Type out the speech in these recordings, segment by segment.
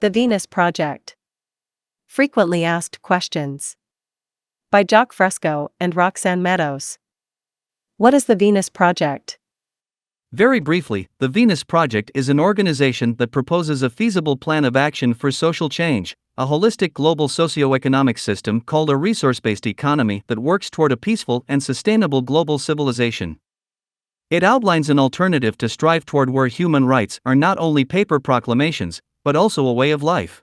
The Venus Project. Frequently Asked Questions. By Jacques Fresco and Roxanne Meadows. What is the Venus Project? Very briefly, the Venus Project is an organization that proposes a feasible plan of action for social change, a holistic global socio-economic system called a resource-based economy that works toward a peaceful and sustainable global civilization. It outlines an alternative to strive toward where human rights are not only paper proclamations, but also a way of life.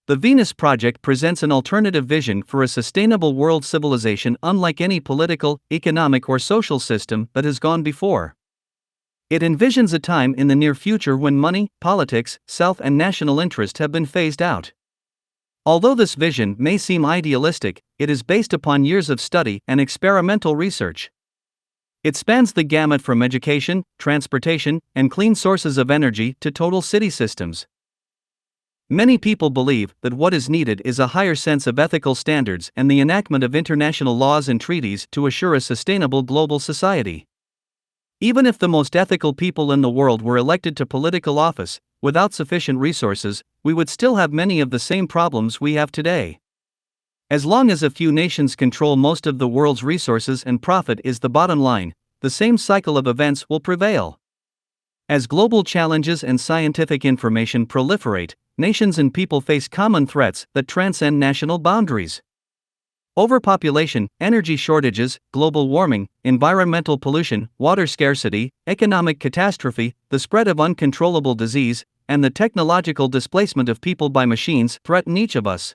The Venus Project presents an alternative vision for a sustainable world civilization unlike any political, economic, or social system that has gone before. It envisions a time in the near future when money, politics, self, and national interest have been phased out. Although this vision may seem idealistic, it is based upon years of study and experimental research. It spans the gamut from education, transportation, and clean sources of energy to total city systems. Many people believe that what is needed is a higher sense of ethical standards and the enactment of international laws and treaties to assure a sustainable global society. Even if the most ethical people in the world were elected to political office, without sufficient resources, we would still have many of the same problems we have today. As long as a few nations control most of the world's resources and profit is the bottom line, the same cycle of events will prevail. As global challenges and scientific information proliferate, nations and people face common threats that transcend national boundaries. Overpopulation, energy shortages, global warming, environmental pollution, water scarcity, economic catastrophe, the spread of uncontrollable disease, and the technological displacement of people by machines threaten each of us.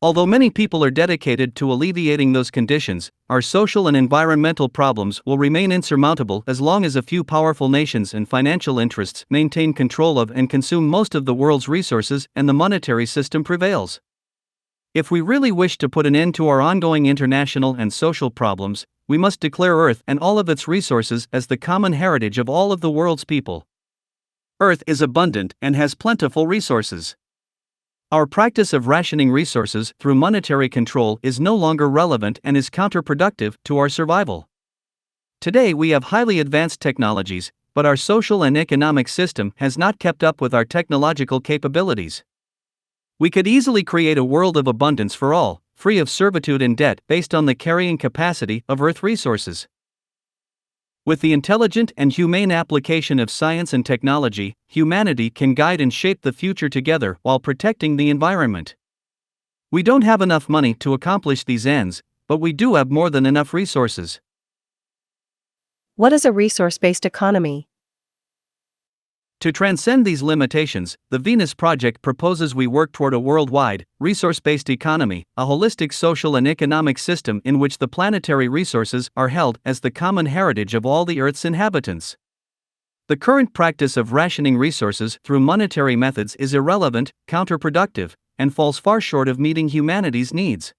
Although many people are dedicated to alleviating those conditions, our social and environmental problems will remain insurmountable as long as a few powerful nations and financial interests maintain control of and consume most of the world's resources and the monetary system prevails. If we really wish to put an end to our ongoing international and social problems, we must declare Earth and all of its resources as the common heritage of all of the world's people. Earth is abundant and has plentiful resources. Our practice of rationing resources through monetary control is no longer relevant and is counterproductive to our survival. Today we have highly advanced technologies, but our social and economic system has not kept up with our technological capabilities. We could easily create a world of abundance for all, free of servitude and debt based on the carrying capacity of Earth resources. With the intelligent and humane application of science and technology, humanity can guide and shape the future together while protecting the environment. We don't have enough money to accomplish these ends, but we do have more than enough resources. What is a resource-based economy? To transcend these limitations, the Venus Project proposes we work toward a worldwide, resource-based economy, a holistic social and economic system in which the planetary resources are held as the common heritage of all the Earth's inhabitants. The current practice of rationing resources through monetary methods is irrelevant, counterproductive, and falls far short of meeting humanity's needs.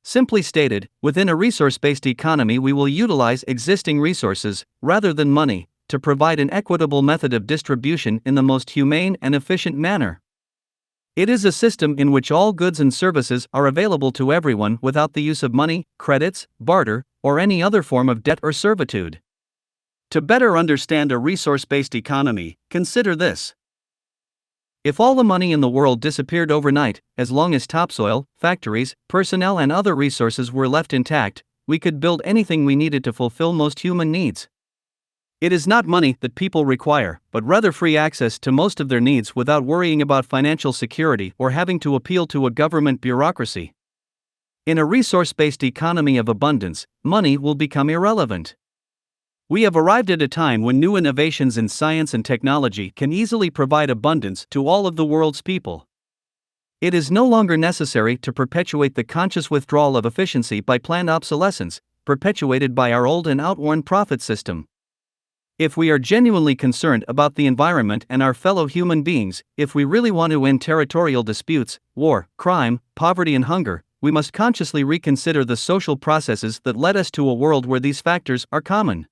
Simply stated, within a resource-based economy we will utilize existing resources, rather than money, to provide an equitable method of distribution in the most humane and efficient manner. It is a system in which all goods and services are available to everyone without the use of money, credits, barter, or any other form of debt or servitude. To better understand a resource-based economy, consider this. If all the money in the world disappeared overnight, as long as topsoil, factories, personnel, and other resources were left intact, we could build anything we needed to fulfill most human needs. It is not money that people require, but rather free access to most of their needs without worrying about financial security or having to appeal to a government bureaucracy. In a resource-based economy of abundance, money will become irrelevant. We have arrived at a time when new innovations in science and technology can easily provide abundance to all of the world's people. It is no longer necessary to perpetuate the conscious withdrawal of efficiency by planned obsolescence, perpetuated by our old and outworn profit system. If we are genuinely concerned about the environment and our fellow human beings, if we really want to end territorial disputes, war, crime, poverty, and hunger, we must consciously reconsider the social processes that led us to a world where these factors are common.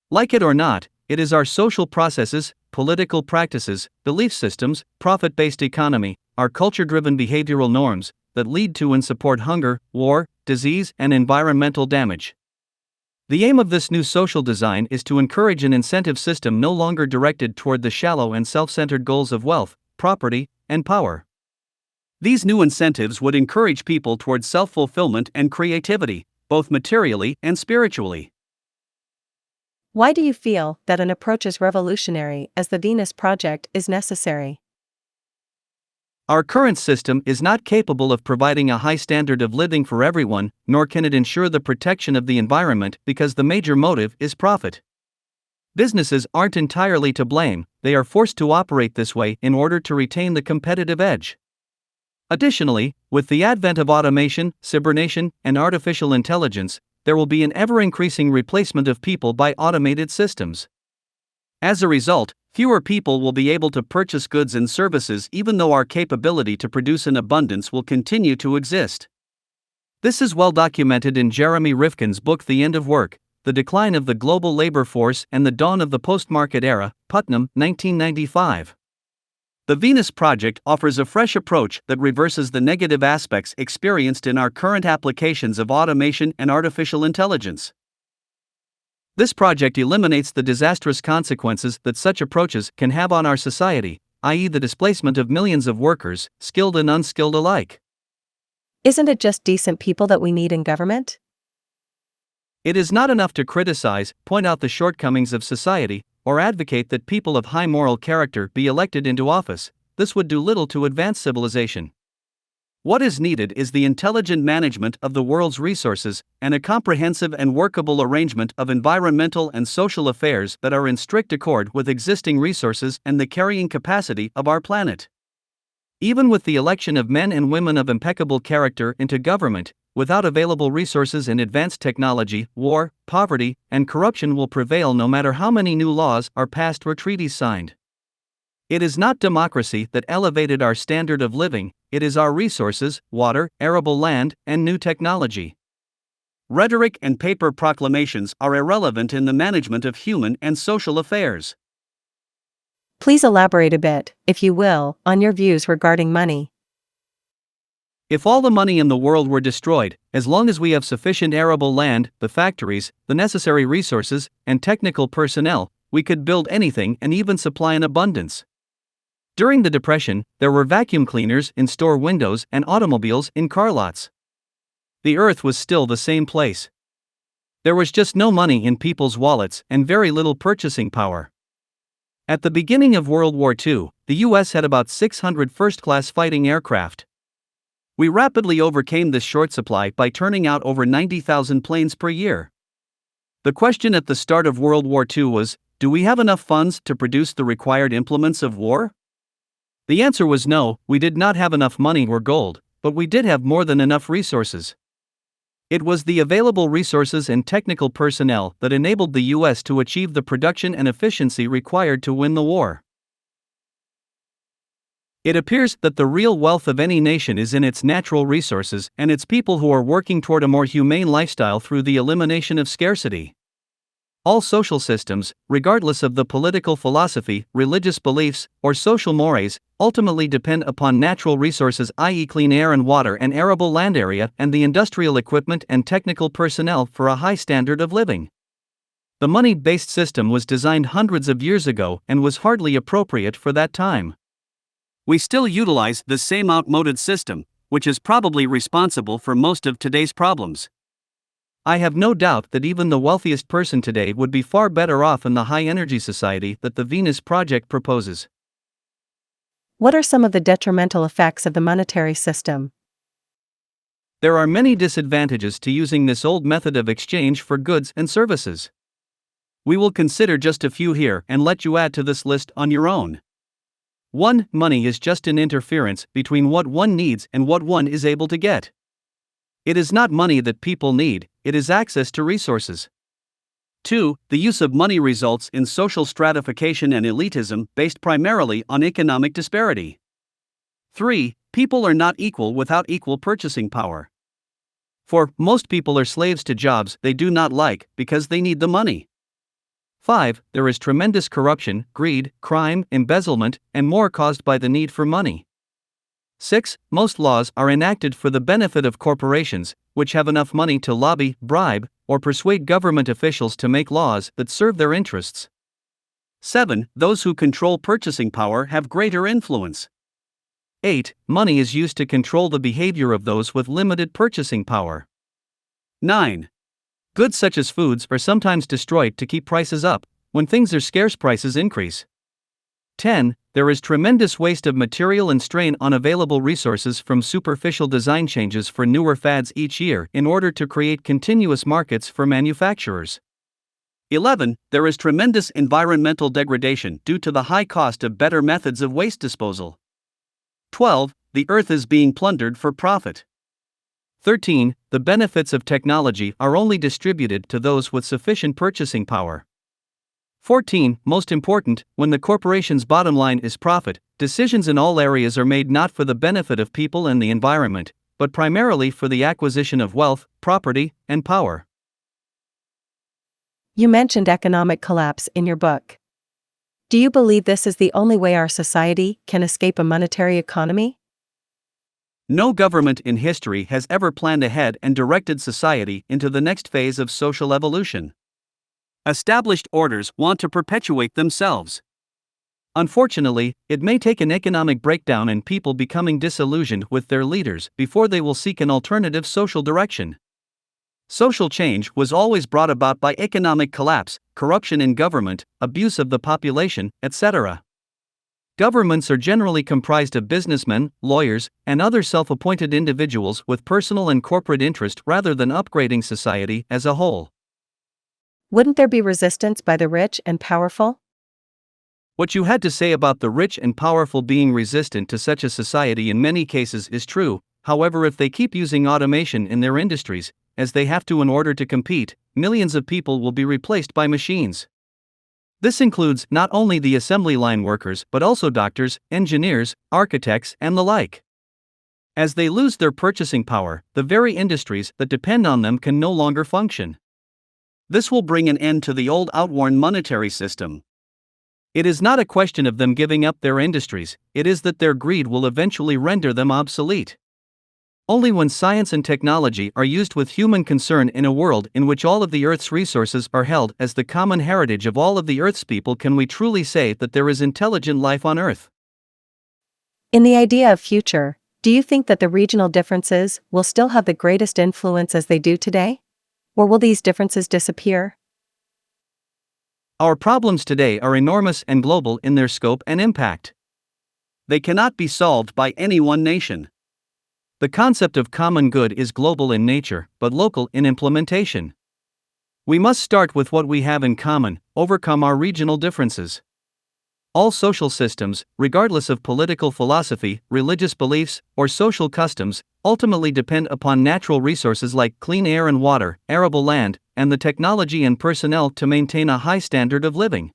Like it or not, it is our social processes, political practices, belief systems, profit-based economy, our culture-driven behavioral norms that lead to and support hunger, war, disease, and environmental damage. The aim of this new social design is to encourage an incentive system no longer directed toward the shallow and self-centered goals of wealth, property, and power. These new incentives would encourage people towards self-fulfillment and creativity, both materially and spiritually. Why do you feel that an approach as revolutionary as the Venus Project is necessary? Our current system is not capable of providing a high standard of living for everyone, nor can it ensure the protection of the environment because the major motive is profit. Businesses aren't entirely to blame, they are forced to operate this way in order to retain the competitive edge. Additionally, with the advent of automation, cybernation, and artificial intelligence, there will be an ever-increasing replacement of people by automated systems. As a result, fewer people will be able to purchase goods and services even though our capability to produce in abundance will continue to exist. This is well documented in Jeremy Rifkin's book The End of Work, The Decline of the Global Labor Force and the Dawn of the Post-Market Era, Putnam, 1995. The Venus Project offers a fresh approach that reverses the negative aspects experienced in our current applications of automation and artificial intelligence. This project eliminates the disastrous consequences that such approaches can have on our society, i.e., the displacement of millions of workers, skilled and unskilled alike. Isn't it just decent people that we need in government? It is not enough to criticize, point out the shortcomings of society, or advocate that people of high moral character be elected into office. This would do little to advance civilization. What is needed is the intelligent management of the world's resources and a comprehensive and workable arrangement of environmental and social affairs that are in strict accord with existing resources and the carrying capacity of our planet. Even with the election of men and women of impeccable character into government, without available resources and advanced technology, war, poverty, and corruption will prevail no matter how many new laws are passed or treaties signed. It is not democracy that elevated our standard of living, it is our resources, water, arable land, and new technology. Rhetoric and paper proclamations are irrelevant in the management of human and social affairs. Please elaborate a bit, if you will, on your views regarding money. If all the money in the world were destroyed, as long as we have sufficient arable land, the factories, the necessary resources, and technical personnel, we could build anything and even supply in abundance. During the Depression, there were vacuum cleaners in store windows and automobiles in car lots. The earth was still the same place. There was just no money in people's wallets and very little purchasing power. At the beginning of World War II, the US had about 600 first-class fighting aircraft. We rapidly overcame this short supply by turning out over 90,000 planes per year. The question at the start of World War II was, do we have enough funds to produce the required implements of war? The answer was no, we did not have enough money or gold, but we did have more than enough resources. It was the available resources and technical personnel that enabled the US to achieve the production and efficiency required to win the war. It appears that the real wealth of any nation is in its natural resources and its people who are working toward a more humane lifestyle through the elimination of scarcity. All social systems, regardless of the political philosophy, religious beliefs, or social mores, ultimately depend upon natural resources, i.e., clean air and water and arable land area, and the industrial equipment and technical personnel for a high standard of living. The money-based system was designed hundreds of years ago and was hardly appropriate for that time. We still utilize the same outmoded system, which is probably responsible for most of today's problems. I have no doubt that even the wealthiest person today would be far better off in the high-energy society that the Venus Project proposes. What are some of the detrimental effects of the monetary system? There are many disadvantages to using this old method of exchange for goods and services. We will consider just a few here and let you add to this list on your own. 1. Money is just an interference between what one needs and what one is able to get. It is not money that people need, it is access to resources. 2. The use of money results in social stratification and elitism based primarily on economic disparity. 3. People are not equal without equal purchasing power. 4. Most people are slaves to jobs they do not like because they need the money. 5. There is tremendous corruption, greed, crime, embezzlement, and more caused by the need for money. 6. Most laws are enacted for the benefit of corporations, which have enough money to lobby, bribe, or persuade government officials to make laws that serve their interests. 7. Those who control purchasing power have greater influence. 8. Money is used to control the behavior of those with limited purchasing power. 9. Goods such as foods are sometimes destroyed to keep prices up. When things are scarce, prices increase. 10. There is tremendous waste of material and strain on available resources from superficial design changes for newer fads each year in order to create continuous markets for manufacturers. 11. There is tremendous environmental degradation due to the high cost of better methods of waste disposal. 12. The earth is being plundered for profit. 13. The benefits of technology are only distributed to those with sufficient purchasing power. 14. Most important, when the corporation's bottom line is profit, decisions in all areas are made not for the benefit of people and the environment, but primarily for the acquisition of wealth, property, and power. You mentioned economic collapse in your book. Do you believe this is the only way our society can escape a monetary economy? No government in history has ever planned ahead and directed society into the next phase of social evolution. Established orders want to perpetuate themselves. Unfortunately, it may take an economic breakdown and people becoming disillusioned with their leaders before they will seek an alternative social direction. Social change was always brought about by economic collapse, corruption in government, abuse of the population, etc. Governments are generally comprised of businessmen, lawyers, and other self-appointed individuals with personal and corporate interest rather than upgrading society as a whole. Wouldn't there be resistance by the rich and powerful? What you had to say about the rich and powerful being resistant to such a society in many cases is true. However, if they keep using automation in their industries, as they have to in order to compete, millions of people will be replaced by machines. This includes not only the assembly line workers but also doctors, engineers, architects, and the like. As they lose their purchasing power, the very industries that depend on them can no longer function. This will bring an end to the old outworn monetary system. It is not a question of them giving up their industries, it is that their greed will eventually render them obsolete. Only when science and technology are used with human concern in a world in which all of the Earth's resources are held as the common heritage of all of the Earth's people can we truly say that there is intelligent life on Earth. In the idea of future, do you think that the regional differences will still have the greatest influence as they do today? Or will these differences disappear? Our problems today are enormous and global in their scope and impact. They cannot be solved by any one nation. The concept of common good is global in nature, but local in implementation. We must start with what we have in common, overcome our regional differences. All social systems, regardless of political philosophy, religious beliefs, or social customs, ultimately depend upon natural resources like clean air and water, arable land, and the technology and personnel to maintain a high standard of living.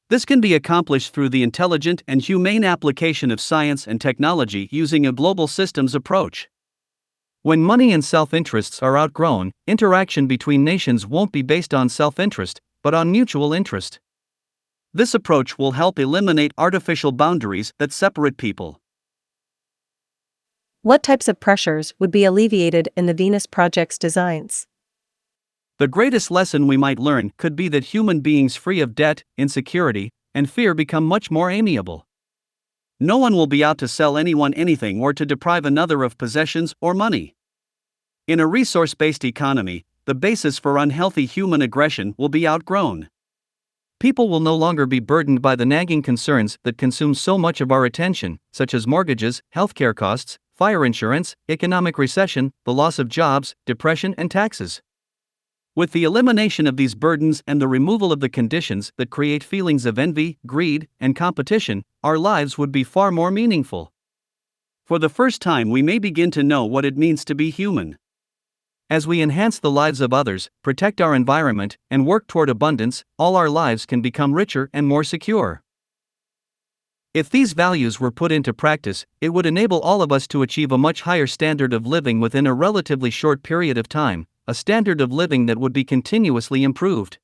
This can be accomplished through the intelligent and humane application of science and technology using a global systems approach. When money and self-interests are outgrown, interaction between nations won't be based on self-interest, but on mutual interest. This approach will help eliminate artificial boundaries that separate people. What types of pressures would be alleviated in the Venus Project's designs? The greatest lesson we might learn could be that human beings free of debt, insecurity, and fear become much more amiable. No one will be out to sell anyone anything or to deprive another of possessions or money. In a resource-based economy, the basis for unhealthy human aggression will be outgrown. People will no longer be burdened by the nagging concerns that consume so much of our attention, such as mortgages, healthcare costs, fire insurance, economic recession, the loss of jobs, depression, and taxes. With the elimination of these burdens and the removal of the conditions that create feelings of envy, greed, and competition, our lives would be far more meaningful. For the first time, we may begin to know what it means to be human. As we enhance the lives of others, protect our environment, and work toward abundance, all our lives can become richer and more secure. If these values were put into practice, it would enable all of us to achieve a much higher standard of living within a relatively short period of time, a standard of living that would be continuously improved.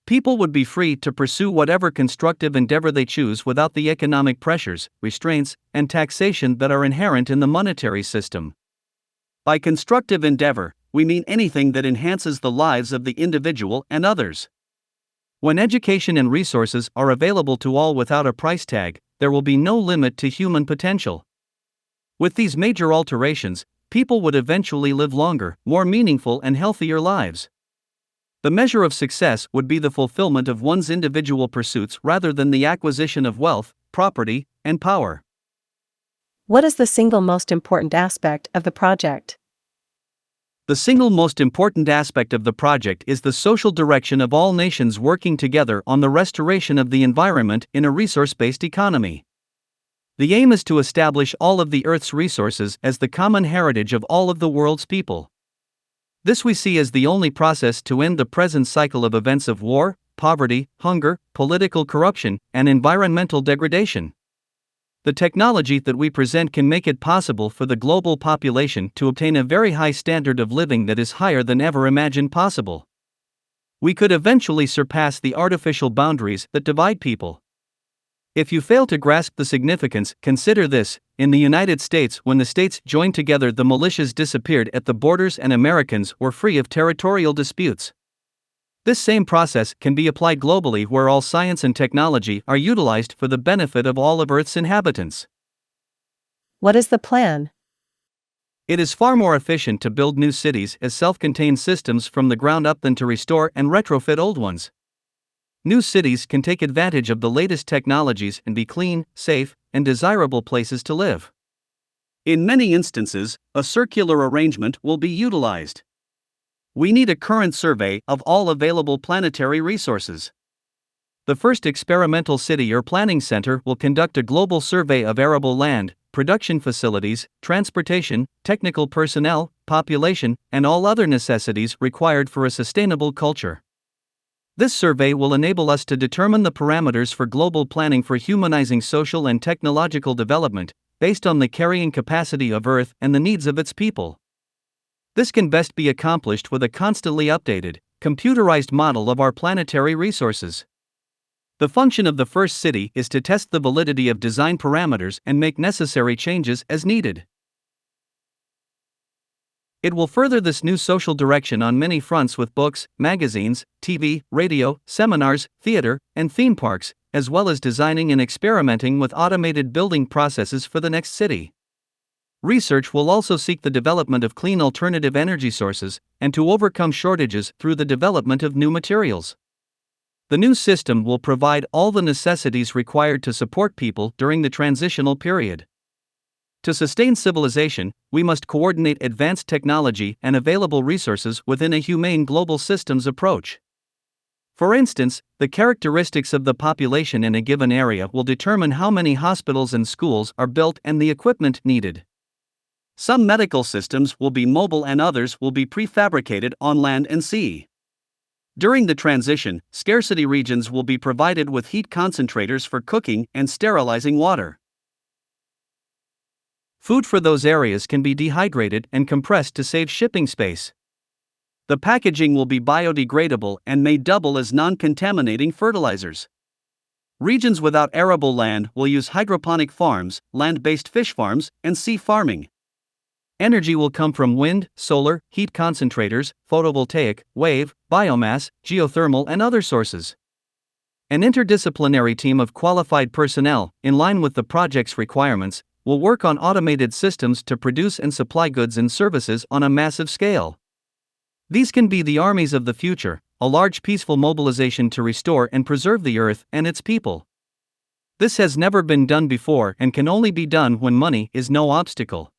People would be free to pursue whatever constructive endeavor they choose without the economic pressures, restraints, and taxation that are inherent in the monetary system. By constructive endeavor, we mean anything that enhances the lives of the individual and others. When education and resources are available to all without a price tag, there will be no limit to human potential. With these major alterations, people would eventually live longer, more meaningful, and healthier lives. The measure of success would be the fulfillment of one's individual pursuits rather than the acquisition of wealth, property, and power. What is the single most important aspect of the project? The single most important aspect of the project is the social direction of all nations working together on the restoration of the environment in a resource-based economy. The aim is to establish all of the Earth's resources as the common heritage of all of the world's people. This we see as the only process to end the present cycle of events of war, poverty, hunger, political corruption, and environmental degradation. The technology that we present can make it possible for the global population to obtain a very high standard of living that is higher than ever imagined possible. We could eventually surpass the artificial boundaries that divide people. If you fail to grasp the significance, consider this: in the United States, when the states joined together, the militias disappeared at the borders and Americans were free of territorial disputes. This same process can be applied globally, where all science and technology are utilized for the benefit of all of Earth's inhabitants. What is the plan? It is far more efficient to build new cities as self-contained systems from the ground up than to restore and retrofit old ones. New cities can take advantage of the latest technologies and be clean, safe, and desirable places to live. In many instances, a circular arrangement will be utilized. We need a current survey of all available planetary resources. The first experimental city or planning center will conduct a global survey of arable land, production facilities, transportation, technical personnel, population, and all other necessities required for a sustainable culture. This survey will enable us to determine the parameters for global planning for humanizing social and technological development, based on the carrying capacity of Earth and the needs of its people. This can best be accomplished with a constantly updated, computerized model of our planetary resources. The function of the first city is to test the validity of design parameters and make necessary changes as needed. It will further this new social direction on many fronts with books, magazines, TV, radio, seminars, theater, and theme parks, as well as designing and experimenting with automated building processes for the next city. Research will also seek the development of clean alternative energy sources, and to overcome shortages through the development of new materials. The new system will provide all the necessities required to support people during the transitional period. To sustain civilization, we must coordinate advanced technology and available resources within a humane global systems approach. For instance, the characteristics of the population in a given area will determine how many hospitals and schools are built and the equipment needed. Some medical systems will be mobile and others will be prefabricated on land and sea. During the transition, scarcity regions will be provided with heat concentrators for cooking and sterilizing water. Food for those areas can be dehydrated and compressed to save shipping space. The packaging will be biodegradable and may double as non-contaminating fertilizers. Regions without arable land will use hydroponic farms, land-based fish farms, and sea farming. Energy will come from wind, solar, heat concentrators, photovoltaic, wave, biomass, geothermal, and other sources. An interdisciplinary team of qualified personnel, in line with the project's requirements, will work on automated systems to produce and supply goods and services on a massive scale. These can be the armies of the future, a large peaceful mobilization to restore and preserve the Earth and its people. This has never been done before and can only be done when money is no obstacle.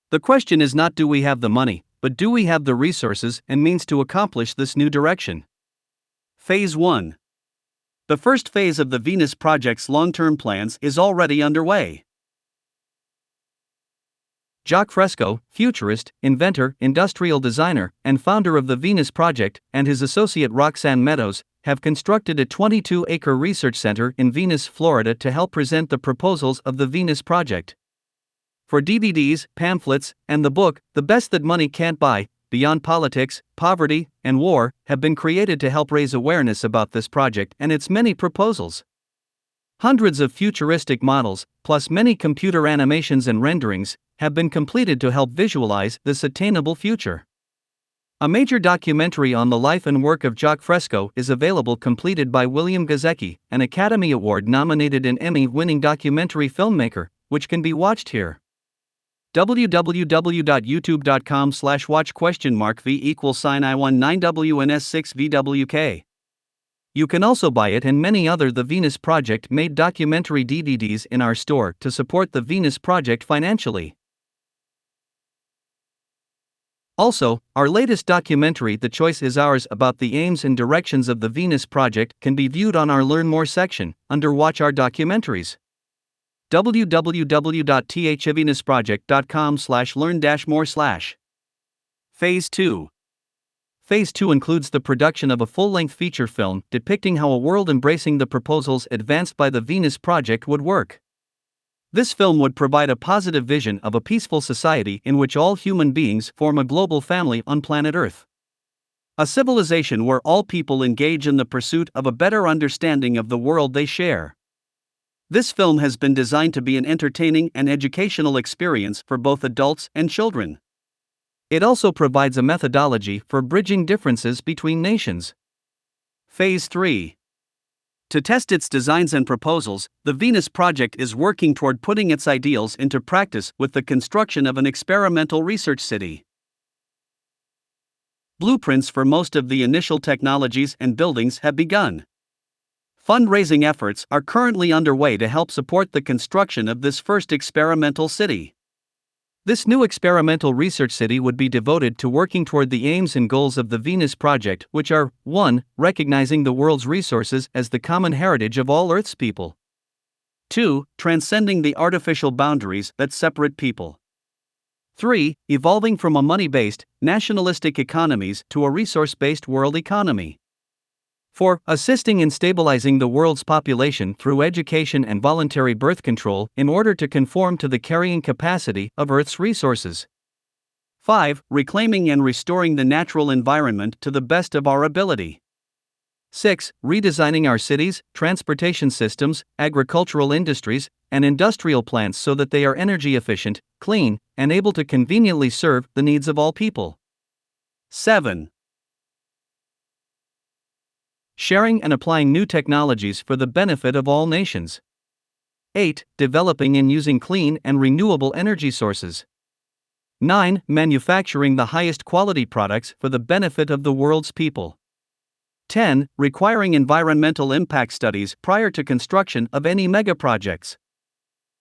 The question is not do we have the money, but do we have the resources and means to accomplish this new direction? Phase 1. The first phase of the Venus Project's long-term plans is already underway. Jacques Fresco, futurist, inventor, industrial designer, and founder of the Venus Project, and his associate Roxanne Meadows, have constructed a 22-acre research center in Venus, Florida to help present the proposals of the Venus Project. For DVDs, pamphlets, and the book, The Best That Money Can't Buy, Beyond Politics, Poverty, and War, have been created to help raise awareness about this project and its many proposals. Hundreds of futuristic models, plus many computer animations and renderings, have been completed to help visualize this attainable future. A major documentary on the life and work of Jacques Fresco is available, completed by William Gazecki, an Academy Award-nominated and Emmy-winning documentary filmmaker, which can be watched here. www.youtube.com/watch?v=I19WNS6VWK. You can also buy it and many other The Venus Project made documentary DVDs in our store to support The Venus Project financially. Also, our latest documentary The Choice Is Ours about the aims and directions of The Venus Project can be viewed on our Learn More section, under Watch Our Documentaries. www.thevenusproject.com/learn-more/. Phase 2. Phase 2 includes the production of a full-length feature film depicting how a world embracing the proposals advanced by the Venus Project would work. This film would provide a positive vision of a peaceful society in which all human beings form a global family on planet Earth. A civilization where all people engage in the pursuit of a better understanding of the world they share. This film has been designed to be an entertaining and educational experience for both adults and children. It also provides a methodology for bridging differences between nations. Phase 3. To test its designs and proposals, the Venus Project is working toward putting its ideals into practice with the construction of an experimental research city. Blueprints for most of the initial technologies and buildings have begun. Fundraising efforts are currently underway to help support the construction of this first experimental city. This new experimental research city would be devoted to working toward the aims and goals of the Venus Project, which are 1. Recognizing the world's resources as the common heritage of all Earth's people. 2. Transcending the artificial boundaries that separate people. 3. Evolving from a money-based, nationalistic economies to a resource-based world economy. 4. Assisting in stabilizing the world's population through education and voluntary birth control in order to conform to the carrying capacity of Earth's resources. 5. Reclaiming and restoring the natural environment to the best of our ability. 6. Redesigning our cities, transportation systems, agricultural industries, and industrial plants so that they are energy efficient, clean, and able to conveniently serve the needs of all people. 7. Sharing and applying new technologies for the benefit of all nations. 8. Developing and using clean and renewable energy sources. 9. Manufacturing the highest quality products for the benefit of the world's people. 10. Requiring environmental impact studies prior to construction of any mega projects.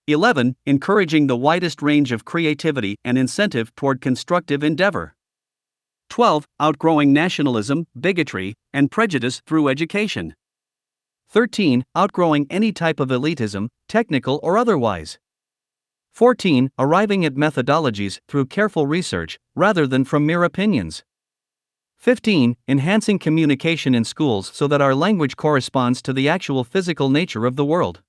11. Encouraging the widest range of creativity and incentive toward constructive endeavor. 12. Outgrowing nationalism, bigotry, and prejudice through education. 13. Outgrowing any type of elitism, technical or otherwise. 14. Arriving at methodologies through careful research, rather than from mere opinions. 15. Enhancing communication in schools so that our language corresponds to the actual physical nature of the world.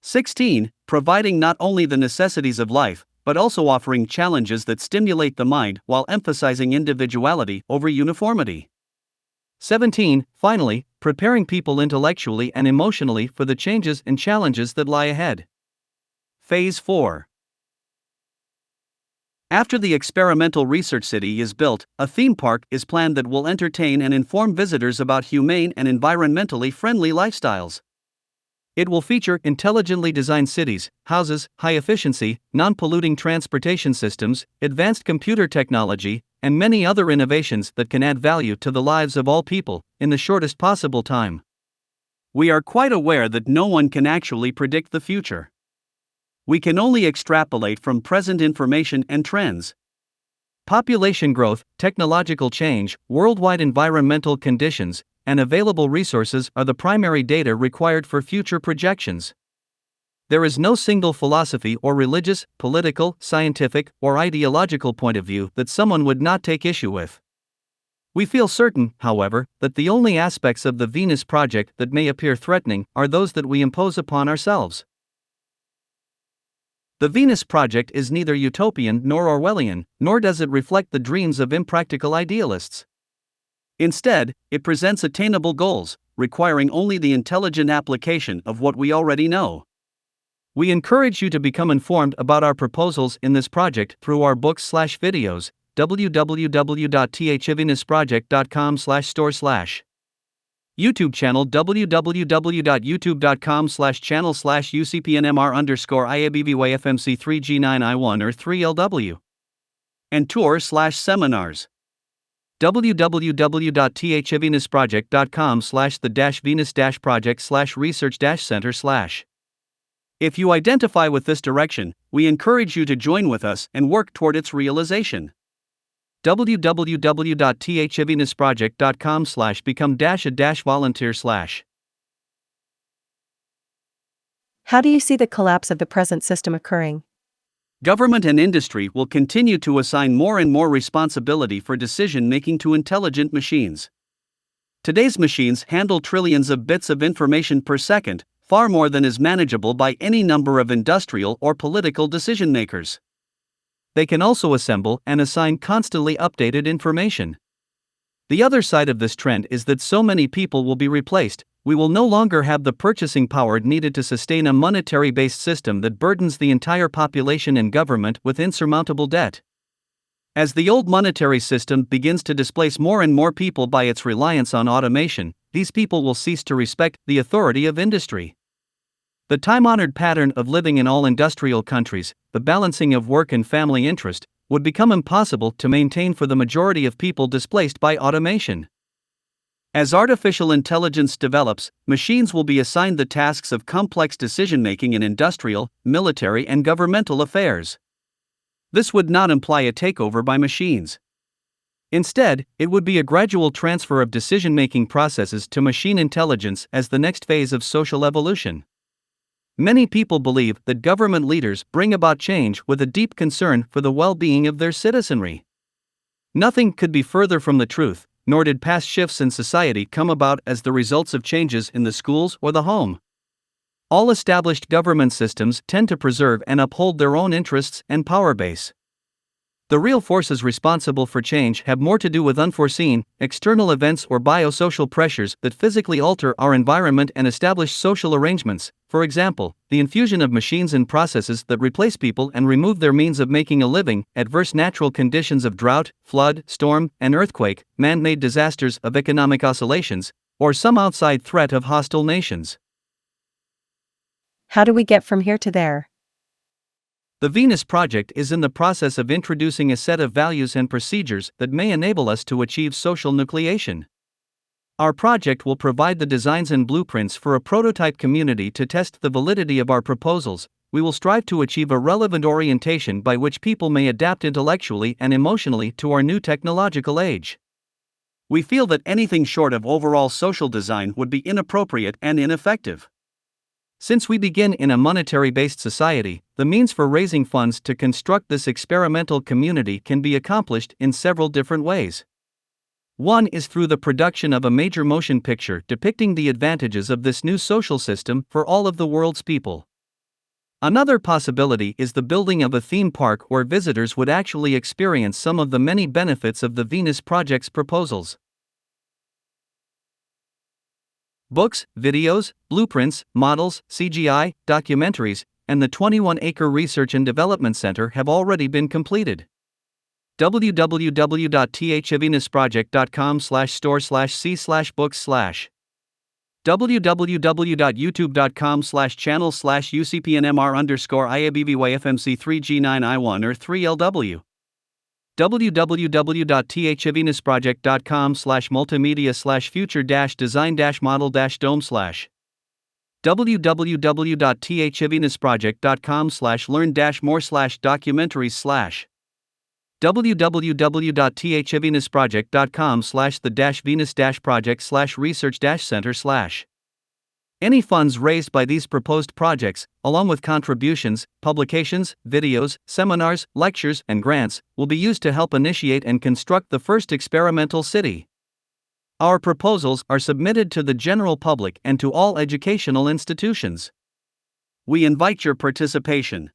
16. Providing not only the necessities of life, but also offering challenges that stimulate the mind while emphasizing individuality over uniformity. 17. Finally, preparing people intellectually and emotionally for the changes and challenges that lie ahead. Phase 4. After the experimental research city is built, a theme park is planned that will entertain and inform visitors about humane and environmentally friendly lifestyles. It will feature intelligently designed cities, houses, high-efficiency, non-polluting transportation systems, advanced computer technology, and many other innovations that can add value to the lives of all people in the shortest possible time. We are quite aware that no one can actually predict the future. We can only extrapolate from present information and trends. Population growth, technological change, worldwide environmental conditions, and available resources are the primary data required for future projections. There is no single philosophy or religious, political, scientific, or ideological point of view that someone would not take issue with. We feel certain, however, that the only aspects of the Venus Project that may appear threatening are those that we impose upon ourselves. The Venus Project is neither utopian nor Orwellian, nor does it reflect the dreams of impractical idealists. Instead, it presents attainable goals, requiring only the intelligent application of what we already know. We encourage you to become informed about our proposals in this project through our books/videos, www.thevenusproject.com/store/. YouTube channel www.youtube.com/channel/UCPNMR_IABVYFMC3G9I1 or 3LW. And tour/seminars. www.thevenusproject.com/the-venus-project/research-center/. If you identify with this direction, we encourage you to join with us and work toward its realization. www.thevenusproject.com/become-a-volunteer/. How do you see the collapse of the present system occurring? Government and industry will continue to assign more and more responsibility for decision-making to intelligent machines. Today's machines handle trillions of bits of information per second, far more than is manageable by any number of industrial or political decision-makers. They can also assemble and assign constantly updated information. The other side of this trend is that so many people will be replaced, we will no longer have the purchasing power needed to sustain a monetary-based system that burdens the entire population and government with insurmountable debt. As the old monetary system begins to displace more and more people by its reliance on automation, these people will cease to respect the authority of industry. The time-honored pattern of living in all industrial countries, the balancing of work and family interest, would become impossible to maintain for the majority of people displaced by automation. As artificial intelligence develops, machines will be assigned the tasks of complex decision-making in industrial, military, and governmental affairs. This would not imply a takeover by machines. Instead, it would be a gradual transfer of decision-making processes to machine intelligence as the next phase of social evolution. Many people believe that government leaders bring about change with a deep concern for the well-being of their citizenry. Nothing could be further from the truth, nor did past shifts in society come about as the results of changes in the schools or the home. All established government systems tend to preserve and uphold their own interests and power base. The real forces responsible for change have more to do with unforeseen, external events or biosocial pressures that physically alter our environment and establish social arrangements. For example, the infusion of machines in processes that replace people and remove their means of making a living, adverse natural conditions of drought, flood, storm, and earthquake, man-made disasters of economic oscillations, or some outside threat of hostile nations. How do we get from here to there? The Venus Project is in the process of introducing a set of values and procedures that may enable us to achieve social nucleation. Our project will provide the designs and blueprints for a prototype community to test the validity of our proposals. We will strive to achieve a relevant orientation by which people may adapt intellectually and emotionally to our new technological age. We feel that anything short of overall social design would be inappropriate and ineffective. Since we begin in a monetary-based society, the means for raising funds to construct this experimental community can be accomplished in several different ways. One is through the production of a major motion picture depicting the advantages of this new social system for all of the world's people. Another possibility is the building of a theme park where visitors would actually experience some of the many benefits of the Venus Project's proposals. Books, videos, blueprints, models, CGI, documentaries, and the 21-acre Research and Development Center have already been completed. www.thevenusproject.com/store/c/books/ www.youtube.com/channel/UCPNMR_IABVYFMC3G9I1 or 3LW. www.thevenusproject.com/multimedia/future-design-model-dome/ www.thevenusproject.com/learn-more/documentaries/ www.thevenus-project.com/the-venus-project/research-center/. Any funds raised by these proposed projects, along with contributions, publications, videos, seminars, lectures, and grants, will be used to help initiate and construct the first experimental city. Our proposals are submitted to the general public and to all educational institutions. We invite your participation.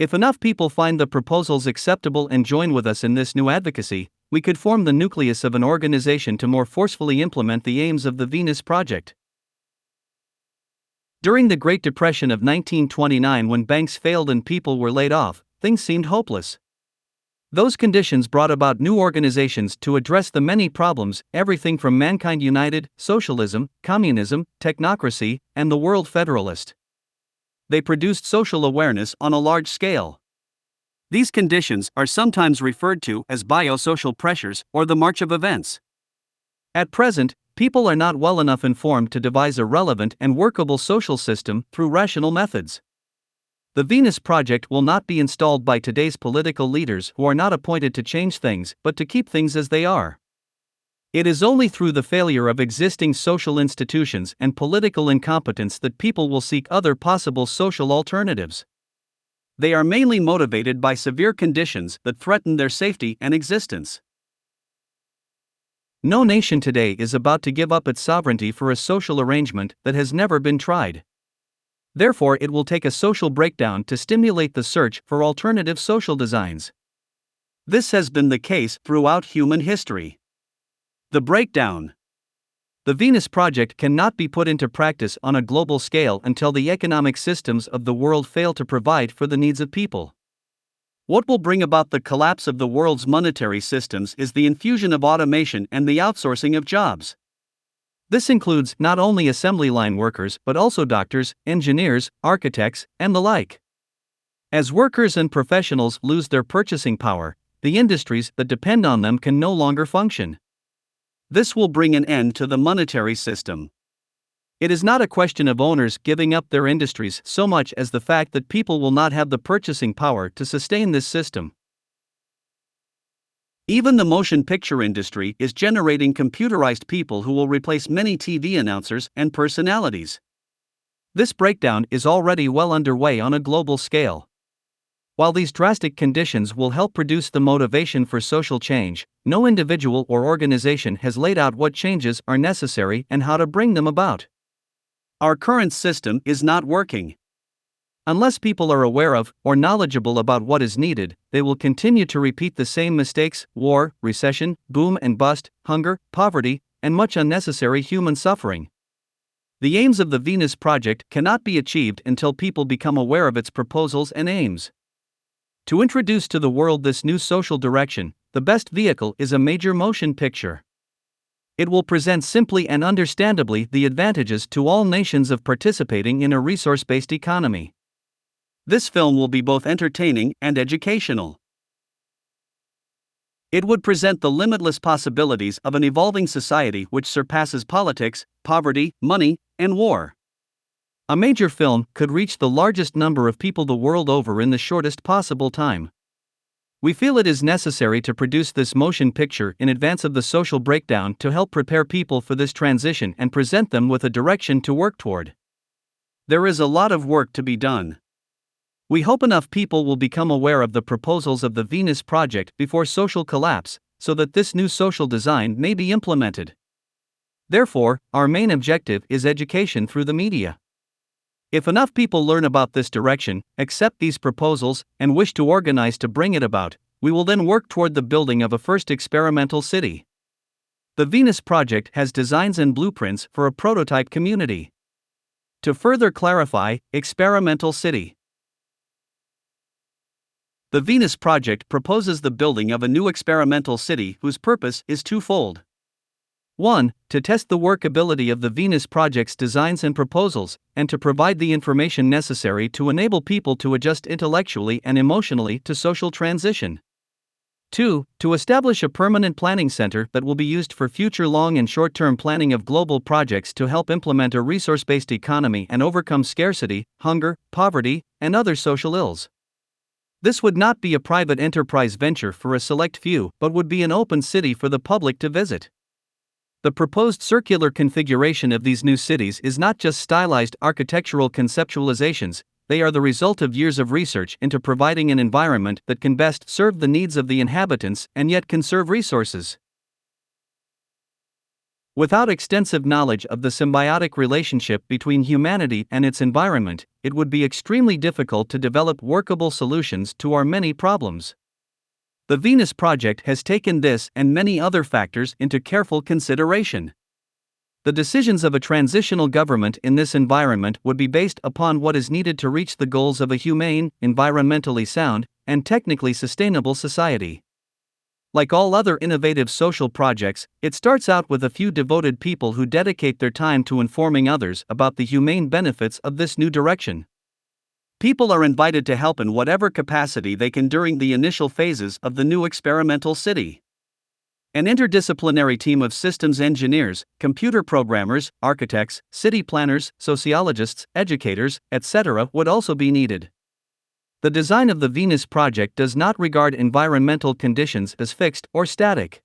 If enough people find the proposals acceptable and join with us in this new advocacy, we could form the nucleus of an organization to more forcefully implement the aims of the Venus Project. During the Great Depression of 1929, when banks failed and people were laid off, things seemed hopeless. Those conditions brought about new organizations to address the many problems, everything from Mankind United, socialism, communism, technocracy, and the World Federalist. They produced social awareness on a large scale. These conditions are sometimes referred to as biosocial pressures or the march of events. At present, people are not well enough informed to devise a relevant and workable social system through rational methods. The Venus Project will not be installed by today's political leaders who are not appointed to change things but to keep things as they are. It is only through the failure of existing social institutions and political incompetence that people will seek other possible social alternatives. They are mainly motivated by severe conditions that threaten their safety and existence. No nation today is about to give up its sovereignty for a social arrangement that has never been tried. Therefore, it will take a social breakdown to stimulate the search for alternative social designs. This has been the case throughout human history. The breakdown. The Venus Project cannot be put into practice on a global scale until the economic systems of the world fail to provide for the needs of people. What will bring about the collapse of the world's monetary systems is the infusion of automation and the outsourcing of jobs. This includes not only assembly line workers but also doctors, engineers, architects, and the like. As workers and professionals lose their purchasing power, the industries that depend on them can no longer function. This will bring an end to the monetary system. It is not a question of owners giving up their industries so much as the fact that people will not have the purchasing power to sustain this system. Even the motion picture industry is generating computerized people who will replace many TV announcers and personalities. This breakdown is already well underway on a global scale. While these drastic conditions will help produce the motivation for social change, no individual or organization has laid out what changes are necessary and how to bring them about. Our current system is not working. Unless people are aware of or knowledgeable about what is needed, they will continue to repeat the same mistakes: war, recession, boom and bust, hunger, poverty, and much unnecessary human suffering. The aims of the Venus Project cannot be achieved until people become aware of its proposals and aims. To introduce to the world this new social direction, the best vehicle is a major motion picture. It will present simply and understandably the advantages to all nations of participating in a resource-based economy. This film will be both entertaining and educational. It would present the limitless possibilities of an evolving society which surpasses politics, poverty, money, and war. A major film could reach the largest number of people the world over in the shortest possible time. We feel it is necessary to produce this motion picture in advance of the social breakdown to help prepare people for this transition and present them with a direction to work toward. There is a lot of work to be done. We hope enough people will become aware of the proposals of the Venus Project before social collapse, so that this new social design may be implemented. Therefore, our main objective is education through the media. If enough people learn about this direction, accept these proposals, and wish to organize to bring it about, we will then work toward the building of a first experimental city. The Venus Project has designs and blueprints for a prototype community. To further clarify, experimental city. The Venus Project proposes the building of a new experimental city whose purpose is twofold. 1. To test the workability of the Venus Project's designs and proposals, and to provide the information necessary to enable people to adjust intellectually and emotionally to social transition. 2. To establish a permanent planning center that will be used for future long and short-term planning of global projects to help implement a resource-based economy and overcome scarcity, hunger, poverty, and other social ills. This would not be a private enterprise venture for a select few, but would be an open city for the public to visit. The proposed circular configuration of these new cities is not just stylized architectural conceptualizations, they are the result of years of research into providing an environment that can best serve the needs of the inhabitants and yet conserve resources. Without extensive knowledge of the symbiotic relationship between humanity and its environment, it would be extremely difficult to develop workable solutions to our many problems. The Venus Project has taken this and many other factors into careful consideration. The decisions of a transitional government in this environment would be based upon what is needed to reach the goals of a humane, environmentally sound, and technically sustainable society. Like all other innovative social projects, it starts out with a few devoted people who dedicate their time to informing others about the humane benefits of this new direction. People are invited to help in whatever capacity they can during the initial phases of the new experimental city. An interdisciplinary team of systems engineers, computer programmers, architects, city planners, sociologists, educators, etc. would also be needed. The design of the Venus project does not regard environmental conditions as fixed or static.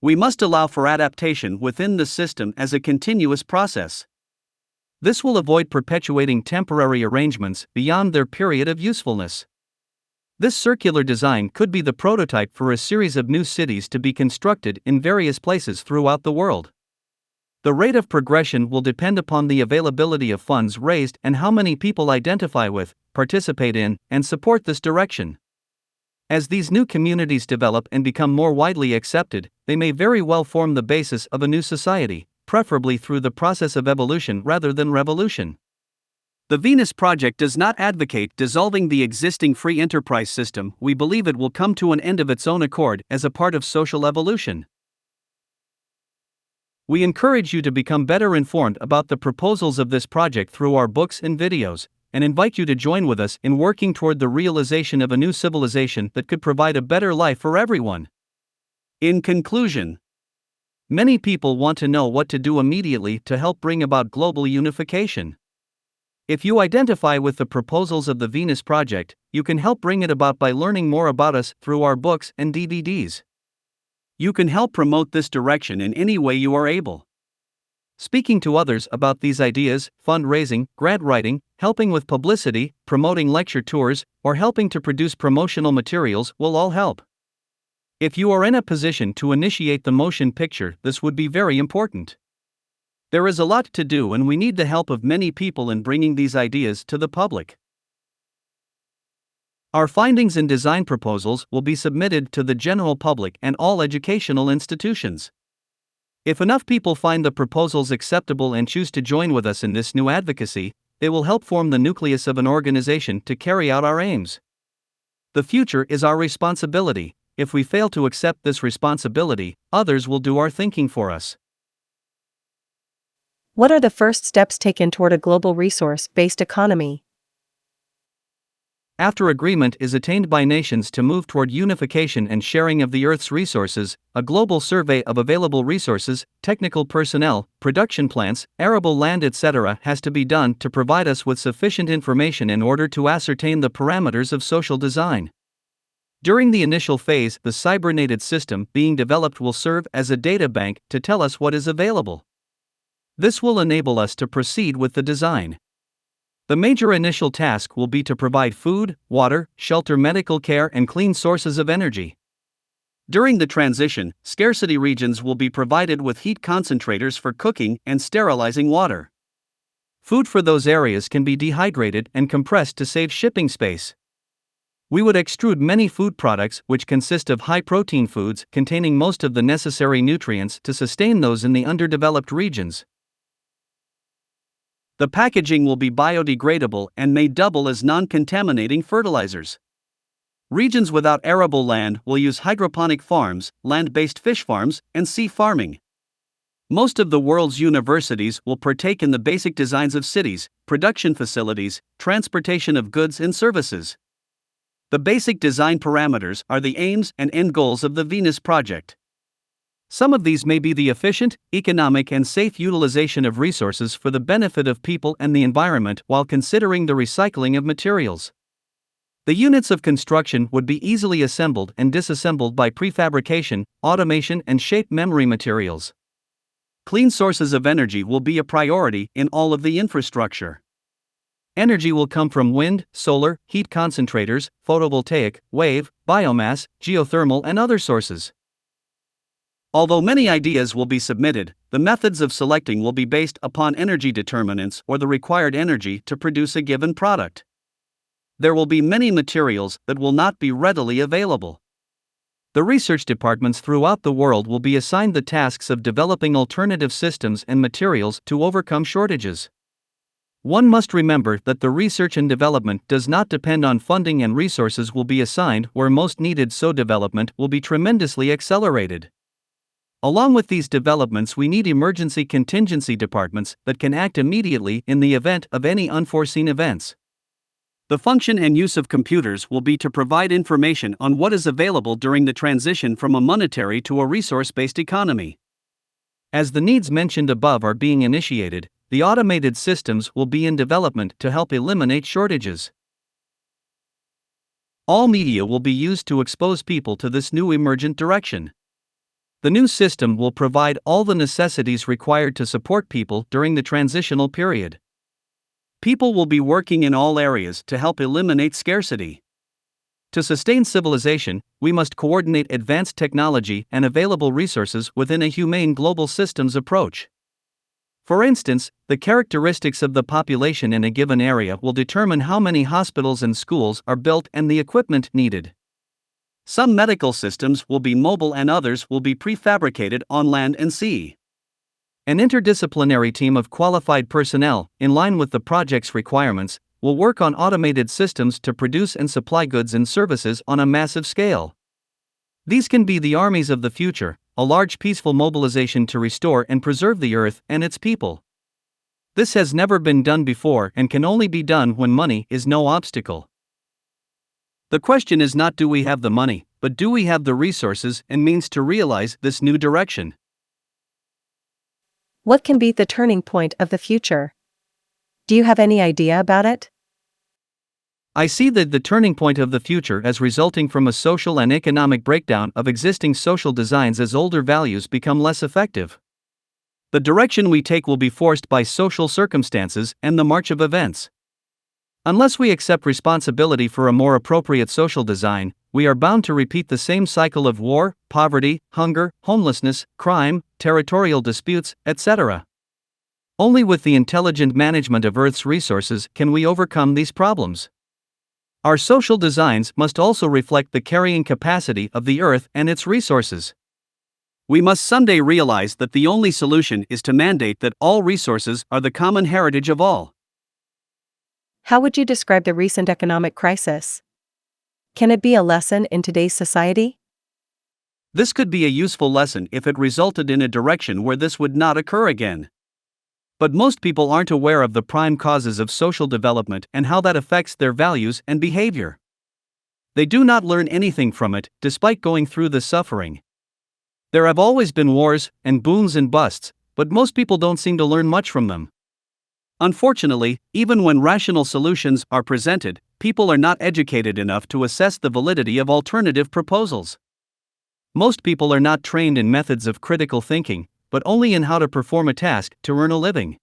We must allow for adaptation within the system as a continuous process. This will avoid perpetuating temporary arrangements beyond their period of usefulness. This circular design could be the prototype for a series of new cities to be constructed in various places throughout the world. The rate of progression will depend upon the availability of funds raised and how many people identify with, participate in, and support this direction. As these new communities develop and become more widely accepted, they may very well form the basis of a new society, preferably through the process of evolution rather than revolution. The Venus Project does not advocate dissolving the existing free enterprise system. We believe it will come to an end of its own accord as a part of social evolution. We encourage you to become better informed about the proposals of this project through our books and videos, and invite you to join with us in working toward the realization of a new civilization that could provide a better life for everyone. In conclusion, many people want to know what to do immediately to help bring about global unification. If you identify with the proposals of the Venus Project, you can help bring it about by learning more about us through our books and DVDs. You can help promote this direction in any way you are able. Speaking to others about these ideas, fundraising, grant writing, helping with publicity, promoting lecture tours, or helping to produce promotional materials will all help. If you are in a position to initiate the motion picture, this would be very important. There is a lot to do, and we need the help of many people in bringing these ideas to the public. Our findings and design proposals will be submitted to the general public and all educational institutions. If enough people find the proposals acceptable and choose to join with us in this new advocacy, they will help form the nucleus of an organization to carry out our aims. The future is our responsibility. If we fail to accept this responsibility, others will do our thinking for us. What are the first steps taken toward a global resource-based economy? After agreement is attained by nations to move toward unification and sharing of the Earth's resources, a global survey of available resources, technical personnel, production plants, arable land etc. has to be done to provide us with sufficient information in order to ascertain the parameters of social design. During the initial phase, the cybernated system being developed will serve as a data bank to tell us what is available. This will enable us to proceed with the design. The major initial task will be to provide food, water, shelter, medical care, and clean sources of energy. During the transition, scarcity regions will be provided with heat concentrators for cooking and sterilizing water. Food for those areas can be dehydrated and compressed to save shipping space. We would extrude many food products which consist of high-protein foods containing most of the necessary nutrients to sustain those in the underdeveloped regions. The packaging will be biodegradable and may double as non-contaminating fertilizers. Regions without arable land will use hydroponic farms, land-based fish farms, and sea farming. Most of the world's universities will partake in the basic designs of cities, production facilities, transportation of goods and services. The basic design parameters are the aims and end goals of the Venus Project. Some of these may be the efficient, economic and safe utilization of resources for the benefit of people and the environment while considering the recycling of materials. The units of construction would be easily assembled and disassembled by prefabrication, automation and shape memory materials. Clean sources of energy will be a priority in all of the infrastructure. Energy will come from wind, solar, heat concentrators, photovoltaic, wave, biomass, geothermal and other sources. Although many ideas will be submitted, the methods of selecting will be based upon energy determinants or the required energy to produce a given product. There will be many materials that will not be readily available. The research departments throughout the world will be assigned the tasks of developing alternative systems and materials to overcome shortages. One must remember that the research and development does not depend on funding, and resources will be assigned where most needed, so development will be tremendously accelerated. Along with these developments, we need emergency contingency departments that can act immediately in the event of any unforeseen events. The function and use of computers will be to provide information on what is available during the transition from a monetary to a resource-based economy. As the needs mentioned above are being initiated, the automated systems will be in development to help eliminate shortages. All media will be used to expose people to this new emergent direction. The new system will provide all the necessities required to support people during the transitional period. People will be working in all areas to help eliminate scarcity. To sustain civilization, we must coordinate advanced technology and available resources within a humane global systems approach. For instance, the characteristics of the population in a given area will determine how many hospitals and schools are built and the equipment needed. Some medical systems will be mobile and others will be prefabricated on land and sea. An interdisciplinary team of qualified personnel, in line with the project's requirements, will work on automated systems to produce and supply goods and services on a massive scale. These can be the armies of the future, a large peaceful mobilization to restore and preserve the earth and its people. This has never been done before and can only be done when money is no obstacle. The question is not do we have the money, but do we have the resources and means to realize this new direction? What can be the turning point of the future? Do you have any idea about it? I see the turning point of the future as resulting from a social and economic breakdown of existing social designs as older values become less effective. The direction we take will be forced by social circumstances and the march of events. Unless we accept responsibility for a more appropriate social design, we are bound to repeat the same cycle of war, poverty, hunger, homelessness, crime, territorial disputes, etc. Only with the intelligent management of Earth's resources can we overcome these problems. Our social designs must also reflect the carrying capacity of the Earth and its resources. We must someday realize that the only solution is to mandate that all resources are the common heritage of all. How would you describe the recent economic crisis? Can it be a lesson in today's society? This could be a useful lesson if it resulted in a direction where this would not occur again. But most people aren't aware of the prime causes of social development and how that affects their values and behavior. They do not learn anything from it, despite going through the suffering. There have always been wars and booms and busts, but most people don't seem to learn much from them. Unfortunately, even when rational solutions are presented, people are not educated enough to assess the validity of alternative proposals. Most people are not trained in methods of critical thinking, but only in how to perform a task to earn a living.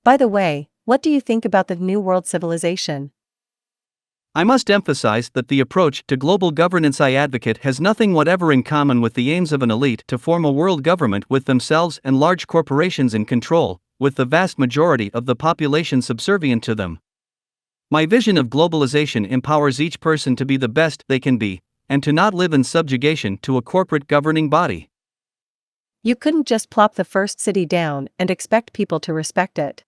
By the way, what do you think about the New World civilization? I must emphasize that the approach to global governance I advocate has nothing whatever in common with the aims of an elite to form a world government with themselves and large corporations in control, with the vast majority of the population subservient to them. My vision of globalization empowers each person to be the best they can be, and to not live in subjugation to a corporate governing body. You couldn't just plop the first city down and expect people to respect it.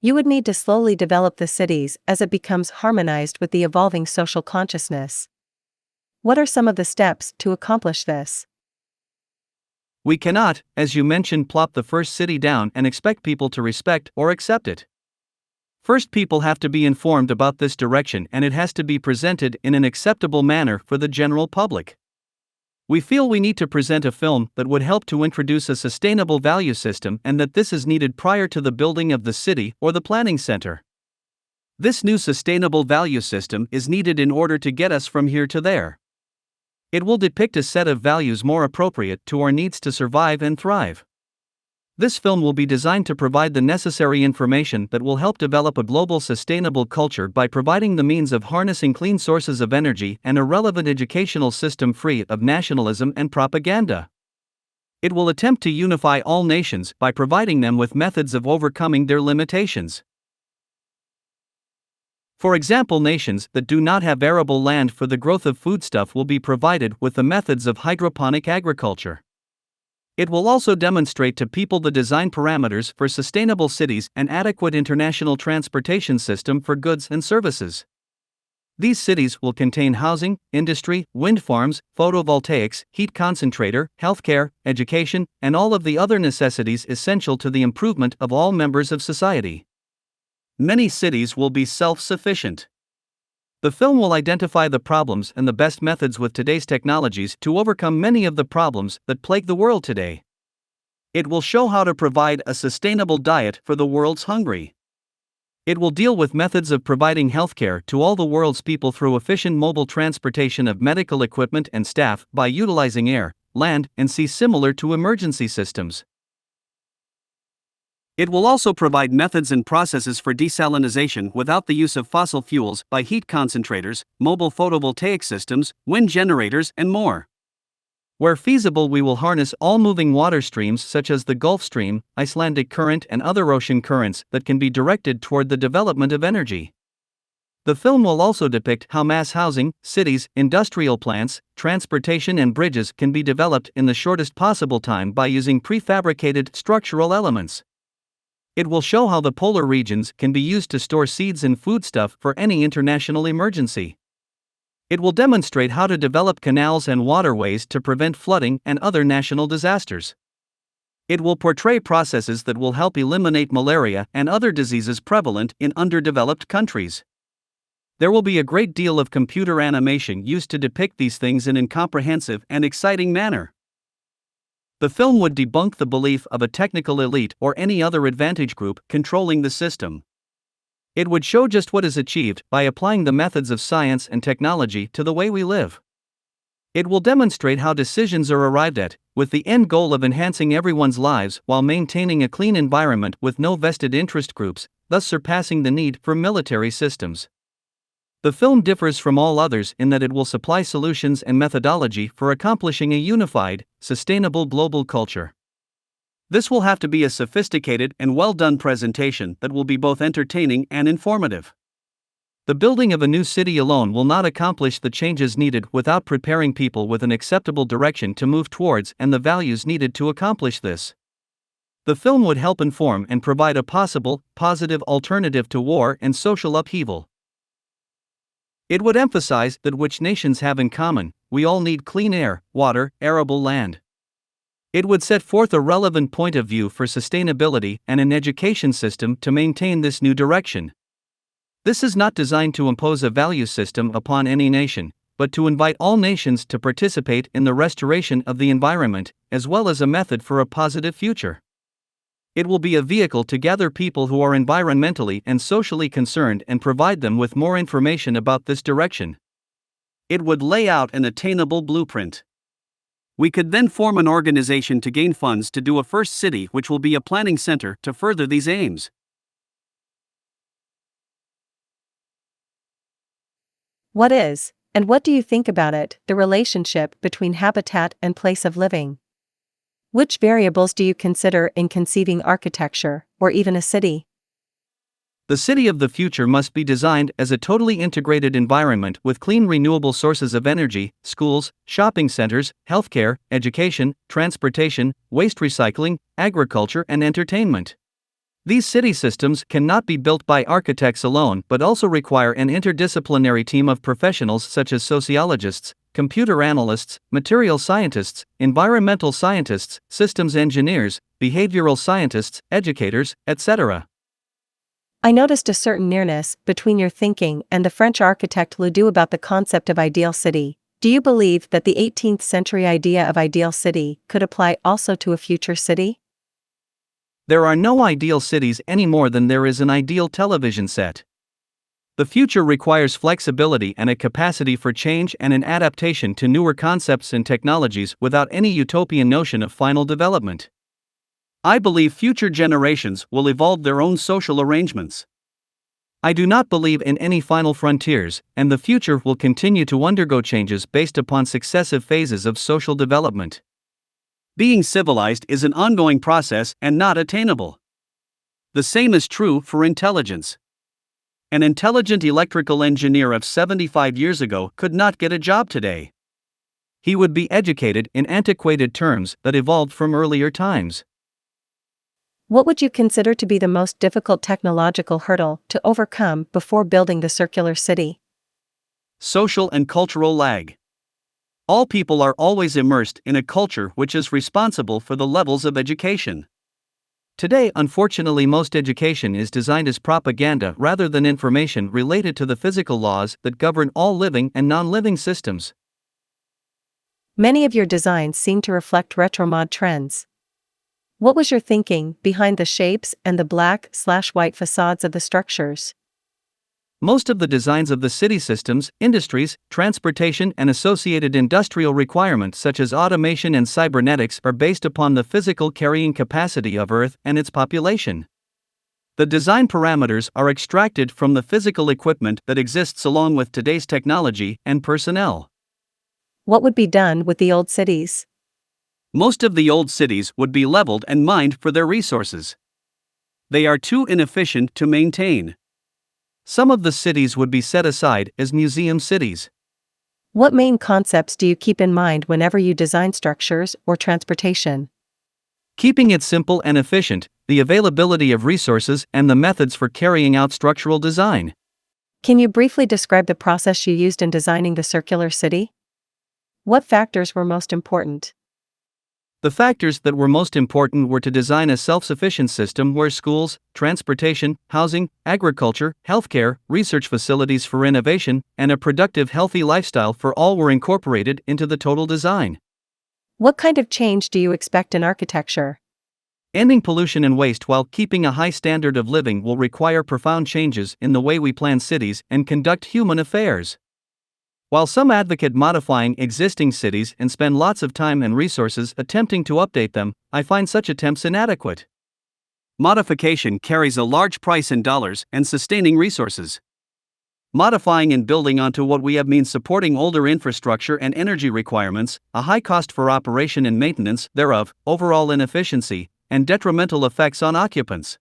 You would need to slowly develop the cities as it becomes harmonized with the evolving social consciousness. What are some of the steps to accomplish this? We cannot, as you mentioned, plop the first city down and expect people to respect or accept it. First, people have to be informed about this direction and it has to be presented in an acceptable manner for the general public. We feel we need to present a film that would help to introduce a sustainable value system and that this is needed prior to the building of the city or the planning center. This new sustainable value system is needed in order to get us from here to there. It will depict a set of values more appropriate to our needs to survive and thrive. This film will be designed to provide the necessary information that will help develop a global sustainable culture by providing the means of harnessing clean sources of energy and a relevant educational system free of nationalism and propaganda. It will attempt to unify all nations by providing them with methods of overcoming their limitations. For example, nations that do not have arable land for the growth of foodstuff will be provided with the methods of hydroponic agriculture. It will also demonstrate to people the design parameters for sustainable cities and adequate international transportation system for goods and services. These cities will contain housing, industry, wind farms, photovoltaics, heat concentrator, healthcare, education, and all of the other necessities essential to the improvement of all members of society. Many cities will be self-sufficient. The film will identify the problems and the best methods with today's technologies to overcome many of the problems that plague the world today. It will show how to provide a sustainable diet for the world's hungry. It will deal with methods of providing healthcare to all the world's people through efficient mobile transportation of medical equipment and staff by utilizing air, land, and sea similar to emergency systems. It will also provide methods and processes for desalination without the use of fossil fuels by heat concentrators, mobile photovoltaic systems, wind generators, and more. Where feasible, we will harness all moving water streams such as the Gulf Stream, Icelandic Current, and other ocean currents that can be directed toward the development of energy. The film will also depict how mass housing, cities, industrial plants, transportation, and bridges can be developed in the shortest possible time by using prefabricated structural elements. It will show how the polar regions can be used to store seeds and foodstuff for any international emergency. It will demonstrate how to develop canals and waterways to prevent flooding and other national disasters. It will portray processes that will help eliminate malaria and other diseases prevalent in underdeveloped countries. There will be a great deal of computer animation used to depict these things in a comprehensive and exciting manner. The film would debunk the belief of a technical elite or any other advantage group controlling the system. It would show just what is achieved by applying the methods of science and technology to the way we live. It will demonstrate how decisions are arrived at, with the end goal of enhancing everyone's lives while maintaining a clean environment with no vested interest groups, thus surpassing the need for military systems. The film differs from all others in that it will supply solutions and methodology for accomplishing a unified, sustainable global culture. This will have to be a sophisticated and well-done presentation that will be both entertaining and informative. The building of a new city alone will not accomplish the changes needed without preparing people with an acceptable direction to move towards and the values needed to accomplish this. The film would help inform and provide a possible, positive alternative to war and social upheaval. It would emphasize that which nations have in common: we all need clean air, water, arable land. It would set forth a relevant point of view for sustainability and an education system to maintain this new direction. This is not designed to impose a value system upon any nation, but to invite all nations to participate in the restoration of the environment, as well as a method for a positive future. It will be a vehicle to gather people who are environmentally and socially concerned and provide them with more information about this direction. It would lay out an attainable blueprint. We could then form an organization to gain funds to do a first city, which will be a planning center to further these aims. What is, and what do you think about it, the relationship between habitat and place of living? Which variables do you consider in conceiving architecture, or even a city? The city of the future must be designed as a totally integrated environment with clean renewable sources of energy, schools, shopping centers, healthcare, education, transportation, waste recycling, agriculture, and entertainment. These city systems cannot be built by architects alone but also require an interdisciplinary team of professionals such as sociologists, computer analysts, material scientists, environmental scientists, systems engineers, behavioral scientists, educators, etc. I noticed a certain nearness between your thinking and the French architect Ledoux about the concept of ideal city. Do you believe that the 18th century idea of ideal city could apply also to a future city? There are no ideal cities any more than there is an ideal television set. The future requires flexibility and a capacity for change and an adaptation to newer concepts and technologies without any utopian notion of final development. I believe future generations will evolve their own social arrangements. I do not believe in any final frontiers, and the future will continue to undergo changes based upon successive phases of social development. Being civilized is an ongoing process and not attainable. The same is true for intelligence. An intelligent electrical engineer of 75 years ago could not get a job today. He would be educated in antiquated terms that evolved from earlier times. What would you consider to be the most difficult technological hurdle to overcome before building the circular city? Social and cultural lag. All people are always immersed in a culture which is responsible for the levels of education. Today, unfortunately, most education is designed as propaganda rather than information related to the physical laws that govern all living and non-living systems. Many of your designs seem to reflect retro-mod trends. What was your thinking behind the shapes and the black/white facades of the structures? Most of the designs of the city systems, industries, transportation, and associated industrial requirements such as automation and cybernetics are based upon the physical carrying capacity of Earth and its population. The design parameters are extracted from the physical equipment that exists along with today's technology and personnel. What would be done with the old cities? Most of the old cities would be leveled and mined for their resources. They are too inefficient to maintain. Some of the cities would be set aside as museum cities. What main concepts do you keep in mind whenever you design structures or transportation? Keeping it simple and efficient, the availability of resources, and the methods for carrying out structural design. Can you briefly describe the process you used in designing the circular city? What factors were most important? The factors that were most important were to design a self-sufficient system where schools, transportation, housing, agriculture, healthcare, research facilities for innovation, and a productive healthy lifestyle for all were incorporated into the total design. What kind of change do you expect in architecture? Ending pollution and waste while keeping a high standard of living will require profound changes in the way we plan cities and conduct human affairs. While some advocate modifying existing cities and spend lots of time and resources attempting to update them, I find such attempts inadequate. Modification carries a large price in dollars and sustaining resources. Modifying and building onto what we have means supporting older infrastructure and energy requirements, a high cost for operation and maintenance thereof, overall inefficiency, and detrimental effects on occupants.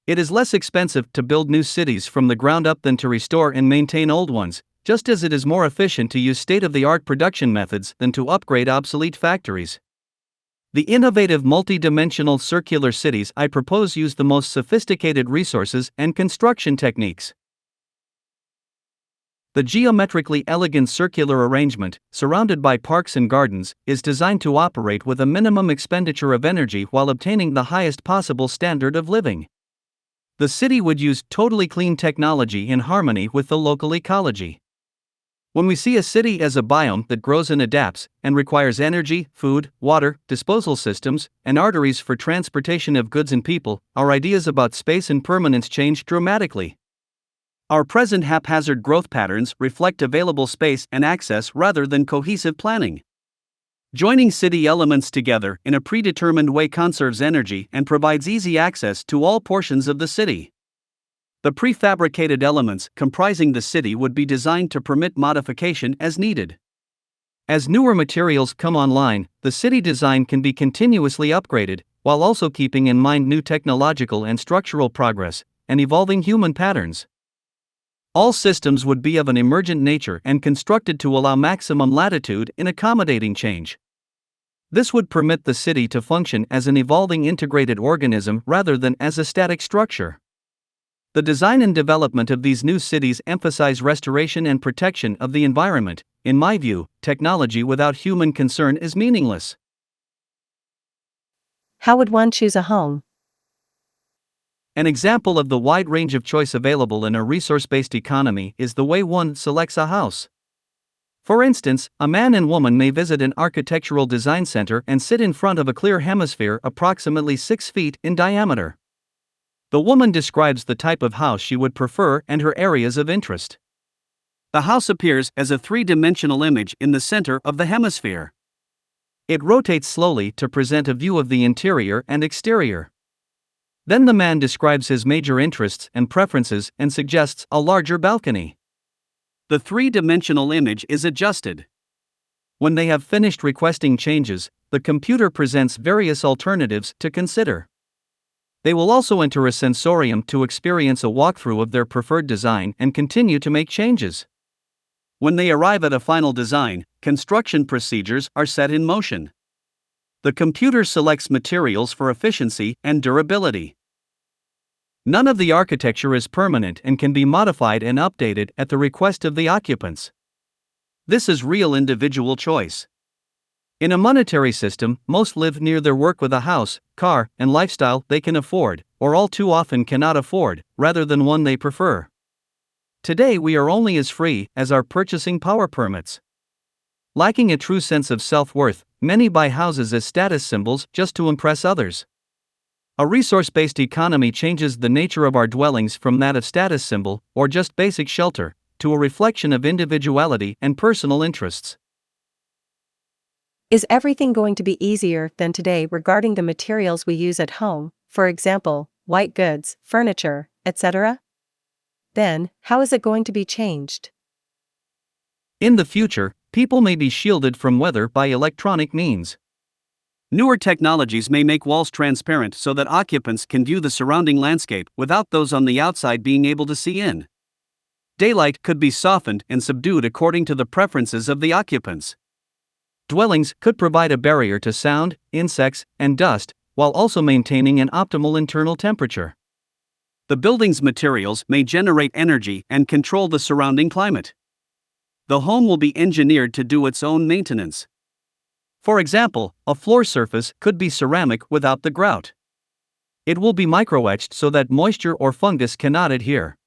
It is less expensive to build new cities from the ground up than to restore and maintain old ones, just as it is more efficient to use state-of-the-art production methods than to upgrade obsolete factories. The innovative multi-dimensional circular cities I propose use the most sophisticated resources and construction techniques. The geometrically elegant circular arrangement, surrounded by parks and gardens, is designed to operate with a minimum expenditure of energy while obtaining the highest possible standard of living. The city would use totally clean technology in harmony with the local ecology. When we see a city as a biome that grows and adapts, and requires energy, food, water, disposal systems, and arteries for transportation of goods and people, our ideas about space and permanence change dramatically. Our present haphazard growth patterns reflect available space and access rather than cohesive planning. Joining city elements together in a predetermined way conserves energy and provides easy access to all portions of the city. The prefabricated elements comprising the city would be designed to permit modification as needed. As newer materials come online, the city design can be continuously upgraded, while also keeping in mind new technological and structural progress, and evolving human patterns. All systems would be of an emergent nature and constructed to allow maximum latitude in accommodating change. This would permit the city to function as an evolving integrated organism rather than as a static structure. The design and development of these new cities emphasize restoration and protection of the environment. In my view, technology without human concern is meaningless. How would one choose a home? An example of the wide range of choice available in a resource-based economy is the way one selects a house. For instance, a man and woman may visit an architectural design center and sit in front of a clear hemisphere approximately 6 feet in diameter. The woman describes the type of house she would prefer and her areas of interest. The house appears as a three-dimensional image in the center of the hemisphere. It rotates slowly to present a view of the interior and exterior. Then the man describes his major interests and preferences and suggests a larger balcony. The three-dimensional image is adjusted. When they have finished requesting changes, the computer presents various alternatives to consider. They will also enter a sensorium to experience a walkthrough of their preferred design and continue to make changes. When they arrive at a final design, construction procedures are set in motion. The computer selects materials for efficiency and durability. None of the architecture is permanent and can be modified and updated at the request of the occupants. This is real individual choice. In a monetary system, most live near their work with a house, car, and lifestyle they can afford, or all too often cannot afford, rather than one they prefer. Today we are only as free as our purchasing power permits. Lacking a true sense of self-worth, many buy houses as status symbols just to impress others. A resource-based economy changes the nature of our dwellings from that of status symbol, or just basic shelter, to a reflection of individuality and personal interests. Is everything going to be easier than today regarding the materials we use at home, for example, white goods, furniture, etc.? Then, how is it going to be changed? In the future, people may be shielded from weather by electronic means. Newer technologies may make walls transparent so that occupants can view the surrounding landscape without those on the outside being able to see in. Daylight could be softened and subdued according to the preferences of the occupants. Dwellings could provide a barrier to sound, insects, and dust, while also maintaining an optimal internal temperature. The building's materials may generate energy and control the surrounding climate. The home will be engineered to do its own maintenance. For example, a floor surface could be ceramic without the grout. It will be microetched so that moisture or fungus cannot adhere.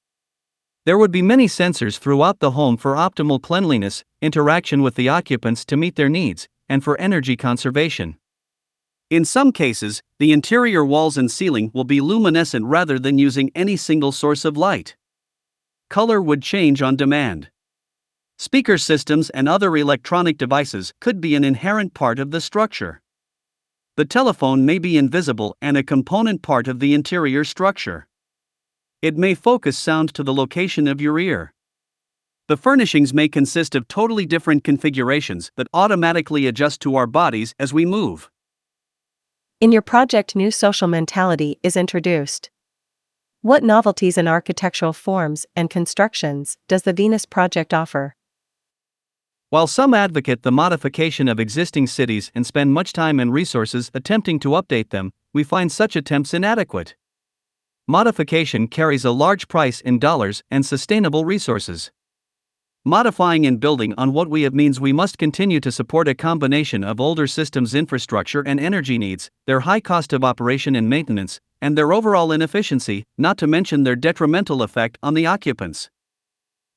There would be many sensors throughout the home for optimal cleanliness, interaction with the occupants to meet their needs, and for energy conservation. In some cases, the interior walls and ceiling will be luminescent rather than using any single source of light. Color would change on demand. Speaker systems and other electronic devices could be an inherent part of the structure. The telephone may be invisible and a component part of the interior structure. It may focus sound to the location of your ear. The furnishings may consist of totally different configurations that automatically adjust to our bodies as we move. In your project, new social mentality is introduced. What novelties in architectural forms and constructions does the Venus Project offer? While some advocate the modification of existing cities and spend much time and resources attempting to update them, we find such attempts inadequate. Modification carries a large price in dollars and sustainable resources. Modifying and building on what we have means we must continue to support a combination of older systems' infrastructure and energy needs, their high cost of operation and maintenance, and their overall inefficiency, not to mention their detrimental effect on the occupants.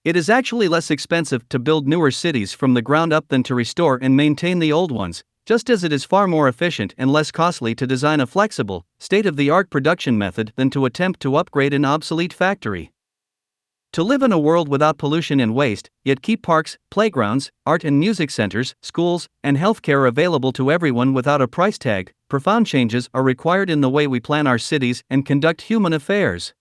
It is actually less expensive to build newer cities from the ground up than to restore and maintain the old ones, just as it is far more efficient and less costly to design a flexible, state-of-the-art production method than to attempt to upgrade an obsolete factory. To live in a world without pollution and waste, yet keep parks, playgrounds, art and music centers, schools, and healthcare available to everyone without a price tag, profound changes are required in the way we plan our cities and conduct human affairs.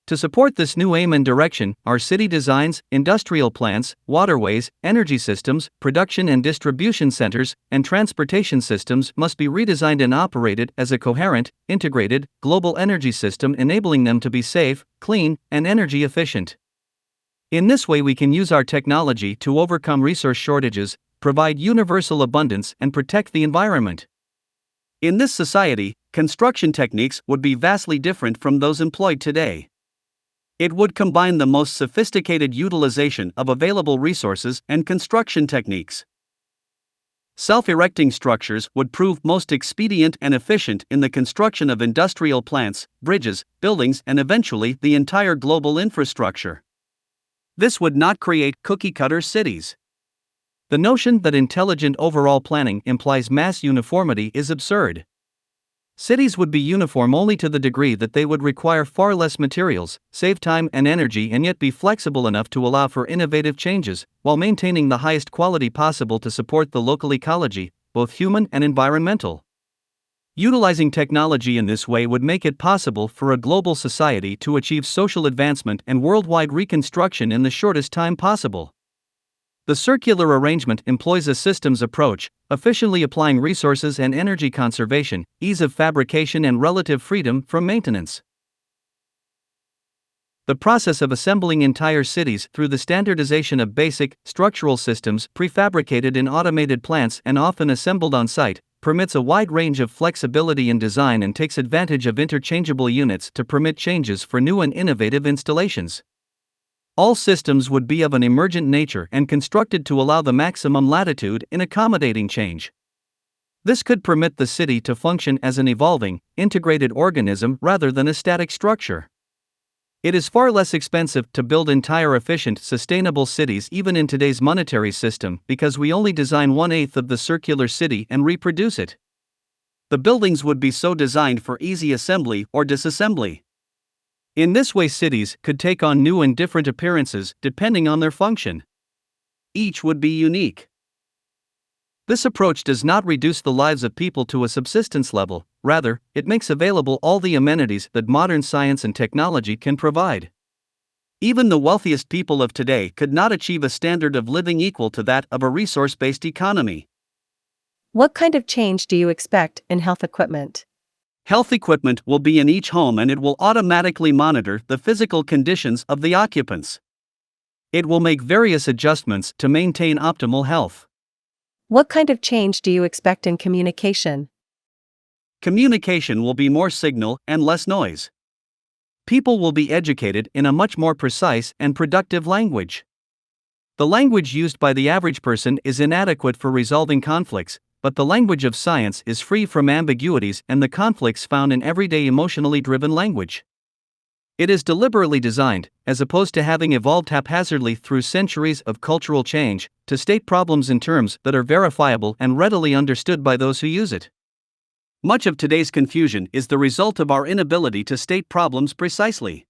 To support this new aim and direction, our city designs, industrial plants, waterways, energy systems, production and distribution centers, and transportation systems must be redesigned and operated as a coherent, integrated, global energy system, enabling them to be safe, clean, and energy efficient. In this way, we can use our technology to overcome resource shortages, provide universal abundance, and protect the environment. In this society, construction techniques would be vastly different from those employed today. It would combine the most sophisticated utilization of available resources and construction techniques. Self-erecting structures would prove most expedient and efficient in the construction of industrial plants, bridges, buildings, and eventually the entire global infrastructure. This would not create cookie-cutter cities. The notion that intelligent overall planning implies mass uniformity is absurd. Cities would be uniform only to the degree that they would require far less materials, save time and energy, and yet be flexible enough to allow for innovative changes, while maintaining the highest quality possible to support the local ecology, both human and environmental. Utilizing technology in this way would make it possible for a global society to achieve social advancement and worldwide reconstruction in the shortest time possible. The circular arrangement employs a systems approach, efficiently applying resources and energy conservation, ease of fabrication, and relative freedom from maintenance. The process of assembling entire cities through the standardization of basic, structural systems prefabricated in automated plants and often assembled on site, permits a wide range of flexibility in design and takes advantage of interchangeable units to permit changes for new and innovative installations. All systems would be of an emergent nature and constructed to allow the maximum latitude in accommodating change. This could permit the city to function as an evolving, integrated organism rather than a static structure. It is far less expensive to build entire efficient, sustainable cities even in today's monetary system because we only design 1/8 of the circular city and reproduce it. The buildings would be so designed for easy assembly or disassembly. In this way, cities could take on new and different appearances depending on their function. Each would be unique. This approach does not reduce the lives of people to a subsistence level, rather, it makes available all the amenities that modern science and technology can provide. Even the wealthiest people of today could not achieve a standard of living equal to that of a resource-based economy. What kind of change do you expect in health equipment? Health equipment will be in each home and it will automatically monitor the physical conditions of the occupants. It will make various adjustments to maintain optimal health. What kind of change do you expect in communication? Communication will be more signal and less noise. People will be educated in a much more precise and productive language. The language used by the average person is inadequate for resolving conflicts, but the language of science is free from ambiguities and the conflicts found in everyday emotionally driven language. It is deliberately designed, as opposed to having evolved haphazardly through centuries of cultural change, to state problems in terms that are verifiable and readily understood by those who use it. Much of today's confusion is the result of our inability to state problems precisely.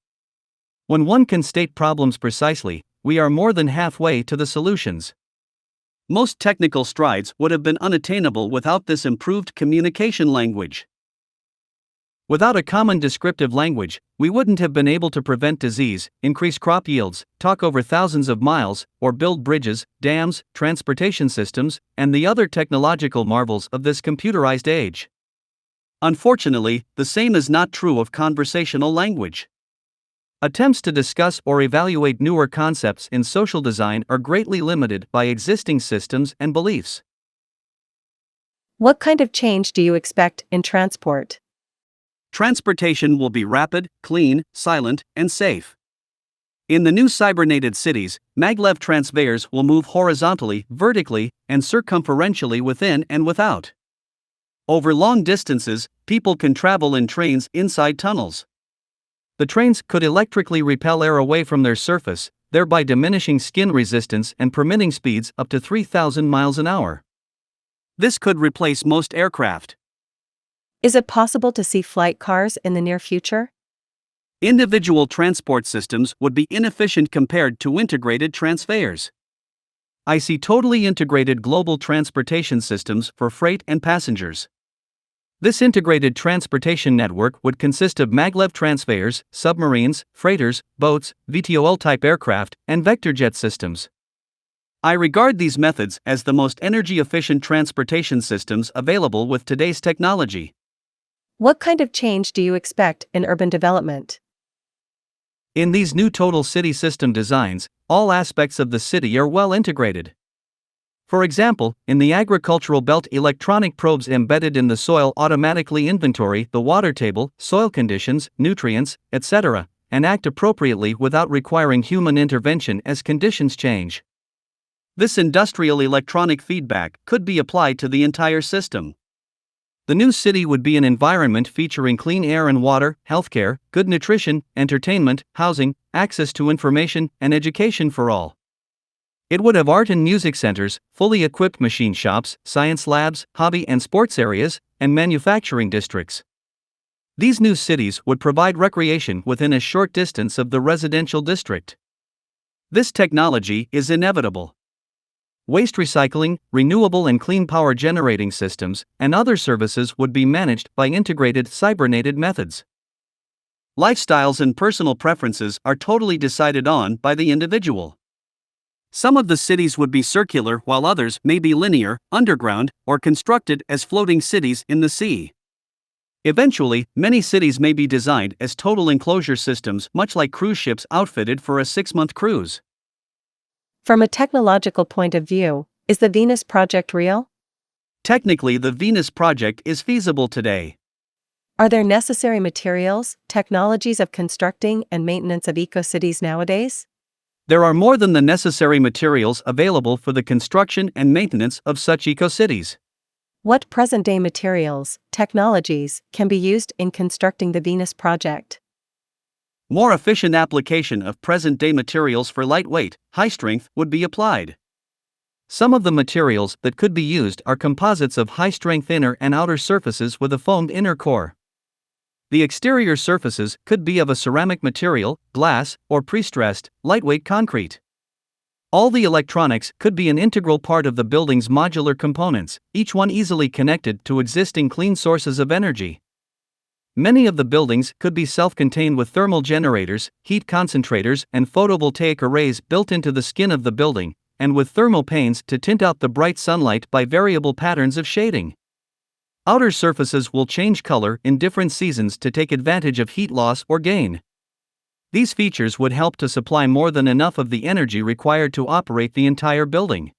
When one can state problems precisely, we are more than halfway to the solutions. Most technical strides would have been unattainable without this improved communication language. Without a common descriptive language, we wouldn't have been able to prevent disease, increase crop yields, talk over thousands of miles, or build bridges, dams, transportation systems, and the other technological marvels of this computerized age. Unfortunately, the same is not true of conversational language. Attempts to discuss or evaluate newer concepts in social design are greatly limited by existing systems and beliefs. What kind of change do you expect in transport? Transportation will be rapid, clean, silent, and safe. In the new cybernated cities, maglev transfers will move horizontally, vertically, and circumferentially within and without. Over long distances, people can travel in trains inside tunnels. The trains could electrically repel air away from their surface, thereby diminishing skin resistance and permitting speeds up to 3,000 miles an hour. This could replace most aircraft. Is it possible to see flight cars in the near future? Individual transport systems would be inefficient compared to integrated transfers. I see totally integrated global transportation systems for freight and passengers. This integrated transportation network would consist of maglev transfers, submarines, freighters, boats, VTOL-type aircraft, and vector jet systems. I regard these methods as the most energy-efficient transportation systems available with today's technology. What kind of change do you expect in urban development? In these new total city system designs, all aspects of the city are well integrated. For example, in the agricultural belt, electronic probes embedded in the soil automatically inventory the water table, soil conditions, nutrients, etc., and act appropriately without requiring human intervention as conditions change. This industrial electronic feedback could be applied to the entire system. The new city would be an environment featuring clean air and water, healthcare, good nutrition, entertainment, housing, access to information, and education for all. It would have art and music centers, fully equipped machine shops, science labs, hobby and sports areas, and manufacturing districts. These new cities would provide recreation within a short distance of the residential district. This technology is inevitable. Waste recycling, renewable and clean power generating systems, and other services would be managed by integrated cybernated methods. Lifestyles and personal preferences are totally decided on by the individual. Some of the cities would be circular while others may be linear, underground, or constructed as floating cities in the sea. Eventually, many cities may be designed as total enclosure systems, much like cruise ships outfitted for a 6-month cruise. From a technological point of view, is the Venus Project real? Technically, the Venus Project is feasible today. Are there necessary materials, technologies of constructing and maintenance of eco-cities nowadays? There are more than the necessary materials available for the construction and maintenance of such eco-cities. What present-day materials, technologies, can be used in constructing the Venus Project? More efficient application of present-day materials for lightweight, high strength would be applied. Some of the materials that could be used are composites of high-strength inner and outer surfaces with a foamed inner core. The exterior surfaces could be of a ceramic material, glass, or prestressed, lightweight concrete. All the electronics could be an integral part of the building's modular components, each one easily connected to existing clean sources of energy. Many of the buildings could be self-contained with thermal generators, heat concentrators, and photovoltaic arrays built into the skin of the building, and with thermal panes to tint out the bright sunlight by variable patterns of shading. Outer surfaces will change color in different seasons to take advantage of heat loss or gain. These features would help to supply more than enough of the energy required to operate the entire building.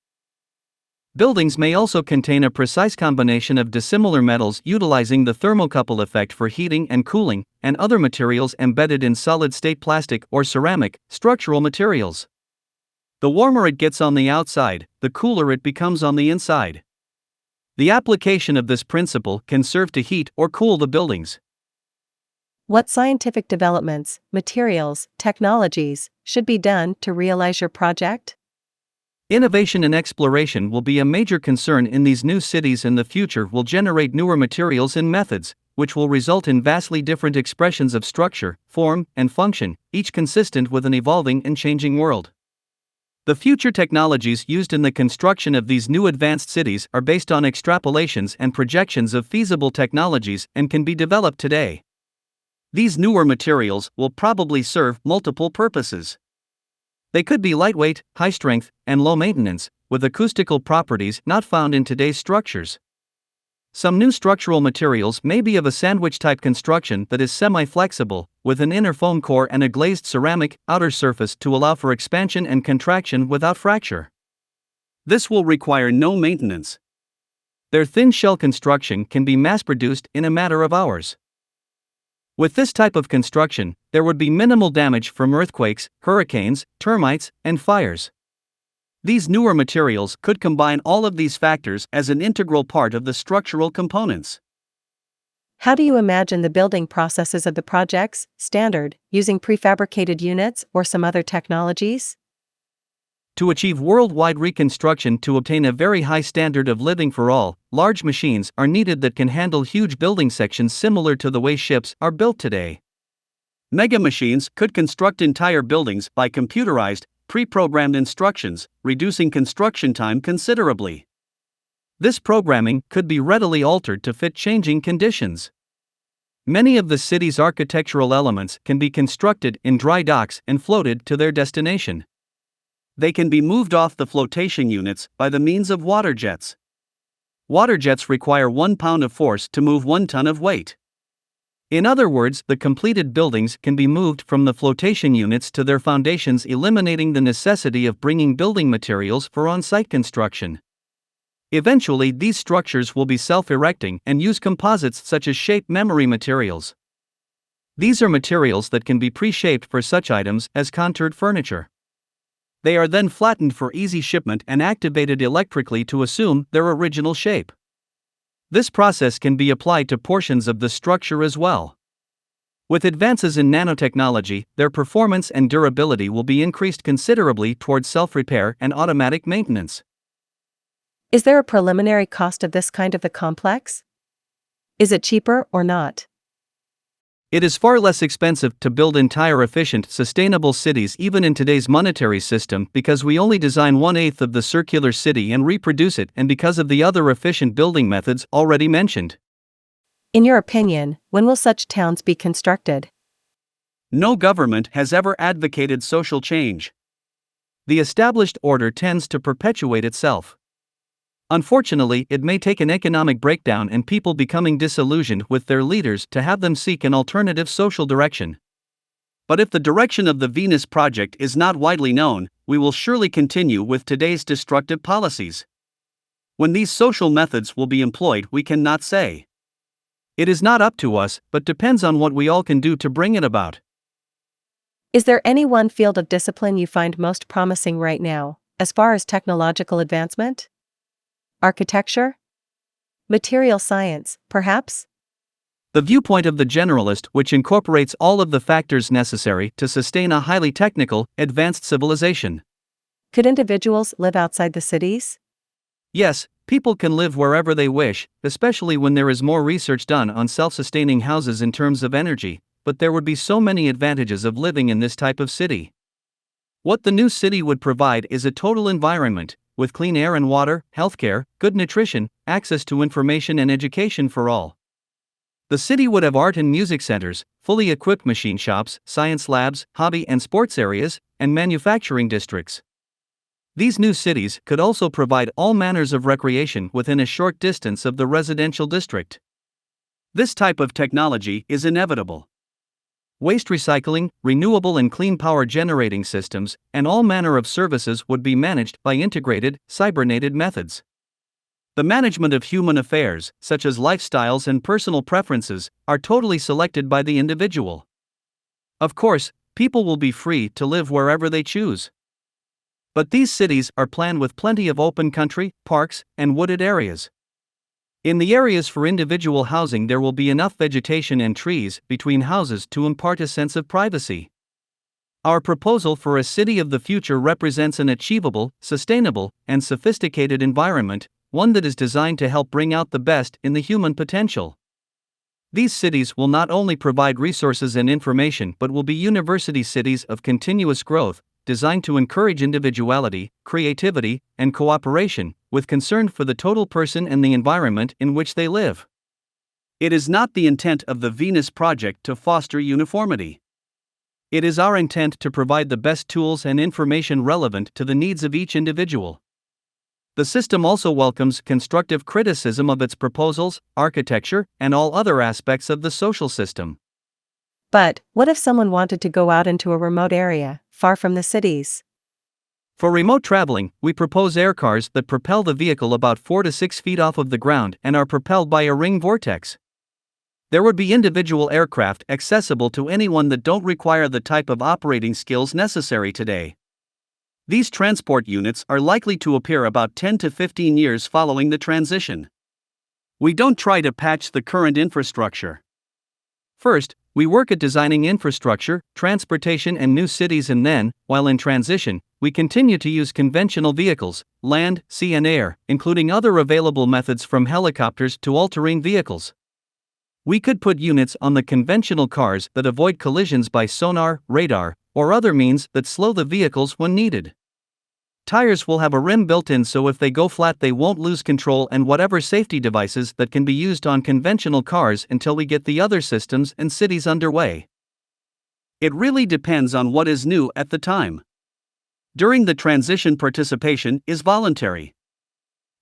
Buildings may also contain a precise combination of dissimilar metals utilizing the thermocouple effect for heating and cooling, and other materials embedded in solid-state plastic or ceramic, structural materials. The warmer it gets on the outside, the cooler it becomes on the inside. The application of this principle can serve to heat or cool the buildings. What scientific developments, materials, technologies should be done to realize your project? Innovation and exploration will be a major concern in these new cities, and the future will generate newer materials and methods, which will result in vastly different expressions of structure, form, and function, each consistent with an evolving and changing world. The future technologies used in the construction of these new advanced cities are based on extrapolations and projections of feasible technologies and can be developed today. These newer materials will probably serve multiple purposes. They could be lightweight, high strength, and low maintenance, with acoustical properties not found in today's structures. Some new structural materials may be of a sandwich-type construction that is semi-flexible, with an inner foam core and a glazed ceramic outer surface to allow for expansion and contraction without fracture. This will require no maintenance. Their thin shell construction can be mass-produced in a matter of hours. With this type of construction, there would be minimal damage from earthquakes, hurricanes, termites, and fires. These newer materials could combine all of these factors as an integral part of the structural components. How do you imagine the building processes of the projects, standard, using prefabricated units or some other technologies? To achieve worldwide reconstruction to obtain a very high standard of living for all, large machines are needed that can handle huge building sections similar to the way ships are built today. Mega machines could construct entire buildings by computerized, pre-programmed instructions, reducing construction time considerably. This programming could be readily altered to fit changing conditions. Many of the city's architectural elements can be constructed in dry docks and floated to their destination. They can be moved off the flotation units by the means of water jets. Water jets require 1 pound of force to move 1 ton of weight. In other words, the completed buildings can be moved from the flotation units to their foundations, eliminating the necessity of bringing building materials for on-site construction. Eventually, these structures will be self-erecting and use composites such as shape memory materials. These are materials that can be pre-shaped for such items as contoured furniture. They are then flattened for easy shipment and activated electrically to assume their original shape. This process can be applied to portions of the structure as well. With advances in nanotechnology, their performance and durability will be increased considerably towards self-repair and automatic maintenance. Is there a preliminary cost of this kind of the complex? Is it cheaper or not? It is far less expensive to build entire efficient, sustainable cities even in today's monetary system, because we only design 1/8 of the circular city and reproduce it, and because of the other efficient building methods already mentioned. In your opinion, when will such towns be constructed? No government has ever advocated social change. The established order tends to perpetuate itself. Unfortunately, it may take an economic breakdown and people becoming disillusioned with their leaders to have them seek an alternative social direction. But if the direction of the Venus Project is not widely known, we will surely continue with today's destructive policies. When these social methods will be employed, we cannot say. It is not up to us, but depends on what we all can do to bring it about. Is there any one field of discipline you find most promising right now, as far as technological advancement? Architecture? Material science, perhaps? The viewpoint of the generalist, which incorporates all of the factors necessary to sustain a highly technical, advanced civilization. Could individuals live outside the cities? Yes, people can live wherever they wish, especially when there is more research done on self-sustaining houses in terms of energy, but there would be so many advantages of living in this type of city. What the new city would provide is a total environment, with clean air and water, healthcare, good nutrition, access to information and education for all. The city would have art and music centers, fully equipped machine shops, science labs, hobby and sports areas, and manufacturing districts. These new cities could also provide all manners of recreation within a short distance of the residential district. This type of technology is inevitable. Waste recycling, renewable and clean power generating systems, and all manner of services would be managed by integrated, cybernated methods. The management of human affairs, such as lifestyles and personal preferences, are totally selected by the individual. Of course, people will be free to live wherever they choose. But these cities are planned with plenty of open country, parks, and wooded areas. In the areas for individual housing, there will be enough vegetation and trees between houses to impart a sense of privacy. Our proposal for a city of the future represents an achievable, sustainable, and sophisticated environment, one that is designed to help bring out the best in the human potential. These cities will not only provide resources and information but will be university cities of continuous growth, designed to encourage individuality, creativity, and cooperation, with concern for the total person and the environment in which they live. It is not the intent of the Venus Project to foster uniformity. It is our intent to provide the best tools and information relevant to the needs of each individual. The system also welcomes constructive criticism of its proposals, architecture, and all other aspects of the social system. But, what if someone wanted to go out into a remote area, far from the cities? For remote traveling, we propose aircars that propel the vehicle about 4 to 6 feet off of the ground and are propelled by a ring vortex. There would be individual aircraft accessible to anyone that don't require the type of operating skills necessary today. These transport units are likely to appear about 10 to 15 years following the transition. We don't try to patch the current infrastructure. First, we work at designing infrastructure, transportation and new cities, and then, while in transition, we continue to use conventional vehicles, land, sea and air, including other available methods from helicopters to all-terrain vehicles. We could put units on the conventional cars that avoid collisions by sonar, radar, or other means that slow the vehicles when needed. Tires will have a rim built in so if they go flat they won't lose control, and whatever safety devices that can be used on conventional cars until we get the other systems and cities underway. It really depends on what is new at the time. During the transition, participation is voluntary.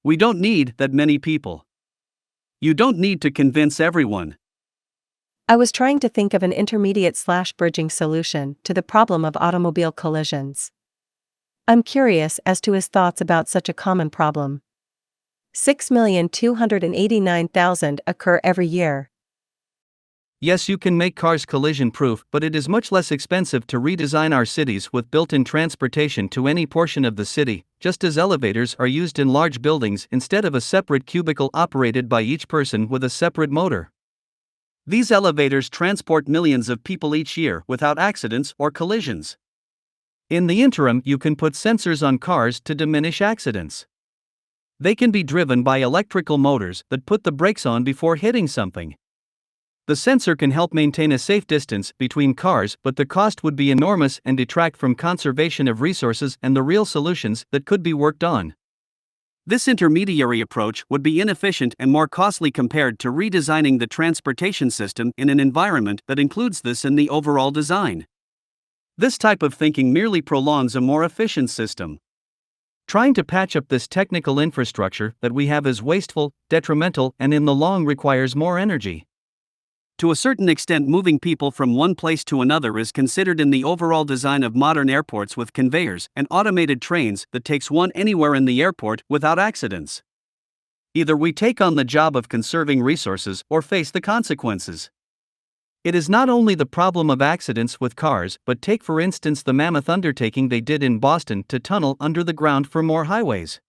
We don't need that many people. You don't need to convince everyone. I was trying to think of an intermediate/bridging solution to the problem of automobile collisions. I'm curious as to his thoughts about such a common problem. 6,289,000 occur every year. Yes, you can make cars collision-proof, but it is much less expensive to redesign our cities with built-in transportation to any portion of the city, just as elevators are used in large buildings instead of a separate cubicle operated by each person with a separate motor. These elevators transport millions of people each year without accidents or collisions. In the interim, you can put sensors on cars to diminish accidents. They can be driven by electrical motors that put the brakes on before hitting something. The sensor can help maintain a safe distance between cars, but the cost would be enormous and detract from conservation of resources and the real solutions that could be worked on. This intermediary approach would be inefficient and more costly compared to redesigning the transportation system in an environment that includes this in the overall design. This type of thinking merely prolongs a more efficient system. Trying to patch up this technical infrastructure that we have is wasteful, detrimental, and in the long requires more energy. To a certain extent, moving people from one place to another is considered in the overall design of modern airports with conveyors and automated trains that takes one anywhere in the airport without accidents. Either we take on the job of conserving resources or face the consequences. It is not only the problem of accidents with cars, but take for instance the mammoth undertaking they did in Boston to tunnel under the ground for more highways.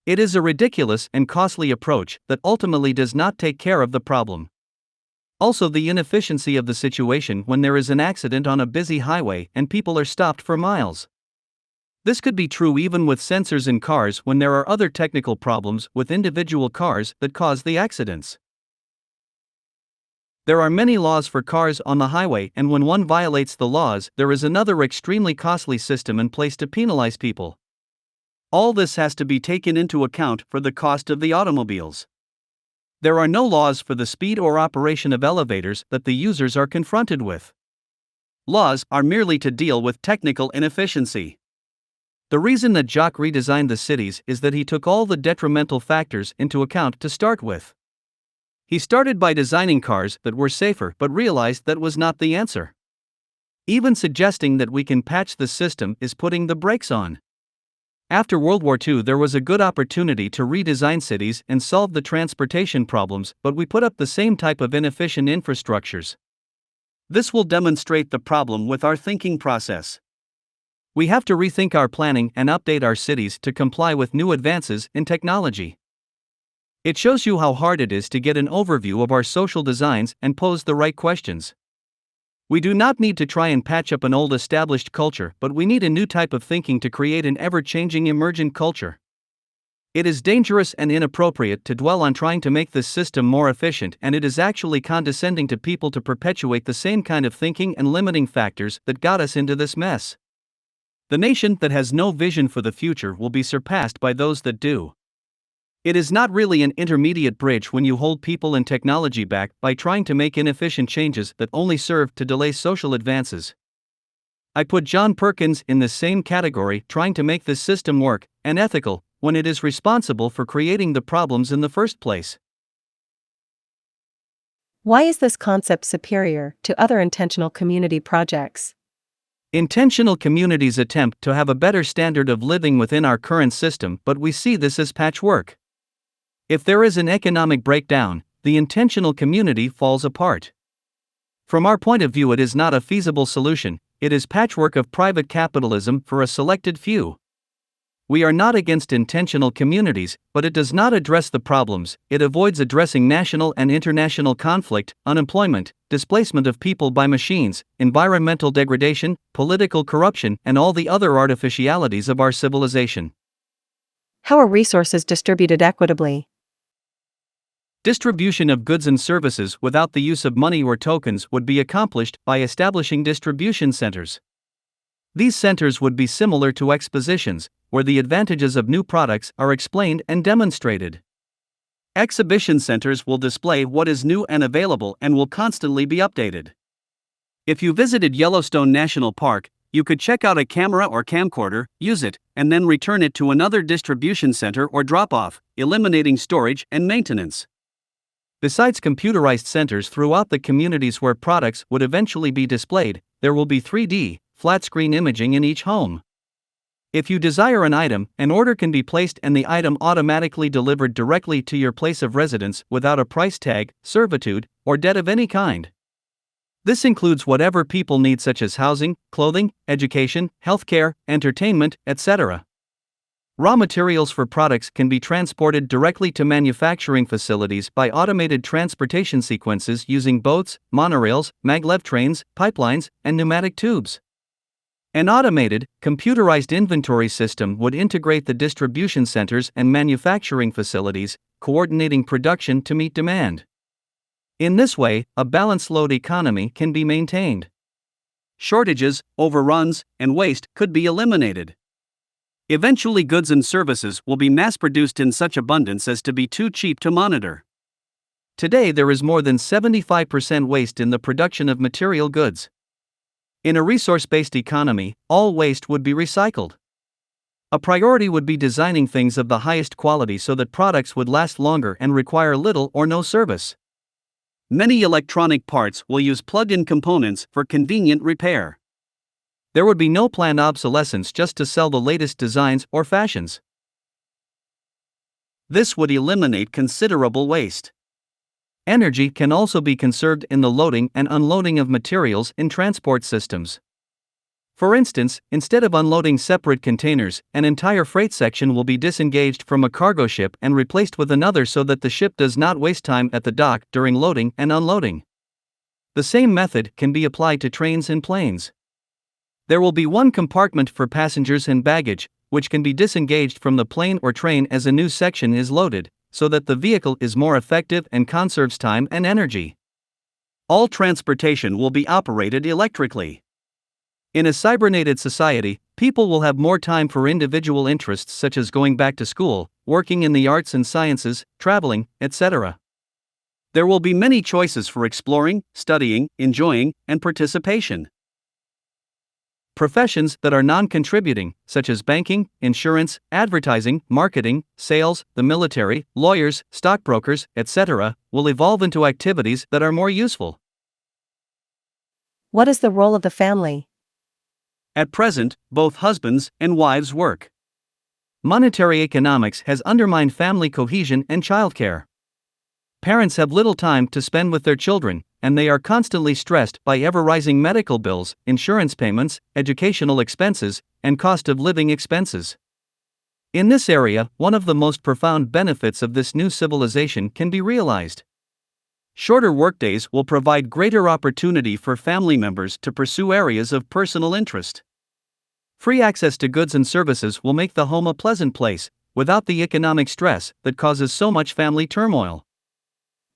It is a ridiculous and costly approach that ultimately does not take care of the problem. Also, the inefficiency of the situation when there is an accident on a busy highway and people are stopped for miles. This could be true even with sensors in cars when there are other technical problems with individual cars that cause the accidents. There are many laws for cars on the highway, and when one violates the laws, there is another extremely costly system in place to penalize people. All this has to be taken into account for the cost of the automobiles. There are no laws for the speed or operation of elevators that the users are confronted with. Laws are merely to deal with technical inefficiency. The reason that Jacques redesigned the cities is that he took all the detrimental factors into account to start with. He started by designing cars that were safer but realized that was not the answer. Even suggesting that we can patch the system is putting the brakes on. After World War II, there was a good opportunity to redesign cities and solve the transportation problems, but we put up the same type of inefficient infrastructures. This will demonstrate the problem with our thinking process. We have to rethink our planning and update our cities to comply with new advances in technology. It shows you how hard it is to get an overview of our social designs and pose the right questions. We do not need to try and patch up an old established culture, but we need a new type of thinking to create an ever-changing emergent culture. It is dangerous and inappropriate to dwell on trying to make this system more efficient, and it is actually condescending to people to perpetuate the same kind of thinking and limiting factors that got us into this mess. The nation that has no vision for the future will be surpassed by those that do. It is not really an intermediate bridge when you hold people and technology back by trying to make inefficient changes that only serve to delay social advances. I put John Perkins in the same category, trying to make this system work and ethical when it is responsible for creating the problems in the first place. Why is this concept superior to other intentional community projects? Intentional communities attempt to have a better standard of living within our current system, but we see this as patchwork. If there is an economic breakdown, the intentional community falls apart. From our point of view, it is not a feasible solution, it is patchwork of private capitalism for a selected few. We are not against intentional communities, but it does not address the problems. It avoids addressing national and international conflict, unemployment, displacement of people by machines, environmental degradation, political corruption, and all the other artificialities of our civilization. How are resources distributed equitably? Distribution of goods and services without the use of money or tokens would be accomplished by establishing distribution centers. These centers would be similar to expositions, where the advantages of new products are explained and demonstrated. Exhibition centers will display what is new and available and will constantly be updated. If you visited Yellowstone National Park, you could check out a camera or camcorder, use it, and then return it to another distribution center or drop-off, eliminating storage and maintenance. Besides computerized centers throughout the communities where products would eventually be displayed, there will be 3D, flat-screen imaging in each home. If you desire an item, an order can be placed and the item automatically delivered directly to your place of residence without a price tag, servitude, or debt of any kind. This includes whatever people need, such as housing, clothing, education, healthcare, entertainment, etc. Raw materials for products can be transported directly to manufacturing facilities by automated transportation sequences using boats, monorails, maglev trains, pipelines, and pneumatic tubes. An automated, computerized inventory system would integrate the distribution centers and manufacturing facilities, coordinating production to meet demand. In this way, a balanced load economy can be maintained. Shortages, overruns, and waste could be eliminated. Eventually, goods and services will be mass-produced in such abundance as to be too cheap to monitor. Today, there is more than 75% waste in the production of material goods. In a resource-based economy, all waste would be recycled. A priority would be designing things of the highest quality so that products would last longer and require little or no service. Many electronic parts will use plug-in components for convenient repair. There would be no planned obsolescence just to sell the latest designs or fashions. This would eliminate considerable waste. Energy can also be conserved in the loading and unloading of materials in transport systems. For instance, instead of unloading separate containers, an entire freight section will be disengaged from a cargo ship and replaced with another so that the ship does not waste time at the dock during loading and unloading. The same method can be applied to trains and planes. There will be one compartment for passengers and baggage, which can be disengaged from the plane or train as a new section is loaded, so that the vehicle is more effective and conserves time and energy. All transportation will be operated electrically. In a cybernated society, people will have more time for individual interests such as going back to school, working in the arts and sciences, traveling, etc. There will be many choices for exploring, studying, enjoying, and participation. Professions that are non-contributing, such as banking, insurance, advertising, marketing, sales, the military, lawyers, stockbrokers, etc., will evolve into activities that are more useful. What is the role of the family? At present, both husbands and wives work. Monetary economics has undermined family cohesion and childcare. Parents have little time to spend with their children, and they are constantly stressed by ever-rising medical bills, insurance payments, educational expenses, and cost of living expenses. In this area, one of the most profound benefits of this new civilization can be realized. Shorter workdays will provide greater opportunity for family members to pursue areas of personal interest. Free access to goods and services will make the home a pleasant place, without the economic stress that causes so much family turmoil.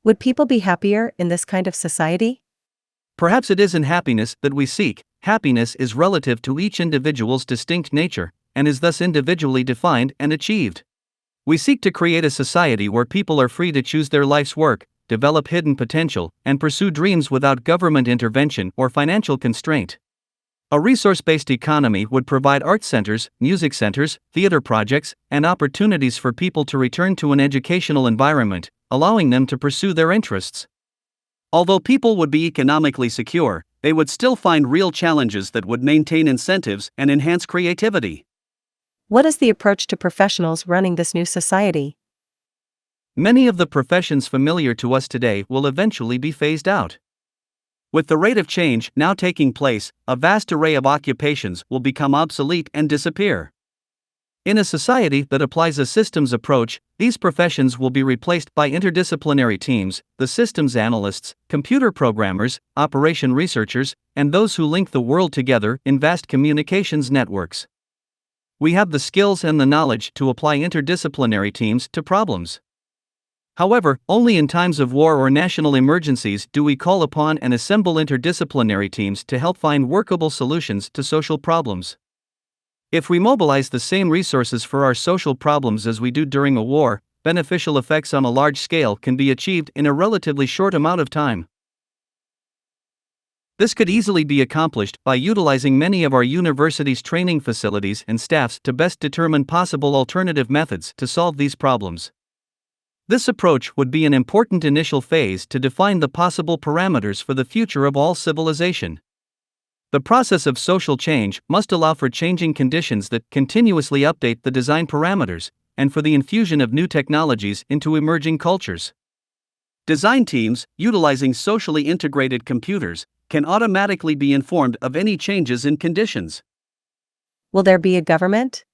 Would people be happier in this kind of society? Perhaps it isn't happiness that we seek. Happiness is relative to each individual's distinct nature, and is thus individually defined and achieved. We seek to create a society where people are free to choose their life's work, develop hidden potential, and pursue dreams without government intervention or financial constraint. A resource-based economy would provide art centers, music centers, theater projects, and opportunities for people to return to an educational environment, allowing them to pursue their interests. Although people would be economically secure, they would still find real challenges that would maintain incentives and enhance creativity. What is the approach to professionals running this new society? Many of the professions familiar to us today will eventually be phased out. With the rate of change now taking place, a vast array of occupations will become obsolete and disappear. In a society that applies a systems approach, these professions will be replaced by interdisciplinary teams, the systems analysts, computer programmers, operation researchers, and those who link the world together in vast communications networks. We have the skills and the knowledge to apply interdisciplinary teams to problems. However, only in times of war or national emergencies do we call upon and assemble interdisciplinary teams to help find workable solutions to social problems. If we mobilize the same resources for our social problems as we do during a war, beneficial effects on a large scale can be achieved in a relatively short amount of time. This could easily be accomplished by utilizing many of our universities' training facilities and staffs to best determine possible alternative methods to solve these problems. This approach would be an important initial phase to define the possible parameters for the future of all civilization. The process of social change must allow for changing conditions that continuously update the design parameters, and for the infusion of new technologies into emerging cultures. Design teams, utilizing socially integrated computers, can automatically be informed of any changes in conditions. Will there be a government?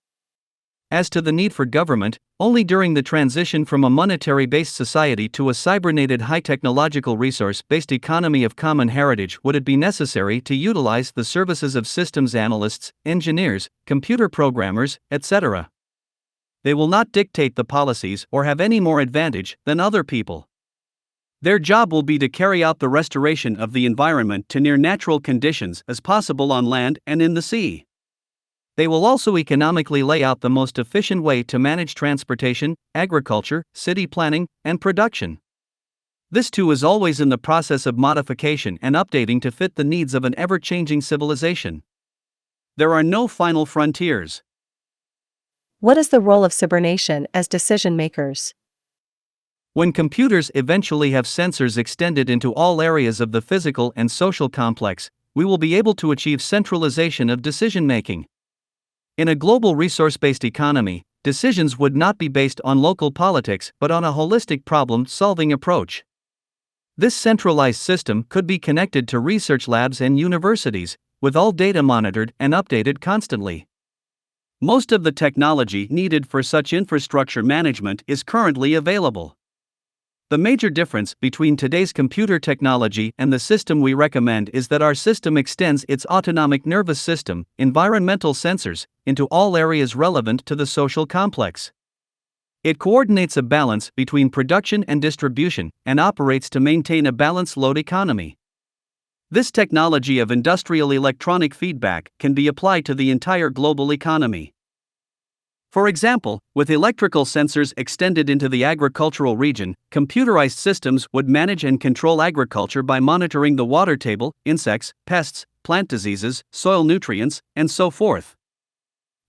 As to the need for government, only during the transition from a monetary-based society to a cybernated high-technological resource-based economy of common heritage would it be necessary to utilize the services of systems analysts, engineers, computer programmers, etc. They will not dictate the policies or have any more advantage than other people. Their job will be to carry out the restoration of the environment to near natural conditions as possible on land and in the sea. They will also economically lay out the most efficient way to manage transportation, agriculture, city planning, and production. This too is always in the process of modification and updating to fit the needs of an ever-changing civilization. There are no final frontiers. What is the role of cybernation as decision makers? When computers eventually have sensors extended into all areas of the physical and social complex, we will be able to achieve centralization of decision making. In a global resource-based economy, decisions would not be based on local politics but on a holistic problem-solving approach. This centralized system could be connected to research labs and universities, with all data monitored and updated constantly. Most of the technology needed for such infrastructure management is currently available. The major difference between today's computer technology and the system we recommend is that our system extends its autonomic nervous system, environmental sensors, into all areas relevant to the social complex. It coordinates a balance between production and distribution and operates to maintain a balanced load economy. This technology of industrial electronic feedback can be applied to the entire global economy. For example, with electrical sensors extended into the agricultural region, computerized systems would manage and control agriculture by monitoring the water table, insects, pests, plant diseases, soil nutrients, and so forth.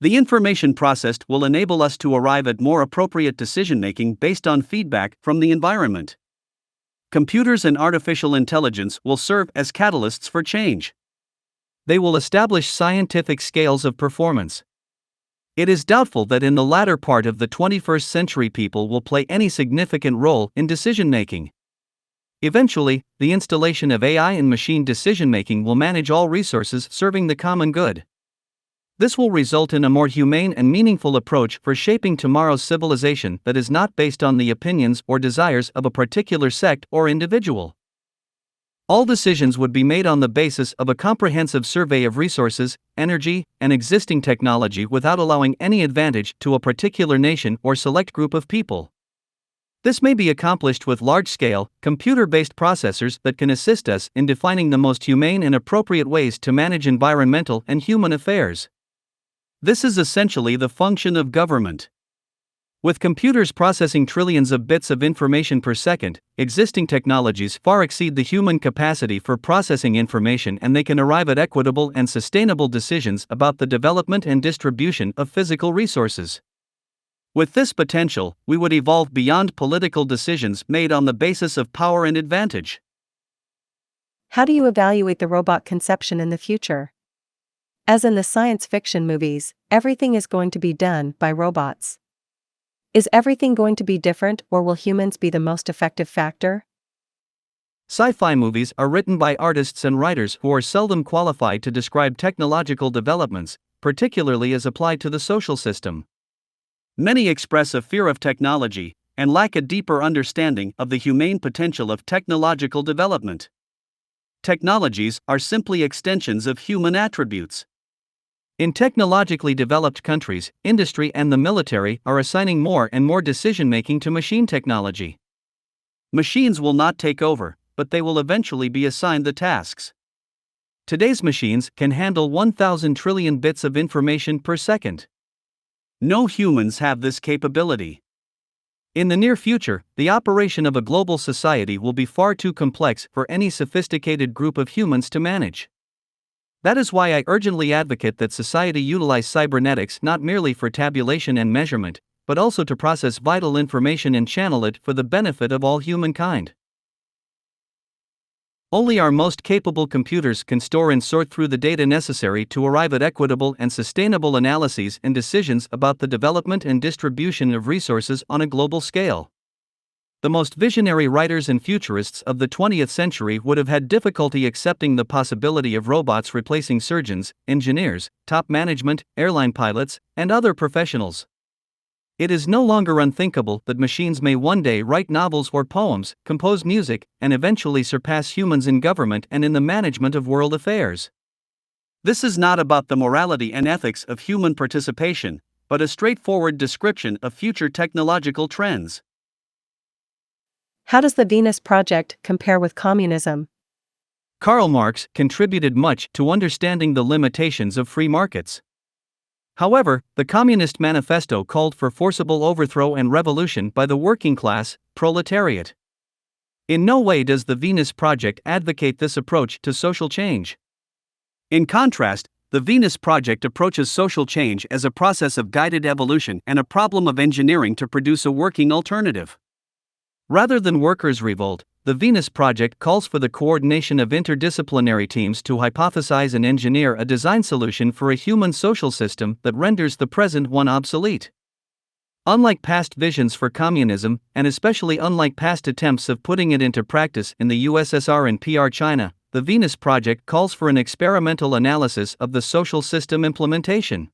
The information processed will enable us to arrive at more appropriate decision-making based on feedback from the environment. Computers and artificial intelligence will serve as catalysts for change. They will establish scientific scales of performance. It is doubtful that in the latter part of the 21st century people will play any significant role in decision-making. Eventually, the installation of AI and machine decision-making will manage all resources serving the common good. This will result in a more humane and meaningful approach for shaping tomorrow's civilization that is not based on the opinions or desires of a particular sect or individual. All decisions would be made on the basis of a comprehensive survey of resources, energy, and existing technology without allowing any advantage to a particular nation or select group of people. This may be accomplished with large-scale, computer-based processors that can assist us in defining the most humane and appropriate ways to manage environmental and human affairs. This is essentially the function of government. With computers processing trillions of bits of information per second, existing technologies far exceed the human capacity for processing information, and they can arrive at equitable and sustainable decisions about the development and distribution of physical resources. With this potential, we would evolve beyond political decisions made on the basis of power and advantage. How do you evaluate the robot conception in the future? As in the science fiction movies, everything is going to be done by robots. Is everything going to be different, or will humans be the most effective factor? Sci-fi movies are written by artists and writers who are seldom qualified to describe technological developments, particularly as applied to the social system. Many express a fear of technology and lack a deeper understanding of the humane potential of technological development. Technologies are simply extensions of human attributes. In technologically developed countries, industry and the military are assigning more and more decision-making to machine technology. Machines will not take over, but they will eventually be assigned the tasks. Today's machines can handle 1,000 trillion bits of information per second. No humans have this capability. In the near future, the operation of a global society will be far too complex for any sophisticated group of humans to manage. That is why I urgently advocate that society utilize cybernetics not merely for tabulation and measurement, but also to process vital information and channel it for the benefit of all humankind. Only our most capable computers can store and sort through the data necessary to arrive at equitable and sustainable analyses and decisions about the development and distribution of resources on a global scale. The most visionary writers and futurists of the 20th century would have had difficulty accepting the possibility of robots replacing surgeons, engineers, top management, airline pilots, and other professionals. It is no longer unthinkable that machines may one day write novels or poems, compose music, and eventually surpass humans in government and in the management of world affairs. This is not about the morality and ethics of human participation, but a straightforward description of future technological trends. How does the Venus Project compare with communism? Karl Marx contributed much to understanding the limitations of free markets. However, the Communist Manifesto called for forcible overthrow and revolution by the working class, proletariat. In no way does the Venus Project advocate this approach to social change. In contrast, the Venus Project approaches social change as a process of guided evolution and a problem of engineering to produce a working alternative. Rather than workers' revolt, the Venus Project calls for the coordination of interdisciplinary teams to hypothesize and engineer a design solution for a human social system that renders the present one obsolete. Unlike past visions for communism, and especially unlike past attempts of putting it into practice in the USSR and PR China, the Venus Project calls for an experimental analysis of the social system implementation.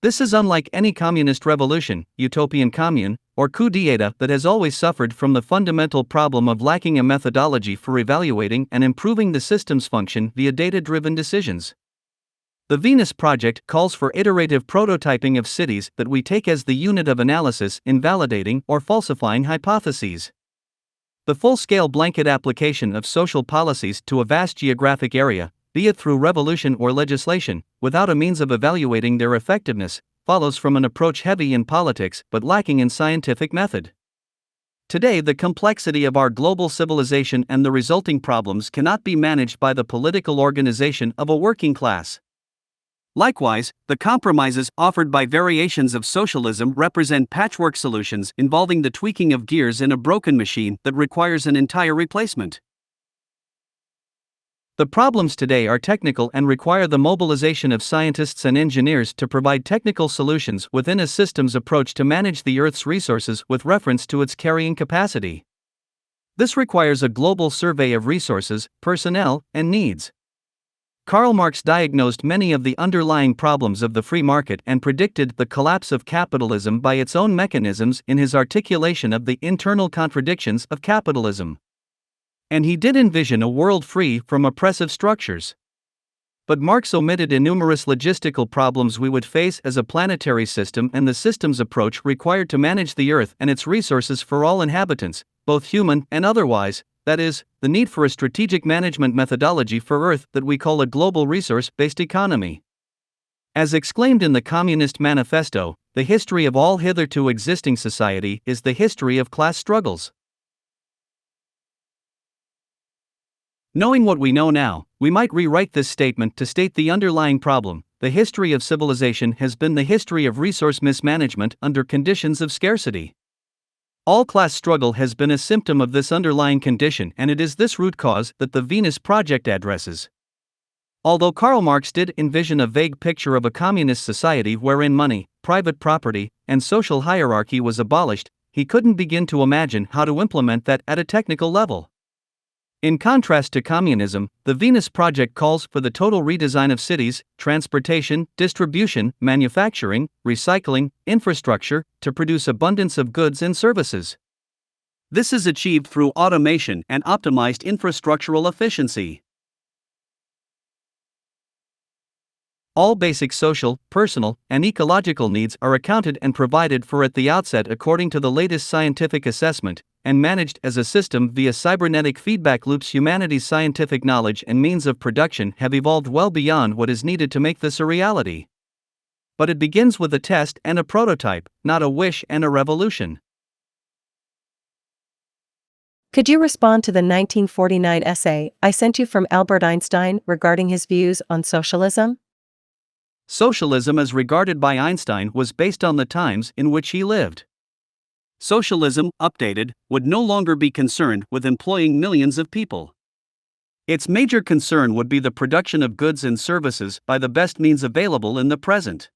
This is unlike any communist revolution, utopian commune, or coup d'état that has always suffered from the fundamental problem of lacking a methodology for evaluating and improving the system's function via data-driven decisions. The Venus Project calls for iterative prototyping of cities that we take as the unit of analysis in validating or falsifying hypotheses. The full-scale blanket application of social policies to a vast geographic area, be it through revolution or legislation, without a means of evaluating their effectiveness, follows from an approach heavy in politics but lacking in scientific method. Today, the complexity of our global civilization and the resulting problems cannot be managed by the political organization of a working class. Likewise, the compromises offered by variations of socialism represent patchwork solutions involving the tweaking of gears in a broken machine that requires an entire replacement. The problems today are technical and require the mobilization of scientists and engineers to provide technical solutions within a systems approach to manage the Earth's resources with reference to its carrying capacity. This requires a global survey of resources, personnel, and needs. Karl Marx diagnosed many of the underlying problems of the free market and predicted the collapse of capitalism by its own mechanisms in his articulation of the internal contradictions of capitalism. And he did envision a world free from oppressive structures. But Marx omitted numerous logistical problems we would face as a planetary system and the systems approach required to manage the Earth and its resources for all inhabitants, both human and otherwise, that is, the need for a strategic management methodology for Earth that we call a global resource-based economy. As exclaimed in the Communist Manifesto, the history of all hitherto existing society is the history of class struggles. Knowing what we know now, we might rewrite this statement to state the underlying problem. The history of civilization has been the history of resource mismanagement under conditions of scarcity. All class struggle has been a symptom of this underlying condition, and it is this root cause that the Venus Project addresses. Although Karl Marx did envision a vague picture of a communist society wherein money, private property, and social hierarchy was abolished, he couldn't begin to imagine how to implement that at a technical level. In contrast to communism, the Venus Project calls for the total redesign of cities, transportation, distribution, manufacturing, recycling, infrastructure, to produce abundance of goods and services. This is achieved through automation and optimized infrastructural efficiency. All basic social, personal, and ecological needs are accounted and provided for at the outset according to the latest scientific assessment, and managed as a system via cybernetic feedback loops. Humanity's scientific knowledge and means of production have evolved well beyond what is needed to make this a reality. But it begins with a test and a prototype, not a wish and a revolution. Could you respond to the 1949 essay I sent you from Albert Einstein regarding his views on socialism? Socialism as regarded by Einstein was based on the times in which he lived. Socialism, updated, would no longer be concerned with employing millions of people. Its major concern would be the production of goods and services by the best means available in the present.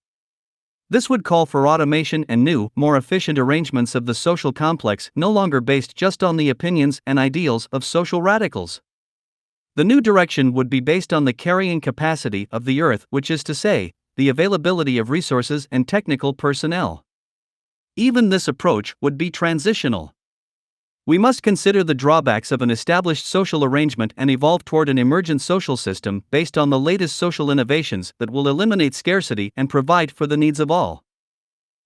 This would call for automation and new, more efficient arrangements of the social complex, no longer based just on the opinions and ideals of social radicals. The new direction would be based on the carrying capacity of the Earth, which is to say, the availability of resources and technical personnel. Even this approach would be transitional. We must consider the drawbacks of an established social arrangement and evolve toward an emergent social system based on the latest social innovations that will eliminate scarcity and provide for the needs of all.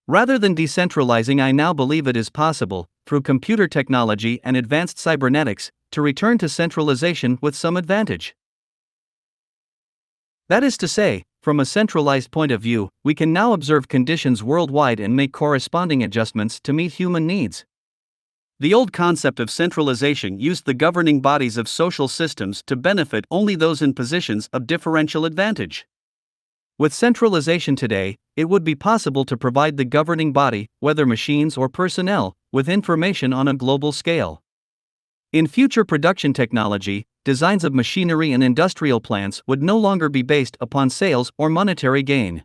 Rather than decentralizing, I now believe it is possible, through computer technology and advanced cybernetics, to return to centralization with some advantage. That is to say, from a centralized point of view, we can now observe conditions worldwide and make corresponding adjustments to meet human needs. The old concept of centralization used the governing bodies of social systems to benefit only those in positions of differential advantage. With centralization today, it would be possible to provide the governing body, whether machines or personnel, with information on a global scale. In future production technology, designs of machinery and industrial plants would no longer be based upon sales or monetary gain.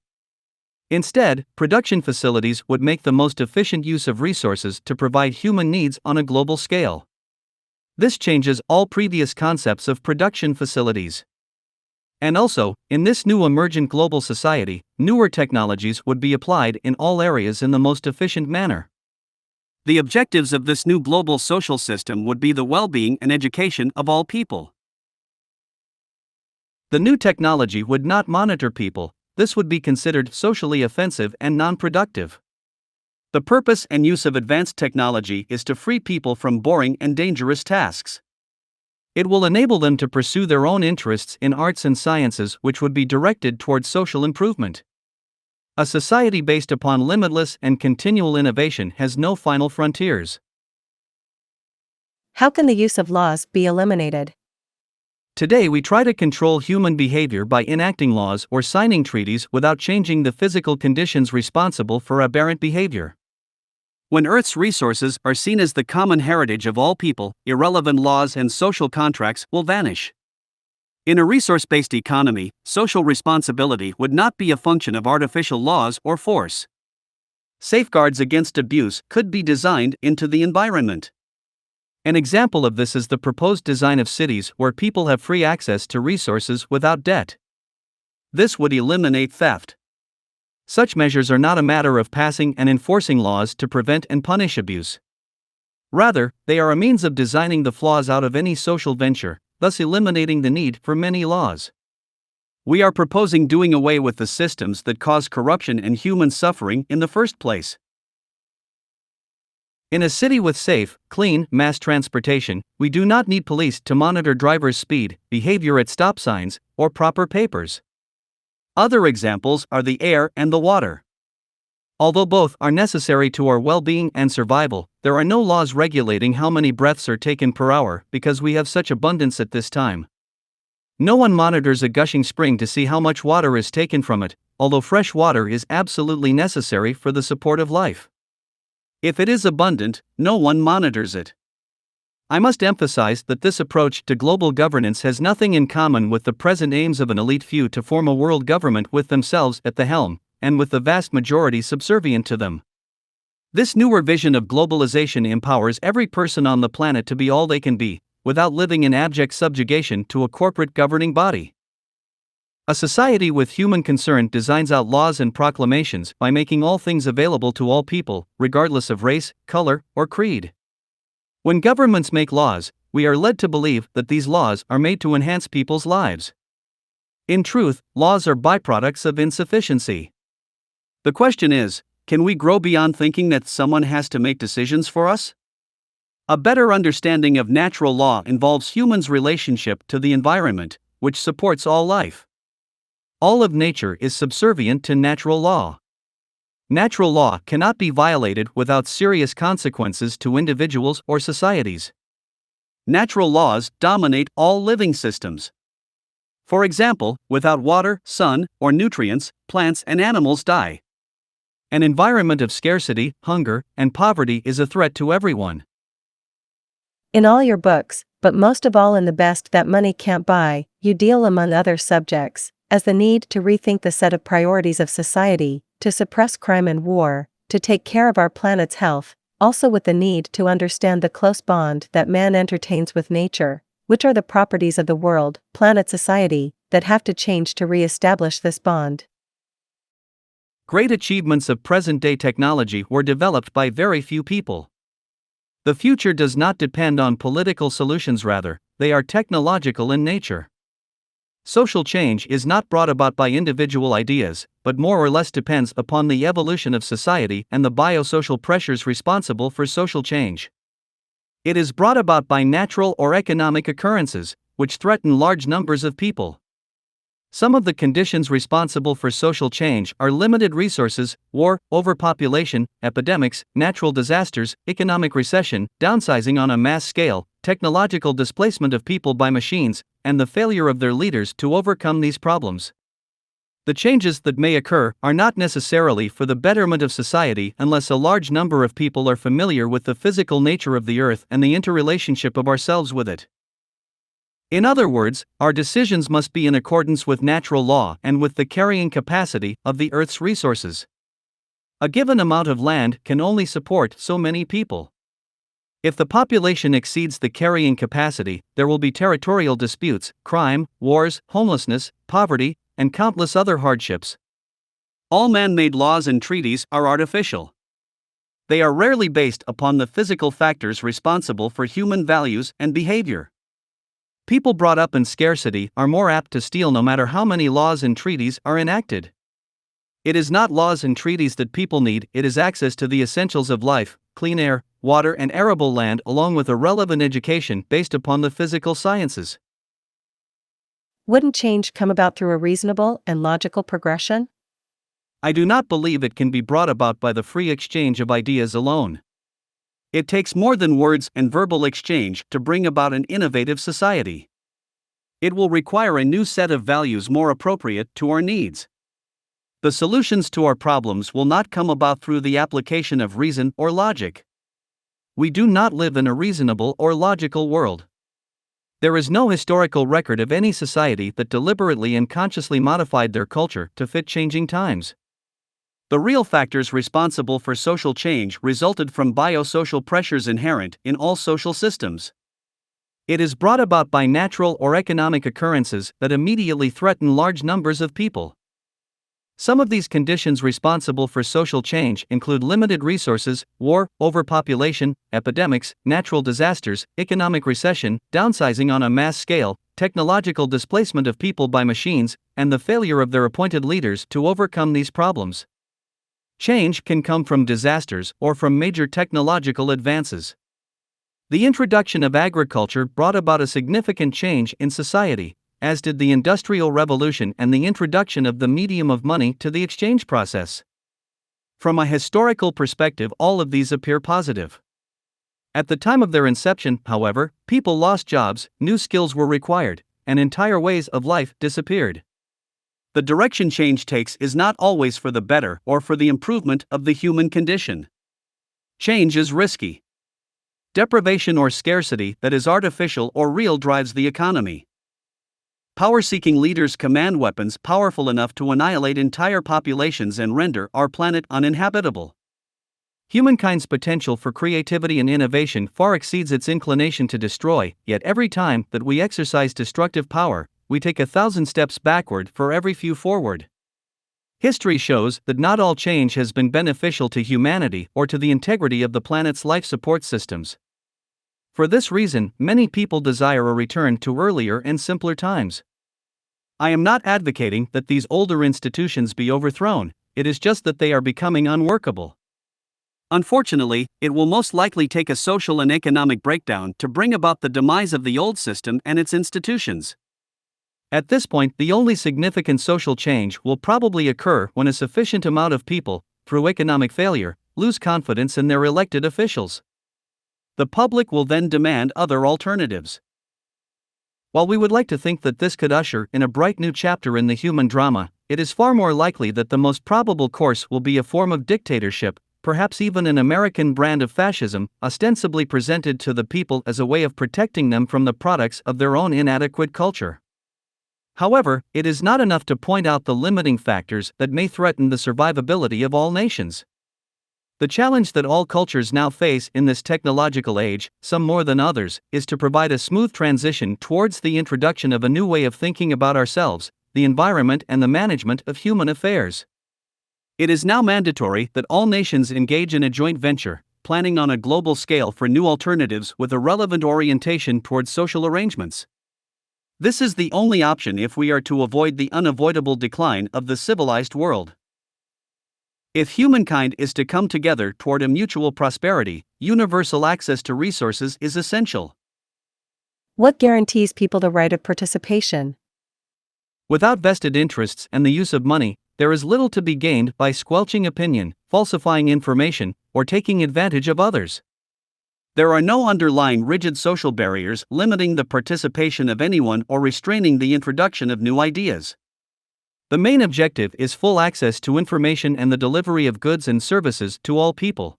Instead, production facilities would make the most efficient use of resources to provide human needs on a global scale. This changes all previous concepts of production facilities. And also, in this new emergent global society, newer technologies would be applied in all areas in the most efficient manner. The objectives of this new global social system would be the well-being and education of all people. The new technology would not monitor people. This would be considered socially offensive and non-productive. The purpose and use of advanced technology is to free people from boring and dangerous tasks. It will enable them to pursue their own interests in arts and sciences, which would be directed towards social improvement. A society based upon limitless and continual innovation has no final frontiers. How can the use of laws be eliminated? Today we try to control human behavior by enacting laws or signing treaties without changing the physical conditions responsible for aberrant behavior. When Earth's resources are seen as the common heritage of all people, irrelevant laws and social contracts will vanish. In a resource-based economy, social responsibility would not be a function of artificial laws or force. Safeguards against abuse could be designed into the environment. An example of this is the proposed design of cities where people have free access to resources without debt. This would eliminate theft. Such measures are not a matter of passing and enforcing laws to prevent and punish abuse. Rather, they are a means of designing the flaws out of any social venture, thus eliminating the need for many laws. We are proposing doing away with the systems that cause corruption and human suffering in the first place. In a city with safe, clean, mass transportation, we do not need police to monitor drivers' speed, behavior at stop signs, or proper papers. Other examples are the air and the water. Although both are necessary to our well-being and survival, there are no laws regulating how many breaths are taken per hour because we have such abundance at this time. No one monitors a gushing spring to see how much water is taken from it, although fresh water is absolutely necessary for the support of life. If it is abundant, no one monitors it. I must emphasize that this approach to global governance has nothing in common with the present aims of an elite few to form a world government with themselves at the helm, and with the vast majority subservient to them. This newer vision of globalization empowers every person on the planet to be all they can be, without living in abject subjugation to a corporate governing body. A society with human concern designs out laws and proclamations by making all things available to all people, regardless of race, color, or creed. When governments make laws, we are led to believe that these laws are made to enhance people's lives. In truth, laws are byproducts of insufficiency. The question is, can we grow beyond thinking that someone has to make decisions for us? A better understanding of natural law involves humans' relationship to the environment, which supports all life. All of nature is subservient to natural law. Natural law cannot be violated without serious consequences to individuals or societies. Natural laws dominate all living systems. For example, without water, sun, or nutrients, plants and animals die. An environment of scarcity, hunger, and poverty is a threat to everyone. In all your books, but most of all in The Best That Money Can't Buy, you deal among other subjects, as the need to rethink the set of priorities of society, to suppress crime and war, to take care of our planet's health, also with the need to understand the close bond that man entertains with nature, which are the properties of the world, planet society, that have to change to re-establish this bond. Great achievements of present-day technology were developed by very few people. The future does not depend on political solutions, rather, they are technological in nature. Social change is not brought about by individual ideas, but more or less depends upon the evolution of society and the biosocial pressures responsible for social change. It is brought about by natural or economic occurrences, which threaten large numbers of people. Some of the conditions responsible for social change are limited resources, war, overpopulation, epidemics, natural disasters, economic recession, downsizing on a mass scale, technological displacement of people by machines, and the failure of their leaders to overcome these problems. The changes that may occur are not necessarily for the betterment of society unless a large number of people are familiar with the physical nature of the earth and the interrelationship of ourselves with it. In other words, our decisions must be in accordance with natural law and with the carrying capacity of the Earth's resources. A given amount of land can only support so many people. If the population exceeds the carrying capacity, there will be territorial disputes, crime, wars, homelessness, poverty, and countless other hardships. All man-made laws and treaties are artificial. They are rarely based upon the physical factors responsible for human values and behavior. People brought up in scarcity are more apt to steal no matter how many laws and treaties are enacted. It is not laws and treaties that people need, it is access to the essentials of life, clean air, water, and arable land, along with a relevant education based upon the physical sciences. Wouldn't change come about through a reasonable and logical progression? I do not believe it can be brought about by the free exchange of ideas alone. It takes more than words and verbal exchange to bring about an innovative society. It will require a new set of values more appropriate to our needs. The solutions to our problems will not come about through the application of reason or logic. We do not live in a reasonable or logical world. There is no historical record of any society that deliberately and consciously modified their culture to fit changing times. The real factors responsible for social change resulted from biosocial pressures inherent in all social systems. It is brought about by natural or economic occurrences that immediately threaten large numbers of people. Some of these conditions responsible for social change include limited resources, war, overpopulation, epidemics, natural disasters, economic recession, downsizing on a mass scale, technological displacement of people by machines, and the failure of their appointed leaders to overcome these problems. Change can come from disasters or from major technological advances. The introduction of agriculture brought about a significant change in society, as did the Industrial Revolution and the introduction of the medium of money to the exchange process. From a historical perspective, all of these appear positive. At the time of their inception, however, people lost jobs, new skills were required, and entire ways of life disappeared. The direction change takes is not always for the better or for the improvement of the human condition. Change is risky. Deprivation or scarcity that is artificial or real drives the economy. Power-seeking leaders command weapons powerful enough to annihilate entire populations and render our planet uninhabitable. Humankind's potential for creativity and innovation far exceeds its inclination to destroy, yet every time that we exercise destructive power, we take 1,000 steps backward for every few forward. History shows that not all change has been beneficial to humanity or to the integrity of the planet's life support systems. For this reason, many people desire a return to earlier and simpler times. I am not advocating that these older institutions be overthrown, it is just that they are becoming unworkable. Unfortunately, it will most likely take a social and economic breakdown to bring about the demise of the old system and its institutions. At this point, the only significant social change will probably occur when a sufficient amount of people, through economic failure, lose confidence in their elected officials. The public will then demand other alternatives. While we would like to think that this could usher in a bright new chapter in the human drama, it is far more likely that the most probable course will be a form of dictatorship, perhaps even an American brand of fascism, ostensibly presented to the people as a way of protecting them from the products of their own inadequate culture. However, it is not enough to point out the limiting factors that may threaten the survivability of all nations. The challenge that all cultures now face in this technological age, some more than others, is to provide a smooth transition towards the introduction of a new way of thinking about ourselves, the environment, and the management of human affairs. It is now mandatory that all nations engage in a joint venture, planning on a global scale for new alternatives with a relevant orientation towards social arrangements. This is the only option if we are to avoid the unavoidable decline of the civilized world. If humankind is to come together toward a mutual prosperity, universal access to resources is essential. What guarantees people the right of participation? Without vested interests and the use of money, there is little to be gained by squelching opinion, falsifying information, or taking advantage of others. There are no underlying rigid social barriers limiting the participation of anyone or restraining the introduction of new ideas. The main objective is full access to information and the delivery of goods and services to all people.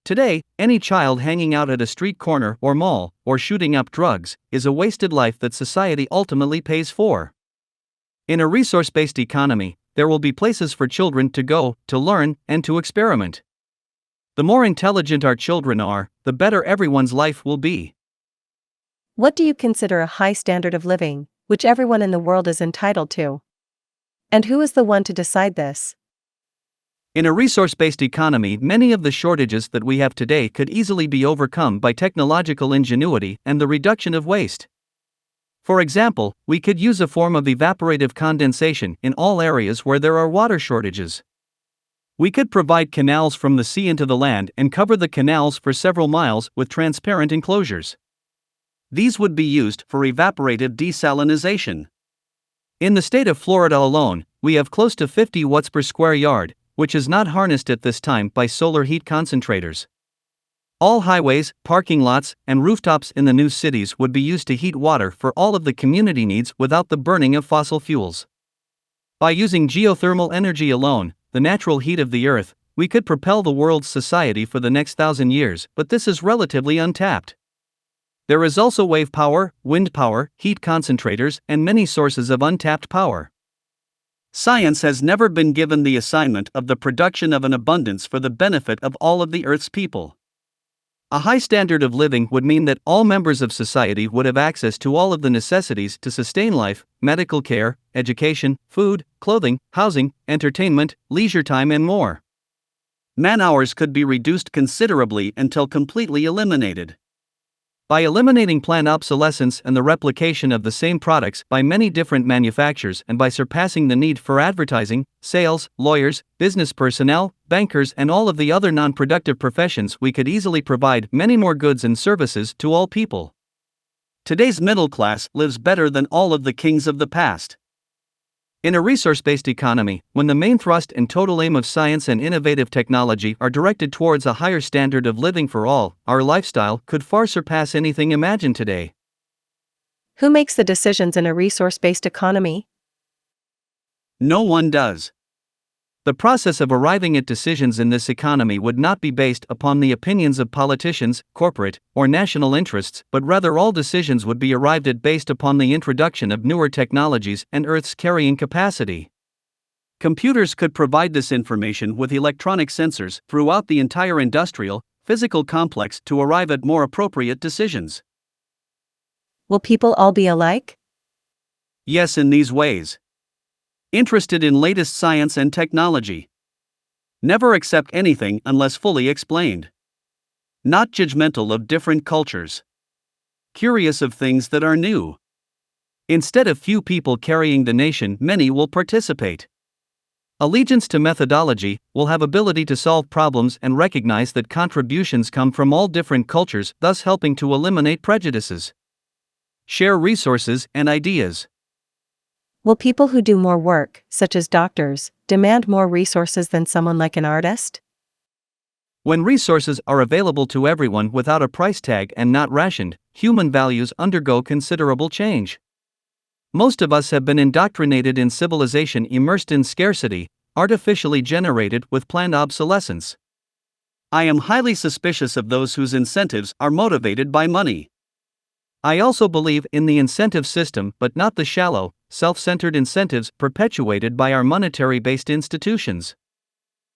Today, any child hanging out at a street corner or mall, or shooting up drugs, is a wasted life that society ultimately pays for. In a resource-based economy, there will be places for children to go, to learn, and to experiment. The more intelligent our children are, the better everyone's life will be. What do you consider a high standard of living, which everyone in the world is entitled to? And who is the one to decide this? In a resource-based economy, many of the shortages that we have today could easily be overcome by technological ingenuity and the reduction of waste. For example, we could use a form of evaporative condensation in all areas where there are water shortages. We could provide canals from the sea into the land and cover the canals for several miles with transparent enclosures. These would be used for evaporative desalination. In the state of Florida alone, we have close to 50 watts per square yard, which is not harnessed at this time by solar heat concentrators. All highways, parking lots, and rooftops in the new cities would be used to heat water for all of the community needs without the burning of fossil fuels. By using geothermal energy alone, the natural heat of the earth, we could propel the world's society for the next 1,000 years, but this is relatively untapped. There is also wave power, wind power, heat concentrators, and many sources of untapped power. Science has never been given the assignment of the production of an abundance for the benefit of all of the Earth's people. A high standard of living would mean that all members of society would have access to all of the necessities to sustain life: medical care, education, food, clothing, housing, entertainment, leisure time, and more. Man-hours could be reduced considerably until completely eliminated. By eliminating planned obsolescence and the replication of the same products by many different manufacturers, and by surpassing the need for advertising, sales, lawyers, business personnel, bankers, and all of the other non-productive professions, we could easily provide many more goods and services to all people. Today's middle class lives better than all of the kings of the past. In a resource-based economy, when the main thrust and total aim of science and innovative technology are directed towards a higher standard of living for all, our lifestyle could far surpass anything imagined today. Who makes the decisions in a resource-based economy? No one does. The process of arriving at decisions in this economy would not be based upon the opinions of politicians, corporate, or national interests, but rather all decisions would be arrived at based upon the introduction of newer technologies and Earth's carrying capacity. Computers could provide this information with electronic sensors throughout the entire industrial, physical complex to arrive at more appropriate decisions. Will people all be alike? Yes, in these ways. Interested in latest science and technology. Never accept anything unless fully explained. Not judgmental of different cultures. Curious of things that are new. Instead of few people carrying the nation, many will participate. Allegiance to methodology will have ability to solve problems and recognize that contributions come from all different cultures, thus helping to eliminate prejudices. Share resources and ideas. Will people who do more work, such as doctors, demand more resources than someone like an artist? When resources are available to everyone without a price tag and not rationed, human values undergo considerable change. Most of us have been indoctrinated in civilization immersed in scarcity, artificially generated with planned obsolescence. I am highly suspicious of those whose incentives are motivated by money. I also believe in the incentive system, but not the shallow, self-centered incentives perpetuated by our monetary-based institutions.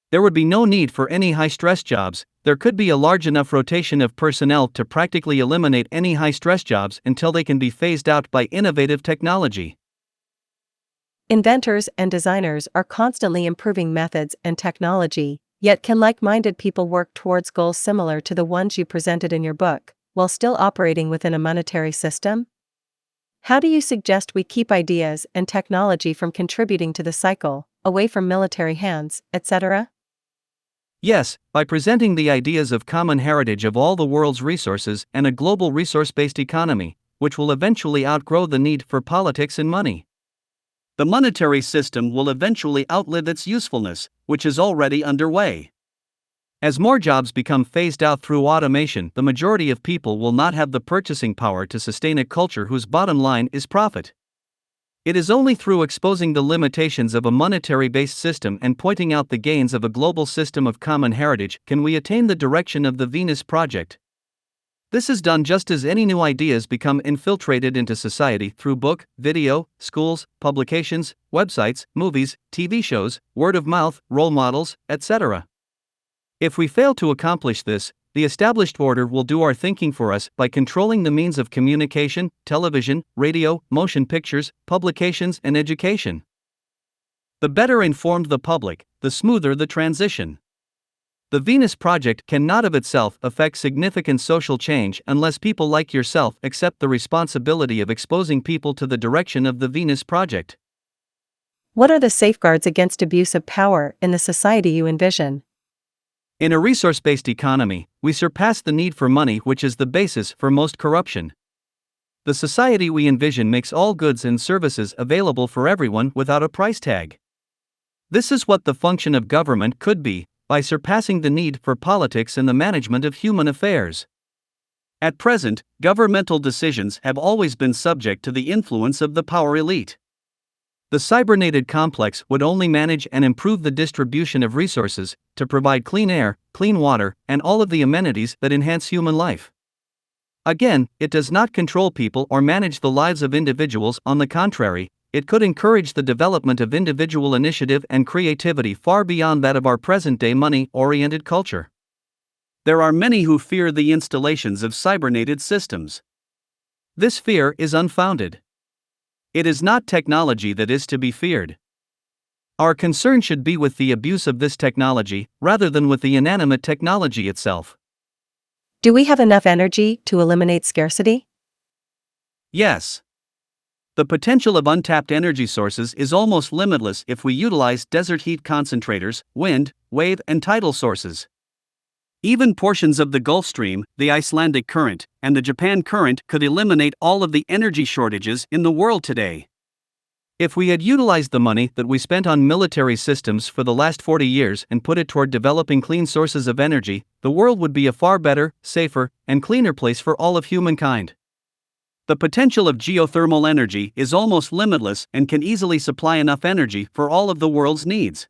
There would be no need for any high-stress jobs. There could be a large enough rotation of personnel to practically eliminate any high-stress jobs until they can be phased out by innovative technology. Inventors and designers are constantly improving methods and technology, yet can like-minded people work towards goals similar to the ones you presented in your book, while still operating within a monetary system? How do you suggest we keep ideas and technology from contributing to the cycle, away from military hands, etc.? Yes, by presenting the ideas of common heritage of all the world's resources and a global resource-based economy, which will eventually outgrow the need for politics and money. The monetary system will eventually outlive its usefulness, which is already underway. As more jobs become phased out through automation, the majority of people will not have the purchasing power to sustain a culture whose bottom line is profit. It is only through exposing the limitations of a monetary-based system and pointing out the gains of a global system of common heritage can we attain the direction of the Venus Project. This is done just as any new ideas become infiltrated into society through book, video, schools, publications, websites, movies, TV shows, word of mouth, role models, etc. If we fail to accomplish this, the established order will do our thinking for us by controlling the means of communication, television, radio, motion pictures, publications, and education. The better informed the public, the smoother the transition. The Venus Project cannot of itself affect significant social change unless people like yourself accept the responsibility of exposing people to the direction of the Venus Project. What are the safeguards against abuse of power in the society you envision? In a resource-based economy, we surpass the need for money, which is the basis for most corruption. The society we envision makes all goods and services available for everyone without a price tag. This is what the function of government could be, by surpassing the need for politics in the management of human affairs. At present, governmental decisions have always been subject to the influence of the power elite. The cybernated complex would only manage and improve the distribution of resources to provide clean air, clean water, and all of the amenities that enhance human life. Again, it does not control people or manage the lives of individuals. On the contrary, it could encourage the development of individual initiative and creativity far beyond that of our present-day money-oriented culture. There are many who fear the installations of cybernated systems. This fear is unfounded. It is not technology that is to be feared. Our concern should be with the abuse of this technology, rather than with the inanimate technology itself. Do we have enough energy to eliminate scarcity? Yes. The potential of untapped energy sources is almost limitless if we utilize desert heat concentrators, wind, wave, and tidal sources. Even portions of the Gulf Stream, the Icelandic Current, and the Japan Current could eliminate all of the energy shortages in the world today. If we had utilized the money that we spent on military systems for the last 40 years and put it toward developing clean sources of energy, the world would be a far better, safer, and cleaner place for all of humankind. The potential of geothermal energy is almost limitless and can easily supply enough energy for all of the world's needs.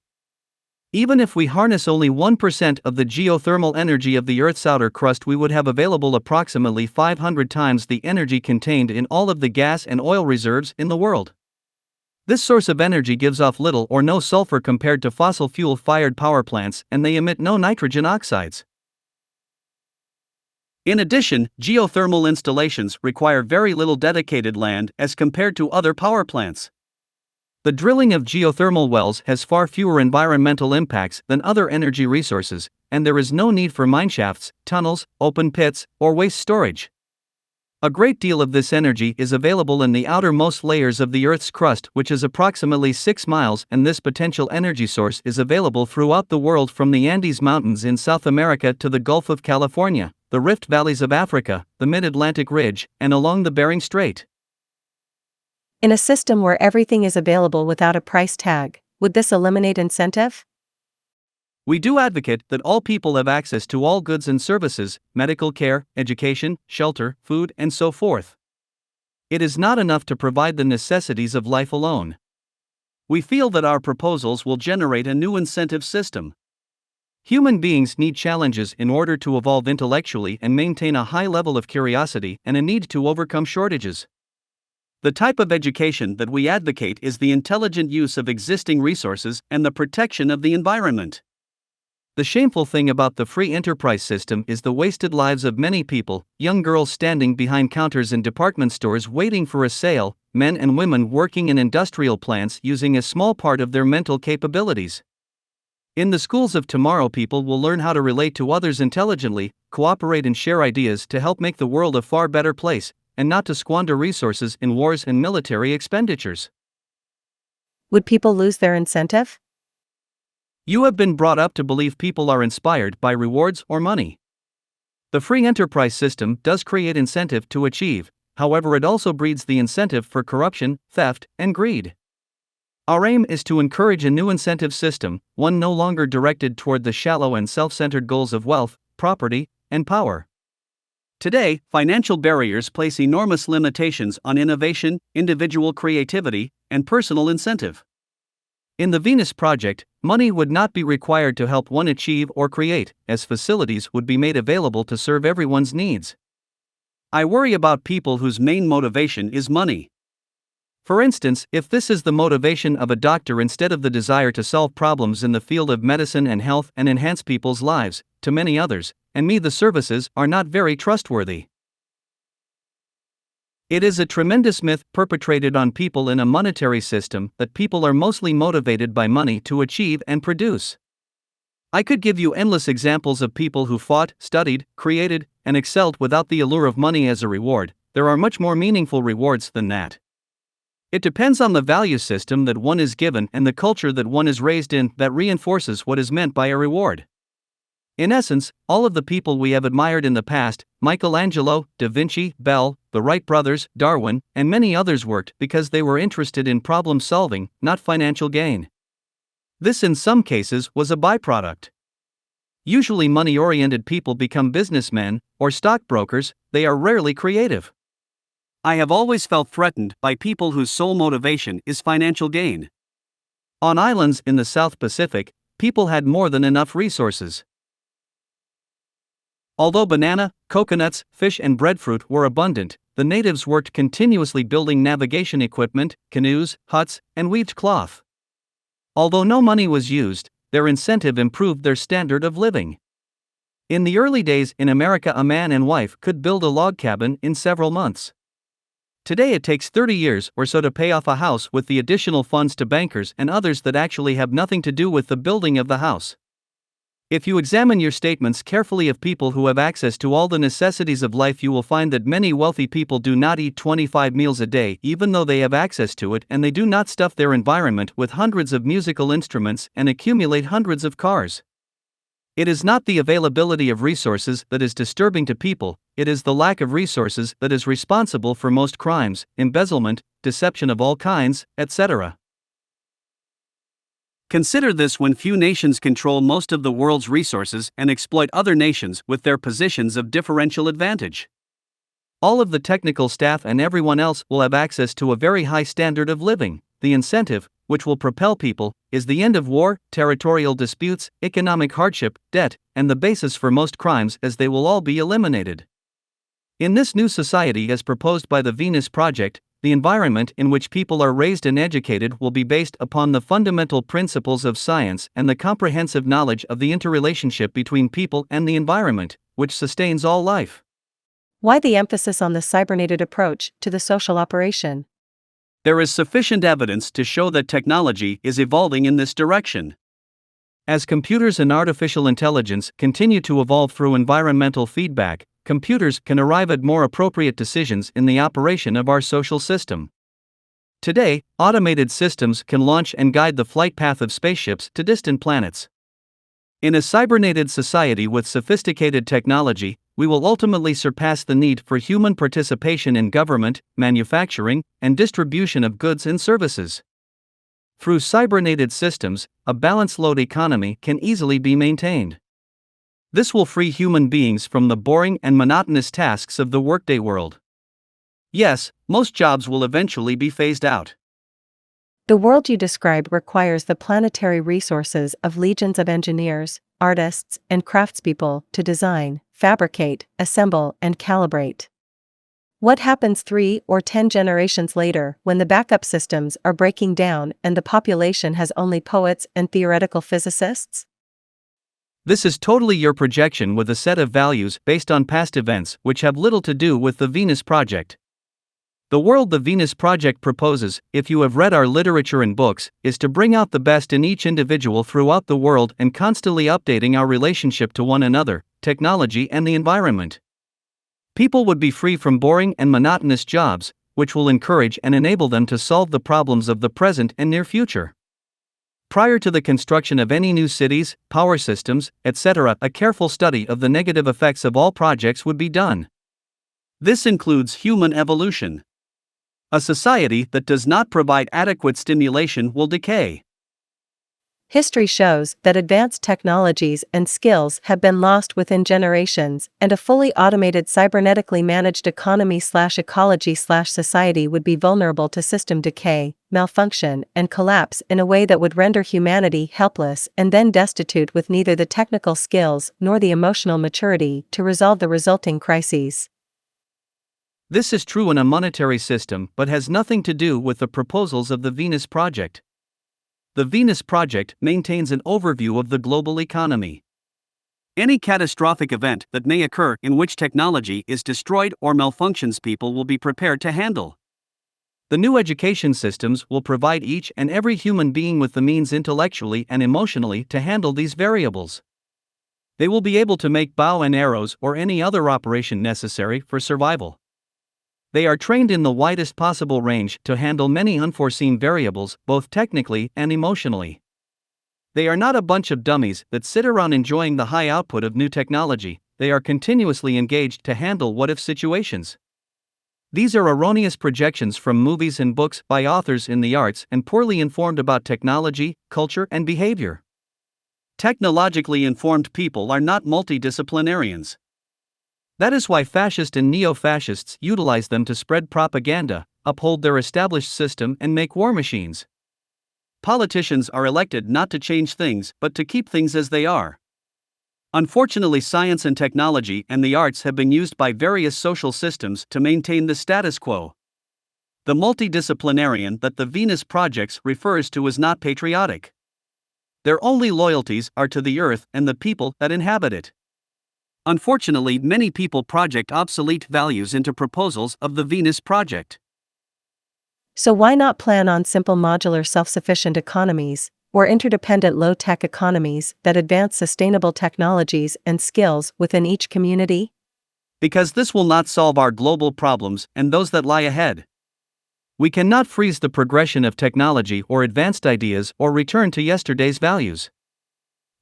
Even if we harness only 1% of the geothermal energy of the Earth's outer crust, we would have available approximately 500 times the energy contained in all of the gas and oil reserves in the world. This source of energy gives off little or no sulfur compared to fossil fuel-fired power plants, and they emit no nitrogen oxides. In addition, geothermal installations require very little dedicated land as compared to other power plants. The drilling of geothermal wells has far fewer environmental impacts than other energy resources, and there is no need for mineshafts, tunnels, open pits, or waste storage. A great deal of this energy is available in the outermost layers of the Earth's crust, which is approximately 6 miles, and this potential energy source is available throughout the world from the Andes Mountains in South America to the Gulf of California, the Rift Valleys of Africa, the Mid-Atlantic Ridge, and along the Bering Strait. In a system where everything is available without a price tag, would this eliminate incentive? We do advocate that all people have access to all goods and services, medical care, education, shelter, food, and so forth. It is not enough to provide the necessities of life alone. We feel that our proposals will generate a new incentive system. Human beings need challenges in order to evolve intellectually and maintain a high level of curiosity and a need to overcome shortages. The type of education that we advocate is the intelligent use of existing resources and the protection of the environment. The shameful thing about the free enterprise system is the wasted lives of many people, young girls standing behind counters in department stores waiting for a sale, men and women working in industrial plants using a small part of their mental capabilities. In the schools of tomorrow, people will learn how to relate to others intelligently, cooperate and share ideas to help make the world a far better place, and not to squander resources in wars and military expenditures. Would people lose their incentive? You have been brought up to believe people are inspired by rewards or money. The free enterprise system does create incentive to achieve, however, it also breeds the incentive for corruption, theft, and greed. Our aim is to encourage a new incentive system, one no longer directed toward the shallow and self-centered goals of wealth, property, and power. Today, financial barriers place enormous limitations on innovation, individual creativity, and personal incentive. In the Venus Project, money would not be required to help one achieve or create, as facilities would be made available to serve everyone's needs. I worry about people whose main motivation is money. For instance, if this is the motivation of a doctor instead of the desire to solve problems in the field of medicine and health and enhance people's lives, to many others, and me, the services are not very trustworthy. It is a tremendous myth perpetrated on people in a monetary system that people are mostly motivated by money to achieve and produce. I could give you endless examples of people who fought, studied, created, and excelled without the allure of money as a reward. There are much more meaningful rewards than that. It depends on the value system that one is given and the culture that one is raised in that reinforces what is meant by a reward. In essence, all of the people we have admired in the past, Michelangelo, Da Vinci, Bell, the Wright brothers, Darwin, and many others worked because they were interested in problem solving, not financial gain. This in some cases was a byproduct. Usually money-oriented people become businessmen or stockbrokers, they are rarely creative. I have always felt threatened by people whose sole motivation is financial gain. On islands in the South Pacific, people had more than enough resources. Although banana, coconuts, fish and breadfruit were abundant, the natives worked continuously building navigation equipment, canoes, huts, and weaved cloth. Although no money was used, their incentive improved their standard of living. In the early days in America, a man and wife could build a log cabin in several months. Today it takes 30 years or so to pay off a house with the additional funds to bankers and others that actually have nothing to do with the building of the house. If you examine your statements carefully of people who have access to all the necessities of life, you will find that many wealthy people do not eat 25 meals a day even though they have access to it, and they do not stuff their environment with hundreds of musical instruments and accumulate hundreds of cars. It is not the availability of resources that is disturbing to people, it is the lack of resources that is responsible for most crimes, embezzlement, deception of all kinds, etc. Consider this: when few nations control most of the world's resources and exploit other nations with their positions of differential advantage. All of the technical staff and everyone else will have access to a very high standard of living. The incentive, which will propel people, is the end of war, territorial disputes, economic hardship, debt, and the basis for most crimes, as they will all be eliminated. In this new society as proposed by the Venus Project, the environment in which people are raised and educated will be based upon the fundamental principles of science and the comprehensive knowledge of the interrelationship between people and the environment, which sustains all life. Why the emphasis on the cybernated approach to the social operation? There is sufficient evidence to show that technology is evolving in this direction. As computers and artificial intelligence continue to evolve through environmental feedback, computers can arrive at more appropriate decisions in the operation of our social system. Today, automated systems can launch and guide the flight path of spaceships to distant planets. In a cybernated society with sophisticated technology, we will ultimately surpass the need for human participation in government, manufacturing, and distribution of goods and services. Through cybernated systems, a balanced load economy can easily be maintained. This will free human beings from the boring and monotonous tasks of the workday world. Yes, most jobs will eventually be phased out. The world you describe requires the planetary resources of legions of engineers, artists, and craftspeople to design, fabricate, assemble, and calibrate. What happens 3 or 10 generations later when the backup systems are breaking down and the population has only poets and theoretical physicists? This is totally your projection with a set of values based on past events which have little to do with the Venus Project. The world the Venus Project proposes, if you have read our literature and books, is to bring out the best in each individual throughout the world and constantly updating our relationship to one another, technology, and the environment. People would be free from boring and monotonous jobs, which will encourage and enable them to solve the problems of the present and near future. Prior to the construction of any new cities, power systems, etc., a careful study of the negative effects of all projects would be done. This includes human evolution. A society that does not provide adequate stimulation will decay. History shows that advanced technologies and skills have been lost within generations, and a fully automated cybernetically managed economy/ecology/society would be vulnerable to system decay, malfunction, and collapse in a way that would render humanity helpless and then destitute with neither the technical skills nor the emotional maturity to resolve the resulting crises. This is true in a monetary system but has nothing to do with the proposals of the Venus Project. The Venus Project maintains an overview of the global economy. Any catastrophic event that may occur in which technology is destroyed or malfunctions, people will be prepared to handle. The new education systems will provide each and every human being with the means intellectually and emotionally to handle these variables. They will be able to make bow and arrows or any other operation necessary for survival. They are trained in the widest possible range to handle many unforeseen variables, both technically and emotionally. They are not a bunch of dummies that sit around enjoying the high output of new technology. They are continuously engaged to handle what-if situations. These are erroneous projections from movies and books by authors in the arts and poorly informed about technology, culture, and behavior. Technologically informed people are not multidisciplinarians. That is why fascist and neo-fascists utilize them to spread propaganda, uphold their established system, and make war machines. Politicians are elected not to change things but to keep things as they are. Unfortunately, science and technology and the arts have been used by various social systems to maintain the status quo. The multidisciplinarian that the Venus Project refers to is not patriotic. Their only loyalties are to the earth and the people that inhabit it. Unfortunately, many people project obsolete values into proposals of the Venus Project. So why not plan on simple modular self-sufficient economies, or interdependent low-tech economies that advance sustainable technologies and skills within each community? Because this will not solve our global problems and those that lie ahead. We cannot freeze the progression of technology or advanced ideas or return to yesterday's values.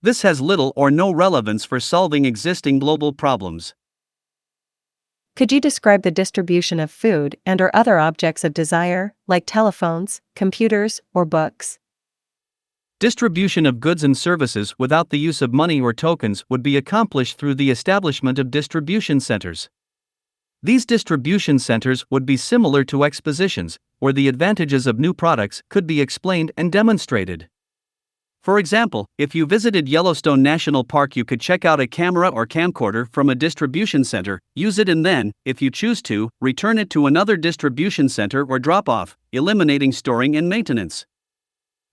This has little or no relevance for solving existing global problems. Could you describe the distribution of food and/or other objects of desire, like telephones, computers, or books? Distribution of goods and services without the use of money or tokens would be accomplished through the establishment of distribution centers. These distribution centers would be similar to expositions, where the advantages of new products could be explained and demonstrated. For example, if you visited Yellowstone National Park, you could check out a camera or camcorder from a distribution center, use it, and then, if you choose to, return it to another distribution center or drop off, eliminating storing and maintenance.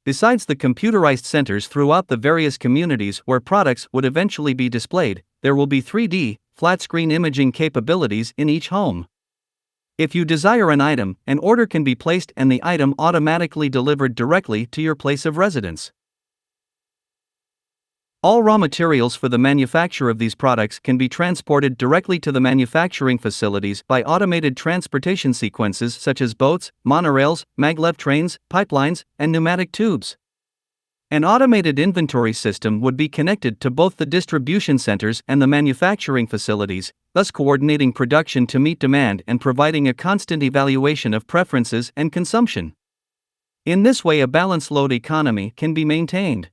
Besides the computerized centers throughout the various communities where products would eventually be displayed, there will be 3D, flat-screen imaging capabilities in each home. If you desire an item, an order can be placed and the item automatically delivered directly to your place of residence. All raw materials for the manufacture of these products can be transported directly to the manufacturing facilities by automated transportation sequences such as boats, monorails, maglev trains, pipelines, and pneumatic tubes. An automated inventory system would be connected to both the distribution centers and the manufacturing facilities, thus coordinating production to meet demand and providing a constant evaluation of preferences and consumption. In this way, a balanced load economy can be maintained.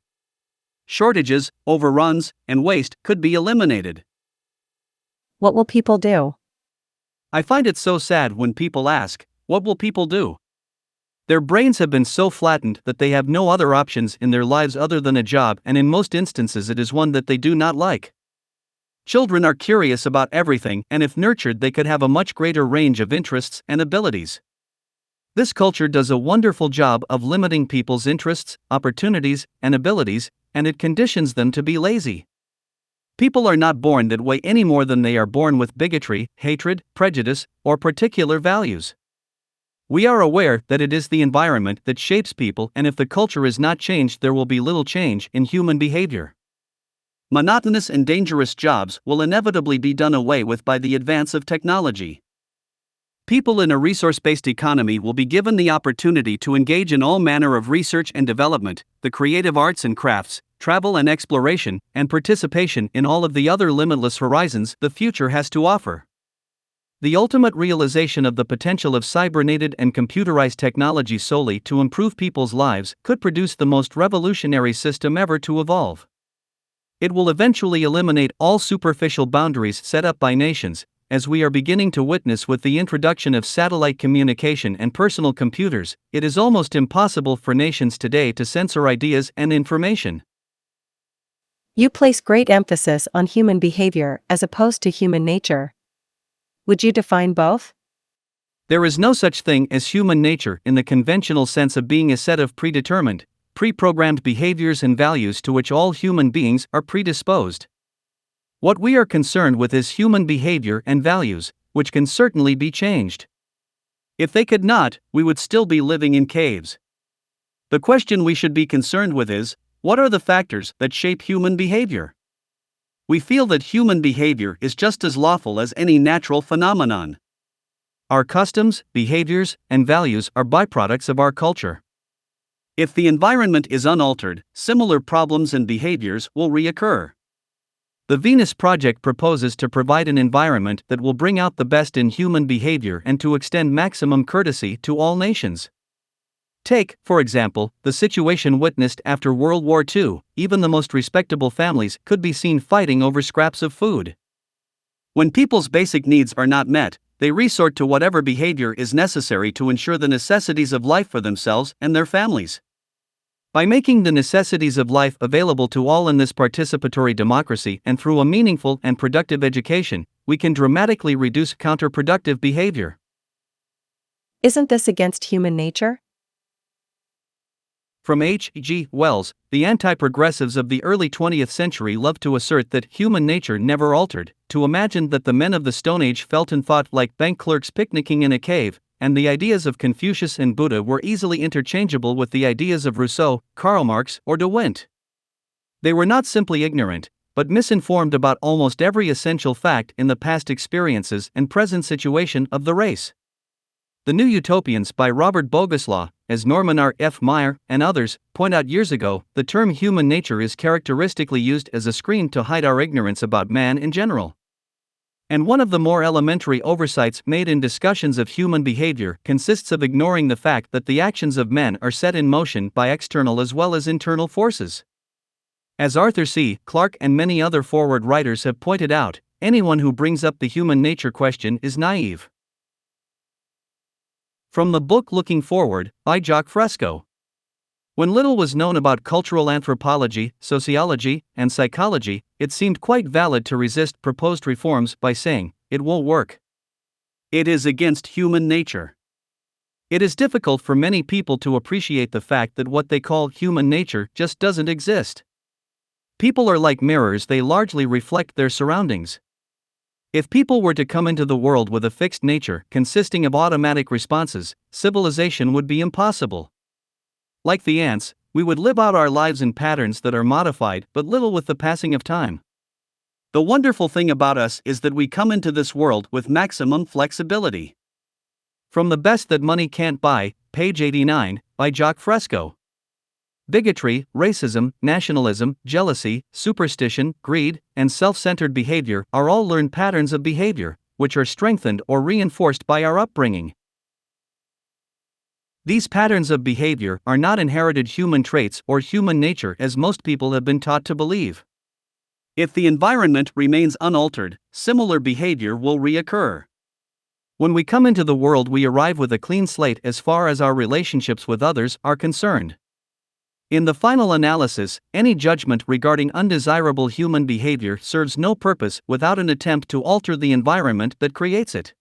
Shortages, overruns, and waste could be eliminated. What will people do? I find it so sad when people ask, what will people do? Their brains have been so flattened that they have no other options in their lives other than a job, and in most instances it is one that they do not like. Children are curious about everything, and if nurtured they could have a much greater range of interests and abilities. This culture does a wonderful job of limiting people's interests, opportunities, and abilities, and it conditions them to be lazy. People are not born that way any more than they are born with bigotry, hatred, prejudice, or particular values. We are aware that it is the environment that shapes people, and if the culture is not changed, there will be little change in human behavior. Monotonous and dangerous jobs will inevitably be done away with by the advance of technology. People in a resource-based economy will be given the opportunity to engage in all manner of research and development, the creative arts and crafts, travel and exploration, and participation in all of the other limitless horizons the future has to offer. The ultimate realization of the potential of cybernated and computerized technology solely to improve people's lives could produce the most revolutionary system ever to evolve. It will eventually eliminate all superficial boundaries set up by nations, as we are beginning to witness with the introduction of satellite communication and personal computers. It is almost impossible for nations today to censor ideas and information. You place great emphasis on human behavior as opposed to human nature. Would you define both? There is no such thing as human nature in the conventional sense of being a set of predetermined, pre-programmed behaviors and values to which all human beings are predisposed. What we are concerned with is human behavior and values, which can certainly be changed. If they could not, we would still be living in caves. The question we should be concerned with is, what are the factors that shape human behavior? We feel that human behavior is just as lawful as any natural phenomenon. Our customs, behaviors, and values are byproducts of our culture. If the environment is unaltered, similar problems and behaviors will reoccur. The Venus Project proposes to provide an environment that will bring out the best in human behavior and to extend maximum courtesy to all nations. Take, for example, the situation witnessed after World War II. Even the most respectable families could be seen fighting over scraps of food. When people's basic needs are not met, they resort to whatever behavior is necessary to ensure the necessities of life for themselves and their families. By making the necessities of life available to all in this participatory democracy and through a meaningful and productive education, we can dramatically reduce counterproductive behavior. Isn't this against human nature? From H. G. Wells, the anti-progressives of the early 20th century loved to assert that human nature never altered, to imagine that the men of the Stone Age felt and thought like bank clerks picnicking in a cave, and the ideas of Confucius and Buddha were easily interchangeable with the ideas of Rousseau, Karl Marx, or De Wint. They were not simply ignorant, but misinformed about almost every essential fact in the past experiences and present situation of the race. The New Utopians by Robert Bogislaw, as Norman R. F. Meyer and others point out years ago, the term human nature is characteristically used as a screen to hide our ignorance about man in general. And one of the more elementary oversights made in discussions of human behavior consists of ignoring the fact that the actions of men are set in motion by external as well as internal forces. As Arthur C. Clarke and many other forward writers have pointed out, anyone who brings up the human nature question is naive. From the book Looking Forward, by Jacques Fresco. When little was known about cultural anthropology, sociology, and psychology, it seemed quite valid to resist proposed reforms by saying, "It won't work. It is against human nature." It is difficult for many people to appreciate the fact that what they call human nature just doesn't exist. People are like mirrors, they largely reflect their surroundings. If people were to come into the world with a fixed nature consisting of automatic responses, civilization would be impossible. Like the ants, we would live out our lives in patterns that are modified but little with the passing of time. The wonderful thing about us is that we come into this world with maximum flexibility. From The Best That Money Can't Buy, page 89, by Jacques Fresco. Bigotry, racism, nationalism, jealousy, superstition, greed, and self-centered behavior are all learned patterns of behavior, which are strengthened or reinforced by our upbringing. These patterns of behavior are not inherited human traits or human nature as most people have been taught to believe. If the environment remains unaltered, similar behavior will reoccur. When we come into the world, we arrive with a clean slate as far as our relationships with others are concerned. In the final analysis, any judgment regarding undesirable human behavior serves no purpose without an attempt to alter the environment that creates it.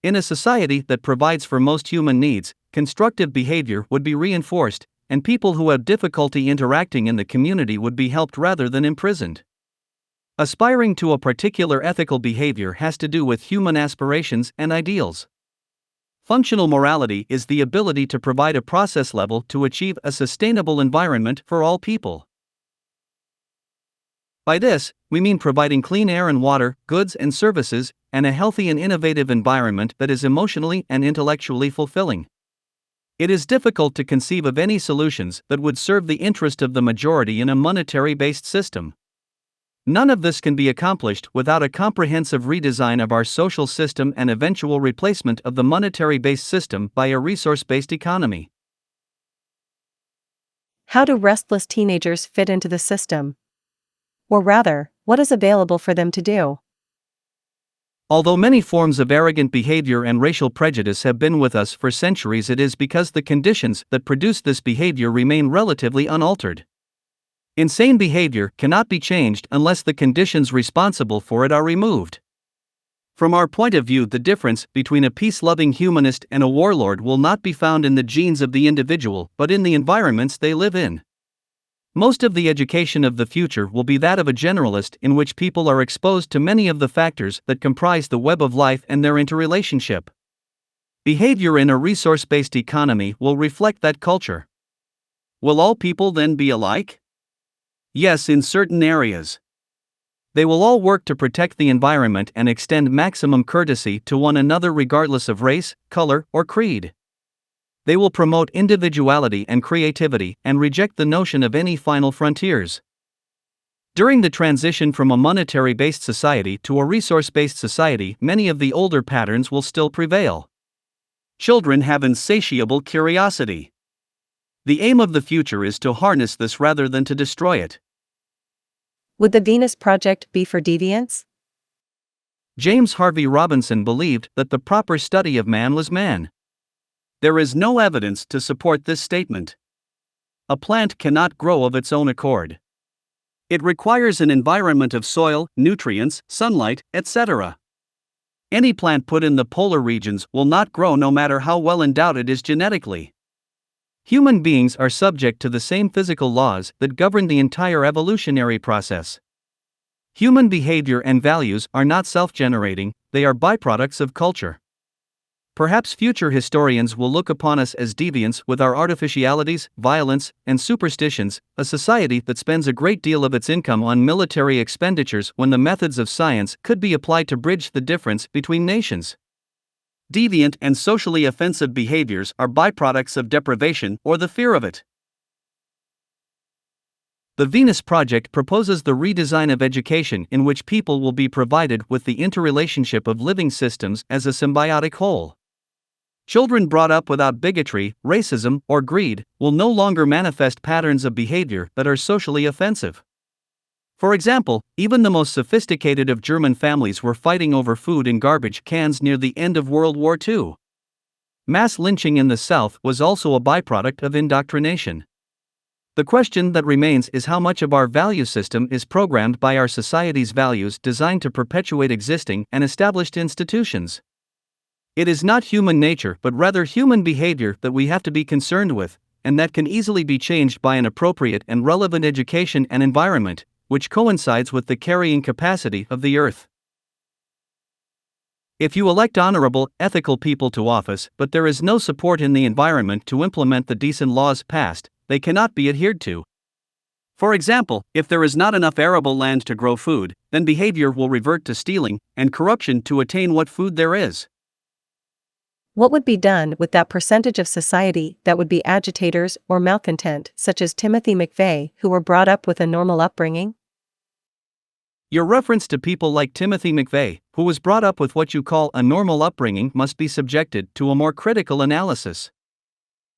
In a society that provides for most human needs, constructive behavior would be reinforced, and people who have difficulty interacting in the community would be helped rather than imprisoned. Aspiring to a particular ethical behavior has to do with human aspirations and ideals. Functional morality is the ability to provide a process level to achieve a sustainable environment for all people. By this, we mean providing clean air and water, goods and services, and a healthy and innovative environment that is emotionally and intellectually fulfilling. It is difficult to conceive of any solutions that would serve the interest of the majority in a monetary-based system. None of this can be accomplished without a comprehensive redesign of our social system and eventual replacement of the monetary-based system by a resource-based economy. How do restless teenagers fit into the system? Or rather, what is available for them to do? Although many forms of arrogant behavior and racial prejudice have been with us for centuries, it is because the conditions that produce this behavior remain relatively unaltered. Insane behavior cannot be changed unless the conditions responsible for it are removed. From our point of view, the difference between a peace-loving humanist and a warlord will not be found in the genes of the individual, but in the environments they live in. Most of the education of the future will be that of a generalist, in which people are exposed to many of the factors that comprise the web of life and their interrelationship. Behavior in a resource-based economy will reflect that culture. Will all people then be alike? Yes, in certain areas. They will all work to protect the environment and extend maximum courtesy to one another regardless of race, color, or creed. They will promote individuality and creativity and reject the notion of any final frontiers. During the transition from a monetary-based society to a resource-based society, many of the older patterns will still prevail. Children have insatiable curiosity. The aim of the future is to harness this rather than to destroy it. Would the Venus Project be for deviants? James Harvey Robinson believed that the proper study of man was man. There is no evidence to support this statement. A plant cannot grow of its own accord. It requires an environment of soil, nutrients, sunlight, etc. Any plant put in the polar regions will not grow no matter how well endowed it is genetically. Human beings are subject to the same physical laws that govern the entire evolutionary process. Human behavior and values are not self-generating, they are byproducts of culture. Perhaps future historians will look upon us as deviants with our artificialities, violence, and superstitions, a society that spends a great deal of its income on military expenditures when the methods of science could be applied to bridge the difference between nations. Deviant and socially offensive behaviors are byproducts of deprivation or the fear of it. The Venus Project proposes the redesign of education in which people will be provided with the interrelationship of living systems as a symbiotic whole. Children brought up without bigotry, racism, or greed will no longer manifest patterns of behavior that are socially offensive. For example, even the most sophisticated of German families were fighting over food in garbage cans near the end of World War II. Mass lynching in the South was also a byproduct of indoctrination. The question that remains is how much of our value system is programmed by our society's values designed to perpetuate existing and established institutions. It is not human nature but rather human behavior that we have to be concerned with, and that can easily be changed by an appropriate and relevant education and environment, which coincides with the carrying capacity of the earth. If you elect honorable, ethical people to office, but there is no support in the environment to implement the decent laws passed, they cannot be adhered to. For example, if there is not enough arable land to grow food, then behavior will revert to stealing and corruption to attain what food there is. What would be done with that percentage of society that would be agitators or malcontent, such as Timothy McVeigh, who were brought up with a normal upbringing? Your reference to people like Timothy McVeigh, who was brought up with what you call a normal upbringing, must be subjected to a more critical analysis.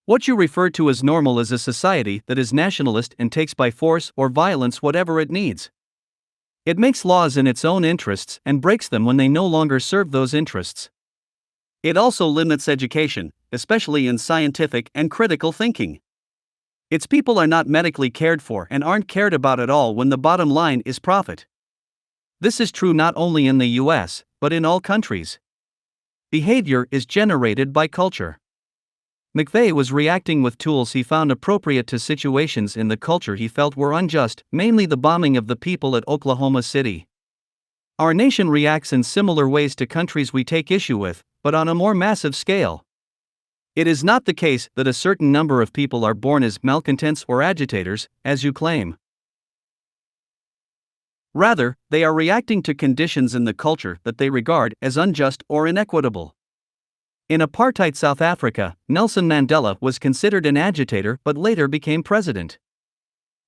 What you refer to as normal is a society that is nationalist and takes by force or violence whatever it needs. It makes laws in its own interests and breaks them when they no longer serve those interests. It also limits education, especially in scientific and critical thinking. Its people are not medically cared for and aren't cared about at all when the bottom line is profit. This is true not only in the US, but in all countries. Behavior is generated by culture. McVeigh was reacting with tools he found appropriate to situations in the culture he felt were unjust, mainly the bombing of the people at Oklahoma City. Our nation reacts in similar ways to countries we take issue with, but on a more massive scale. It is not the case that a certain number of people are born as malcontents or agitators, as you claim. Rather, they are reacting to conditions in the culture that they regard as unjust or inequitable. In apartheid South Africa, Nelson Mandela was considered an agitator but later became president.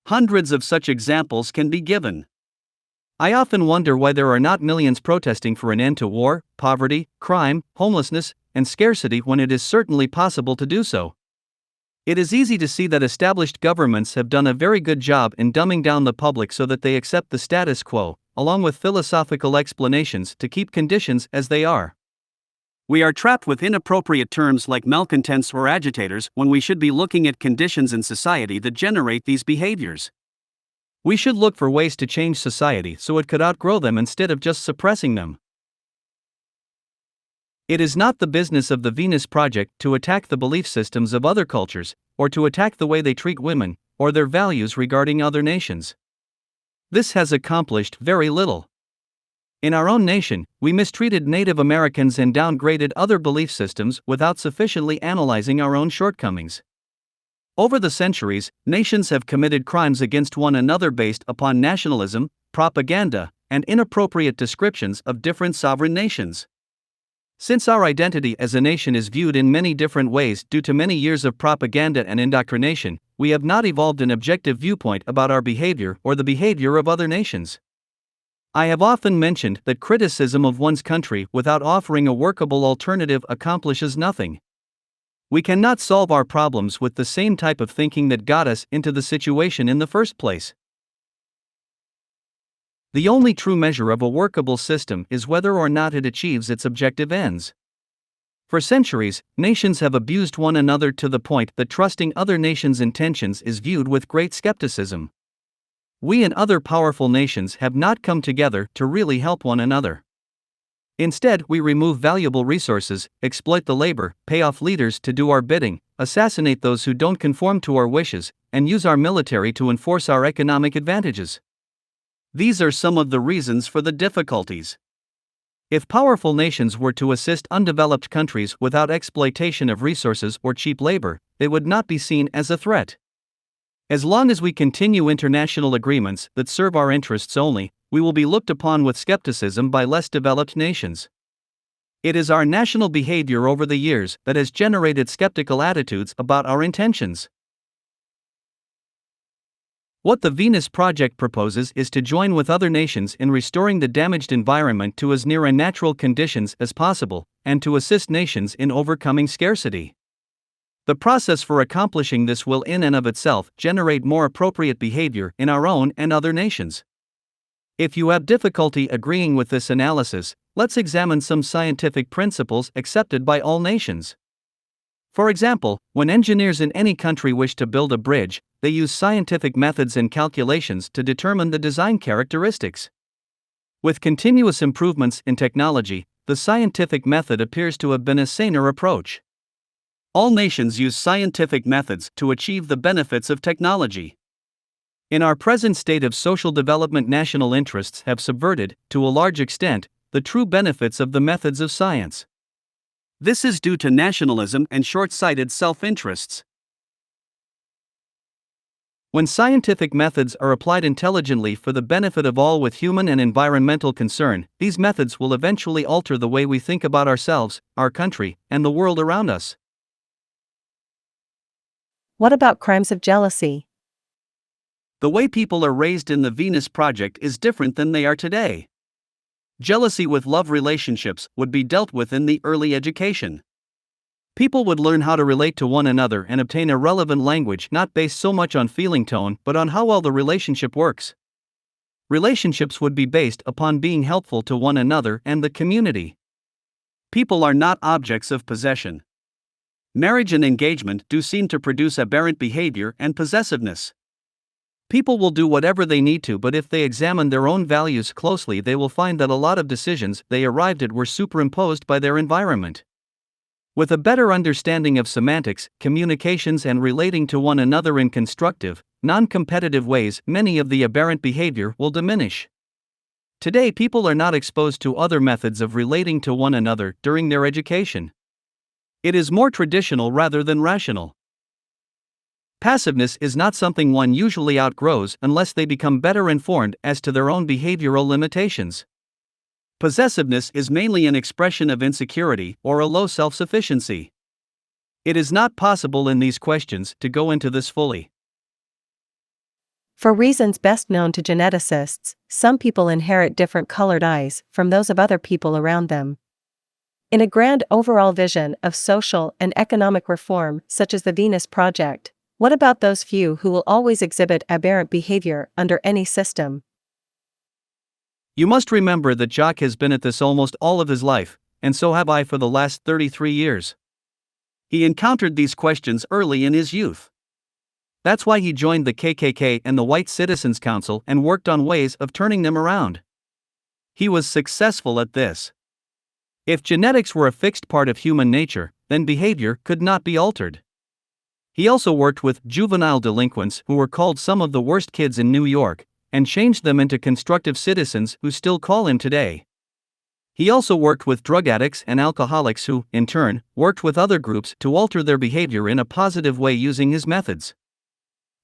Hundreds of such examples can be given. I often wonder why there are not millions protesting for an end to war, poverty, crime, homelessness, and scarcity when it is certainly possible to do so. It is easy to see that established governments have done a very good job in dumbing down the public so that they accept the status quo, along with philosophical explanations to keep conditions as they are. We are trapped with inappropriate terms like malcontents or agitators when we should be looking at conditions in society that generate these behaviors. We should look for ways to change society so it could outgrow them instead of just suppressing them. It is not the business of the Venus Project to attack the belief systems of other cultures, or to attack the way they treat women, or their values regarding other nations. This has accomplished very little. In our own nation, we mistreated Native Americans and downgraded other belief systems without sufficiently analyzing our own shortcomings. Over the centuries, nations have committed crimes against one another based upon nationalism, propaganda, and inappropriate descriptions of different sovereign nations. Since our identity as a nation is viewed in many different ways due to many years of propaganda and indoctrination, we have not evolved an objective viewpoint about our behavior or the behavior of other nations. I have often mentioned that criticism of one's country without offering a workable alternative accomplishes nothing. We cannot solve our problems with the same type of thinking that got us into the situation in the first place. The only true measure of a workable system is whether or not it achieves its objective ends. For centuries, nations have abused one another to the point that trusting other nations' intentions is viewed with great skepticism. We and other powerful nations have not come together to really help one another. Instead, we remove valuable resources, exploit the labor, pay off leaders to do our bidding, assassinate those who don't conform to our wishes, and use our military to enforce our economic advantages. These are some of the reasons for the difficulties. If powerful nations were to assist undeveloped countries without exploitation of resources or cheap labor, they would not be seen as a threat. As long as we continue international agreements that serve our interests only, we will be looked upon with skepticism by less developed nations. It is our national behavior over the years that has generated skeptical attitudes about our intentions. What the Venus Project proposes is to join with other nations in restoring the damaged environment to as near natural conditions as possible, and to assist nations in overcoming scarcity. The process for accomplishing this will in and of itself generate more appropriate behavior in our own and other nations. If you have difficulty agreeing with this analysis, let's examine some scientific principles accepted by all nations. For example, when engineers in any country wish to build a bridge, they use scientific methods and calculations to determine the design characteristics. With continuous improvements in technology, the scientific method appears to have been a saner approach. All nations use scientific methods to achieve the benefits of technology. In our present state of social development, national interests have subverted, to a large extent, the true benefits of the methods of science. This is due to nationalism and short-sighted self-interests. When scientific methods are applied intelligently for the benefit of all with human and environmental concern, these methods will eventually alter the way we think about ourselves, our country, and the world around us. What about crimes of jealousy? The way people are raised in the Venus Project is different than they are today. Jealousy with love relationships would be dealt with in the early education. People would learn how to relate to one another and obtain a relevant language not based so much on feeling tone but on how well the relationship works. Relationships would be based upon being helpful to one another and the community. People are not objects of possession. Marriage and engagement do seem to produce aberrant behavior and possessiveness. People will do whatever they need to, but if they examine their own values closely, they will find that a lot of decisions they arrived at were superimposed by their environment. With a better understanding of semantics, communications, and relating to one another in constructive, non-competitive ways, many of the aberrant behavior will diminish. Today, people are not exposed to other methods of relating to one another during their education. It is more traditional rather than rational. Passiveness is not something one usually outgrows unless they become better informed as to their own behavioral limitations. Possessiveness is mainly an expression of insecurity or a low self-sufficiency. It is not possible in these questions to go into this fully. For reasons best known to geneticists, some people inherit different colored eyes from those of other people around them. In a grand overall vision of social and economic reform, such as the Venus Project, what about those few who will always exhibit aberrant behavior under any system? You must remember that Jacques has been at this almost all of his life, and so have I for the last 33 years. He encountered these questions early in his youth. That's why he joined the KKK and the White Citizens Council and worked on ways of turning them around. He was successful at this. If genetics were a fixed part of human nature, then behavior could not be altered. He also worked with juvenile delinquents who were called some of the worst kids in New York, and changed them into constructive citizens who still call him today. He also worked with drug addicts and alcoholics who, in turn, worked with other groups to alter their behavior in a positive way using his methods.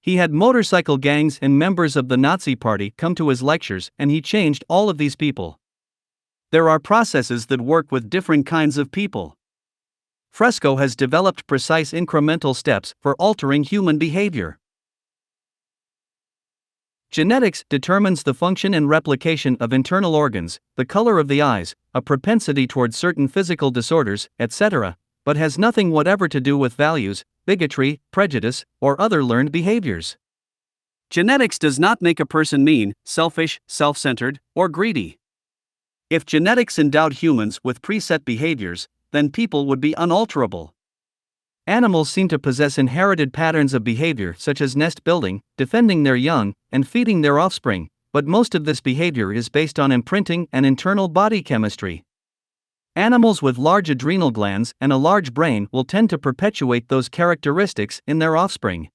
He had motorcycle gangs and members of the Nazi Party come to his lectures, and he changed all of these people. There are processes that work with different kinds of people. Fresco has developed precise incremental steps for altering human behavior. Genetics determines the function and replication of internal organs, the color of the eyes, a propensity toward certain physical disorders, etc., but has nothing whatever to do with values, bigotry, prejudice, or other learned behaviors. Genetics does not make a person mean, selfish, self-centered, or greedy. If genetics endowed humans with preset behaviors, then people would be unalterable. Animals seem to possess inherited patterns of behavior such as nest building, defending their young, and feeding their offspring, but most of this behavior is based on imprinting and internal body chemistry. Animals with large adrenal glands and a large brain will tend to perpetuate those characteristics in their offspring.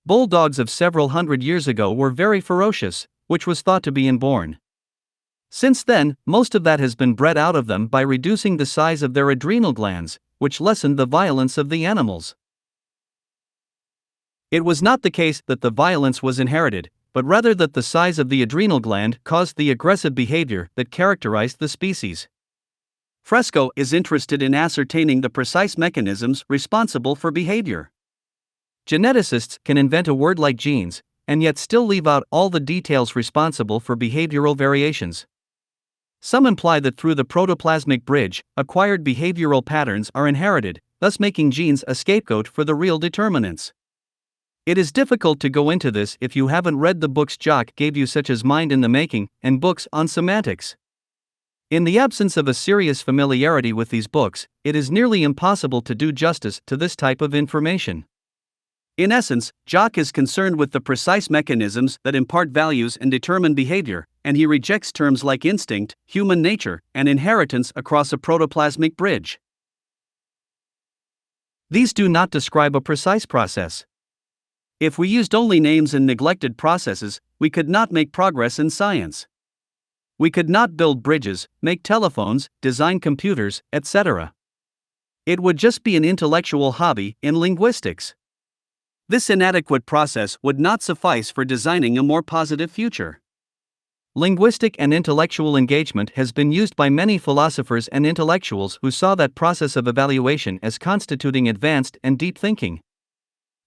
Bulldogs of several hundred years ago were very ferocious, which was thought to be inborn. Since then, most of that has been bred out of them by reducing the size of their adrenal glands, which lessened the violence of the animals. It was not the case that the violence was inherited, but rather that the size of the adrenal gland caused the aggressive behavior that characterized the species. Fresco is interested in ascertaining the precise mechanisms responsible for behavior. Geneticists can invent a word like genes, and yet still leave out all the details responsible for behavioral variations. Some imply that through the protoplasmic bridge, acquired behavioral patterns are inherited, thus making genes a scapegoat for the real determinants. It is difficult to go into this if you haven't read the books Jacques gave you, such as Mind in the Making and books on semantics. In the absence of a serious familiarity with these books, it is nearly impossible to do justice to this type of information. In essence, Jacques is concerned with the precise mechanisms that impart values and determine behavior, and he rejects terms like instinct, human nature, and inheritance across a protoplasmic bridge. These do not describe a precise process. If we used only names and neglected processes, we could not make progress in science. We could not build bridges, make telephones, design computers, etc. It would just be an intellectual hobby in linguistics. This inadequate process would not suffice for designing a more positive future. Linguistic and intellectual engagement has been used by many philosophers and intellectuals who saw that process of evaluation as constituting advanced and deep thinking.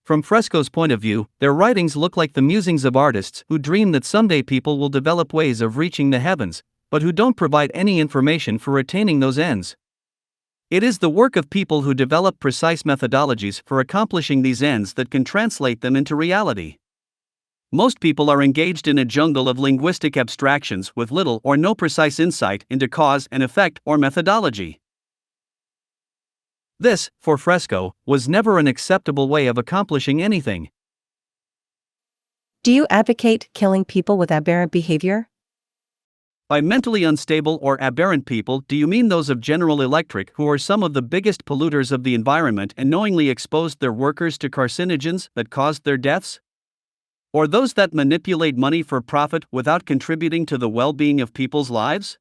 From Fresco's point of view, their writings look like the musings of artists who dream that someday people will develop ways of reaching the heavens, but who don't provide any information for attaining those ends. It is the work of people who develop precise methodologies for accomplishing these ends that can translate them into reality. Most people are engaged in a jungle of linguistic abstractions with little or no precise insight into cause and effect or methodology. This, for Fresco, was never an acceptable way of accomplishing anything. Do you advocate killing people with aberrant behavior? By mentally unstable or aberrant people, do you mean those of General Electric, who are some of the biggest polluters of the environment and knowingly exposed their workers to carcinogens that caused their deaths? Or those that manipulate money for profit without contributing to the well-being of people's lives?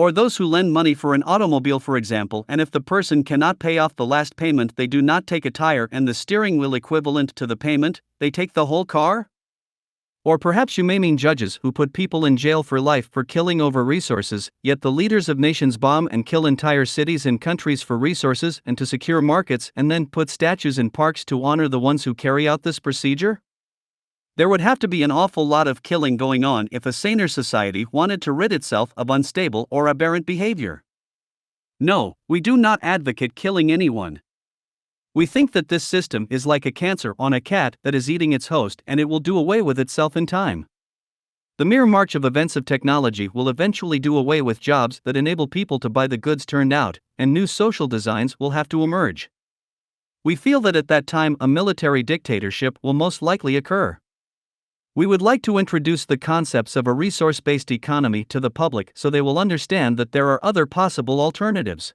Or those who lend money for an automobile, for example, and if the person cannot pay off the last payment, they do not take a tire and the steering wheel equivalent to the payment, they take the whole car? Or perhaps you may mean judges who put people in jail for life for killing over resources, yet the leaders of nations bomb and kill entire cities and countries for resources and to secure markets, and then put statues in parks to honor the ones who carry out this procedure? There would have to be an awful lot of killing going on if a saner society wanted to rid itself of unstable or aberrant behavior. No, we do not advocate killing anyone. We think that this system is like a cancer on a cat that is eating its host and it will do away with itself in time. The mere march of events of technology will eventually do away with jobs that enable people to buy the goods turned out, and new social designs will have to emerge. We feel that at that time a military dictatorship will most likely occur. We would like to introduce the concepts of a resource-based economy to the public so they will understand that there are other possible alternatives.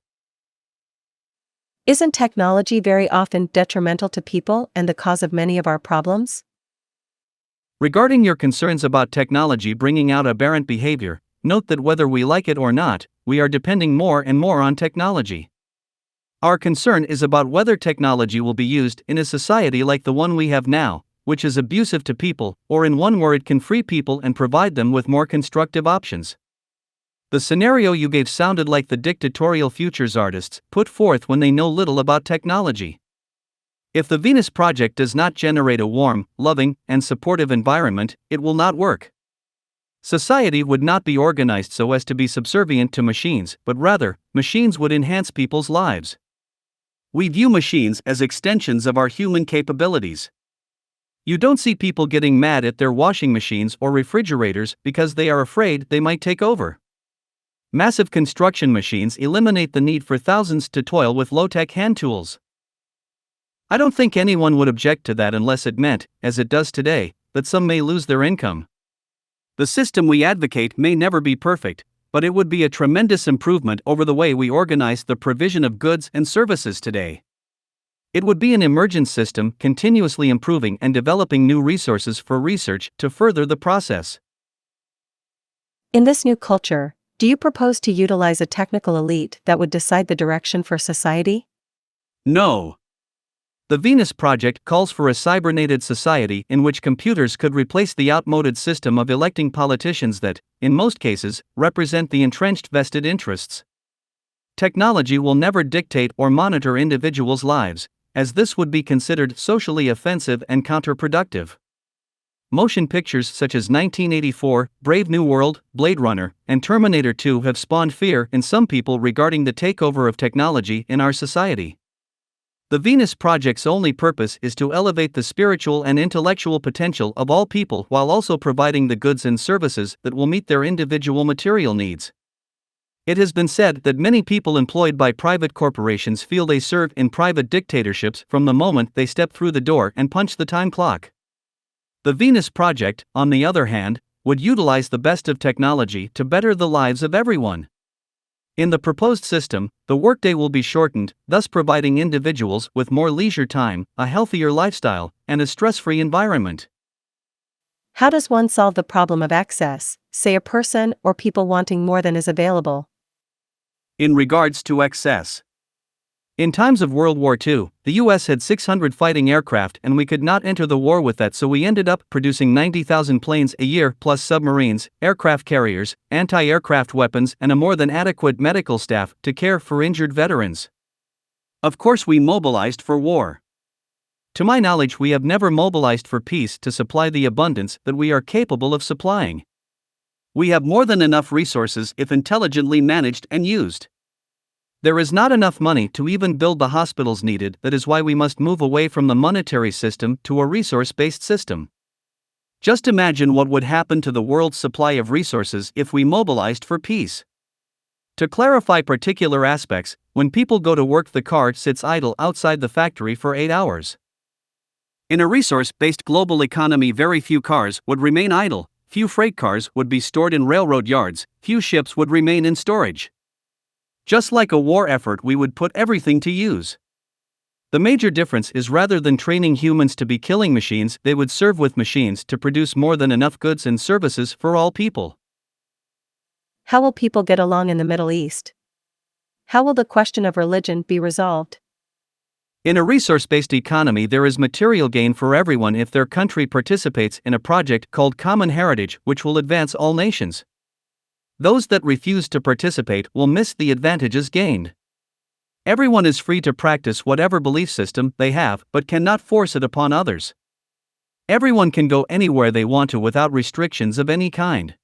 Isn't technology very often detrimental to people and the cause of many of our problems? Regarding your concerns about technology bringing out aberrant behavior, note that whether we like it or not, we are depending more and more on technology. Our concern is about whether technology will be used in a society like the one we have now, which is abusive to people, or in one where it can free people and provide them with more constructive options. The scenario you gave sounded like the dictatorial futures artists put forth when they know little about technology. If the Venus Project does not generate a warm, loving, and supportive environment, it will not work. Society would not be organized so as to be subservient to machines, but rather, machines would enhance people's lives. We view machines as extensions of our human capabilities. You don't see people getting mad at their washing machines or refrigerators because they are afraid they might take over. Massive construction machines eliminate the need for thousands to toil with low-tech hand tools. I don't think anyone would object to that unless it meant, as it does today, that some may lose their income. The system we advocate may never be perfect, but it would be a tremendous improvement over the way we organize the provision of goods and services today. It would be an emergent system continuously improving and developing new resources for research to further the process. In this new culture, do you propose to utilize a technical elite that would decide the direction for society? No. The Venus Project calls for a cybernated society in which computers could replace the outmoded system of electing politicians that, in most cases, represent the entrenched vested interests. Technology will never dictate or monitor individuals' lives, as this would be considered socially offensive and counterproductive. Motion pictures such as 1984, Brave New World, Blade Runner, and Terminator 2 have spawned fear in some people regarding the takeover of technology in our society. The Venus Project's only purpose is to elevate the spiritual and intellectual potential of all people while also providing the goods and services that will meet their individual material needs. It has been said that many people employed by private corporations feel they serve in private dictatorships from the moment they step through the door and punch the time clock. The Venus Project, on the other hand, would utilize the best of technology to better the lives of everyone. In the proposed system, the workday will be shortened, thus providing individuals with more leisure time, a healthier lifestyle, and a stress-free environment. How does one solve the problem of excess, say a person or people wanting more than is available? In regards to excess, in times of World War II, the US had 600 fighting aircraft and we could not enter the war with that, so we ended up producing 90,000 planes a year plus submarines, aircraft carriers, anti-aircraft weapons and a more than adequate medical staff to care for injured veterans. Of course we mobilized for war. To my knowledge, we have never mobilized for peace to supply the abundance that we are capable of supplying. We have more than enough resources if intelligently managed and used. There is not enough money to even build the hospitals needed. That is why we must move away from the monetary system to a resource-based system. Just imagine what would happen to the world's supply of resources if we mobilized for peace. To clarify particular aspects, when people go to work, the car sits idle outside the factory for 8 hours. In a resource-based global economy, very few cars would remain idle, few freight cars would be stored in railroad yards, few ships would remain in storage. Just like a war effort, we would put everything to use. The major difference is rather than training humans to be killing machines, they would serve with machines to produce more than enough goods and services for all people. How will people get along in the Middle East? How will the question of religion be resolved? In a resource-based economy, there is material gain for everyone if their country participates in a project called Common Heritage, which will advance all nations. Those that refuse to participate will miss the advantages gained. Everyone is free to practice whatever belief system they have, but cannot force it upon others. Everyone can go anywhere they want to without restrictions of any kind.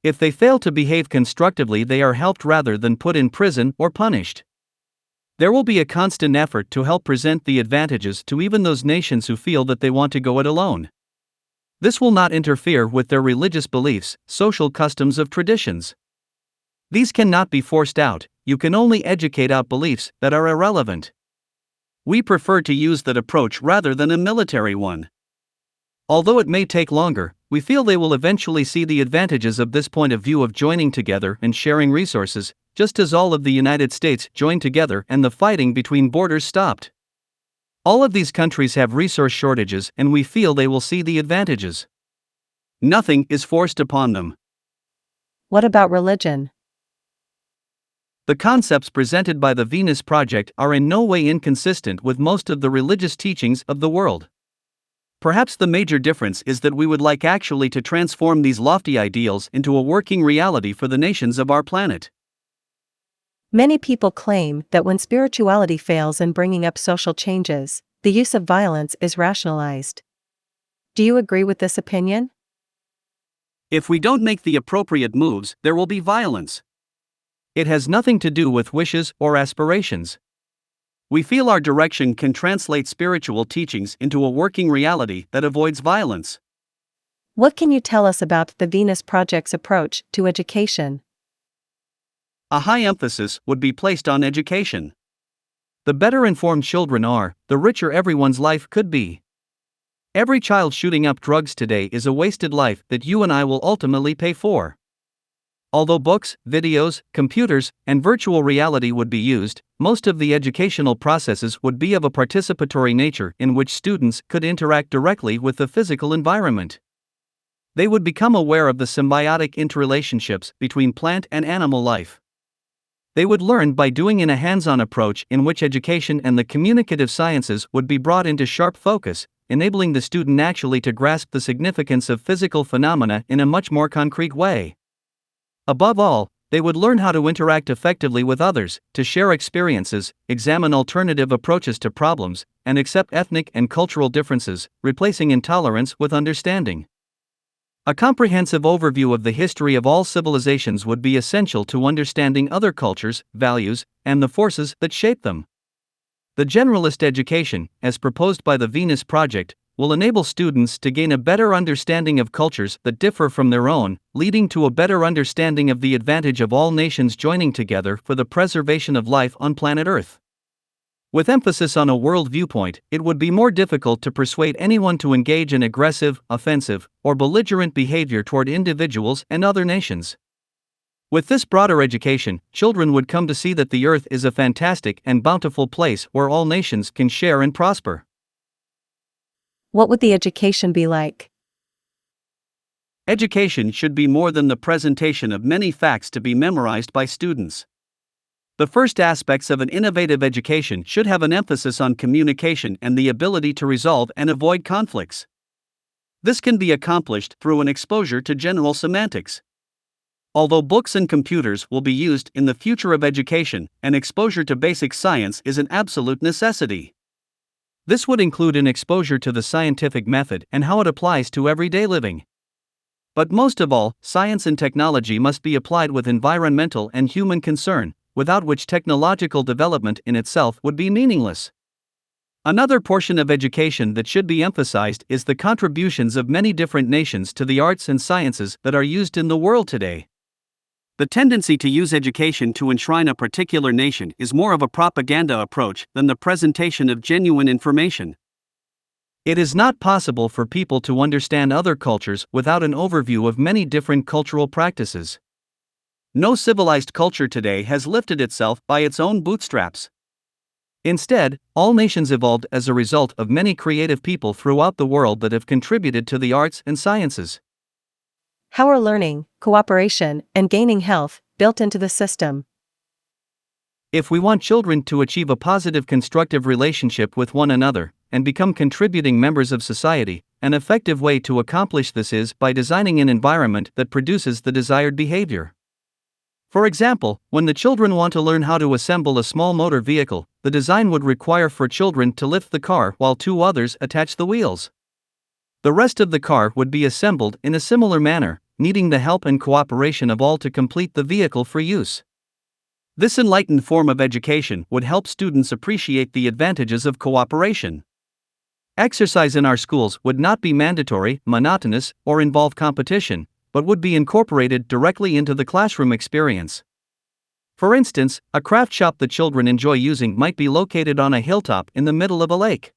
If they fail to behave constructively, they are helped rather than put in prison or punished. There will be a constant effort to help present the advantages to even those nations who feel that they want to go it alone. This will not interfere with their religious beliefs, social customs of traditions. These cannot be forced out, you can only educate out beliefs that are irrelevant. We prefer to use that approach rather than a military one. Although it may take longer, we feel they will eventually see the advantages of this point of view of joining together and sharing resources, just as all of the United States joined together and the fighting between borders stopped. All of these countries have resource shortages and we feel they will see the advantages. Nothing is forced upon them. What about religion? The concepts presented by the Venus Project are in no way inconsistent with most of the religious teachings of the world. Perhaps the major difference is that we would like actually to transform these lofty ideals into a working reality for the nations of our planet. Many people claim that when spirituality fails in bringing up social changes, the use of violence is rationalized. Do you agree with this opinion? If we don't make the appropriate moves, there will be violence. It has nothing to do with wishes or aspirations. We feel our direction can translate spiritual teachings into a working reality that avoids violence. What can you tell us about the Venus Project's approach to education? A high emphasis would be placed on education. The better informed children are, the richer everyone's life could be. Every child shooting up drugs today is a wasted life that you and I will ultimately pay for. Although books, videos, computers, and virtual reality would be used, most of the educational processes would be of a participatory nature in which students could interact directly with the physical environment. They would become aware of the symbiotic interrelationships between plant and animal life. They would learn by doing in a hands-on approach in which education and the communicative sciences would be brought into sharp focus, enabling the student actually to grasp the significance of physical phenomena in a much more concrete way. Above all, they would learn how to interact effectively with others, to share experiences, examine alternative approaches to problems, and accept ethnic and cultural differences, replacing intolerance with understanding. A comprehensive overview of the history of all civilizations would be essential to understanding other cultures, values, and the forces that shape them. The generalist education, as proposed by the Venus Project, will enable students to gain a better understanding of cultures that differ from their own, leading to a better understanding of the advantage of all nations joining together for the preservation of life on planet Earth. With emphasis on a world viewpoint, it would be more difficult to persuade anyone to engage in aggressive, offensive, or belligerent behavior toward individuals and other nations. With this broader education, children would come to see that the Earth is a fantastic and bountiful place where all nations can share and prosper. What would the education be like? Education should be more than the presentation of many facts to be memorized by students. The first aspects of an innovative education should have an emphasis on communication and the ability to resolve and avoid conflicts. This can be accomplished through an exposure to general semantics. Although books and computers will be used in the future of education, an exposure to basic science is an absolute necessity. This would include an exposure to the scientific method and how it applies to everyday living. But most of all, science and technology must be applied with environmental and human concern, without which technological development in itself would be meaningless. Another portion of education that should be emphasized is the contributions of many different nations to the arts and sciences that are used in the world today. The tendency to use education to enshrine a particular nation is more of a propaganda approach than the presentation of genuine information. It is not possible for people to understand other cultures without an overview of many different cultural practices. No civilized culture today has lifted itself by its own bootstraps. Instead, all nations evolved as a result of many creative people throughout the world that have contributed to the arts and sciences. How are learning, cooperation, and gaining health built into the system? If we want children to achieve a positive constructive relationship with one another, and become contributing members of society, an effective way to accomplish this is by designing an environment that produces the desired behavior. For example, when the children want to learn how to assemble a small motor vehicle, the design would require for children to lift the car while two others attach the wheels. The rest of the car would be assembled in a similar manner, needing the help and cooperation of all to complete the vehicle for use. This enlightened form of education would help students appreciate the advantages of cooperation. Exercise in our schools would not be mandatory, monotonous, or involve competition, but would be incorporated directly into the classroom experience. For instance, a craft shop the children enjoy using might be located on a hilltop in the middle of a lake.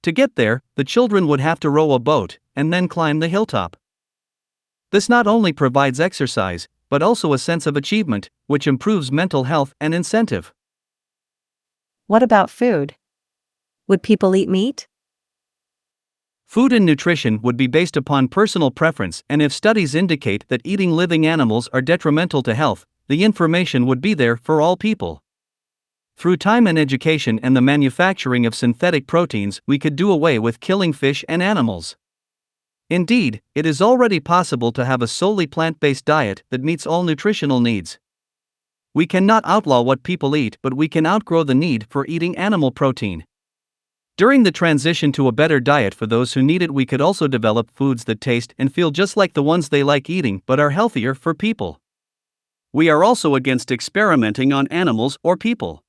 To get there, the children would have to row a boat and then climb the hilltop. This not only provides exercise, but also a sense of achievement, which improves mental health and incentive. What about food? Would people eat meat? Food and nutrition would be based upon personal preference, and if studies indicate that eating living animals are detrimental to health, the information would be there for all people. Through time and education and the manufacturing of synthetic proteins, we could do away with killing fish and animals. Indeed, it is already possible to have a solely plant-based diet that meets all nutritional needs. We cannot outlaw what people eat, but we can outgrow the need for eating animal protein. During the transition to a better diet for those who need it, we could also develop foods that taste and feel just like the ones they like eating but are healthier for people. We are also against experimenting on animals or people.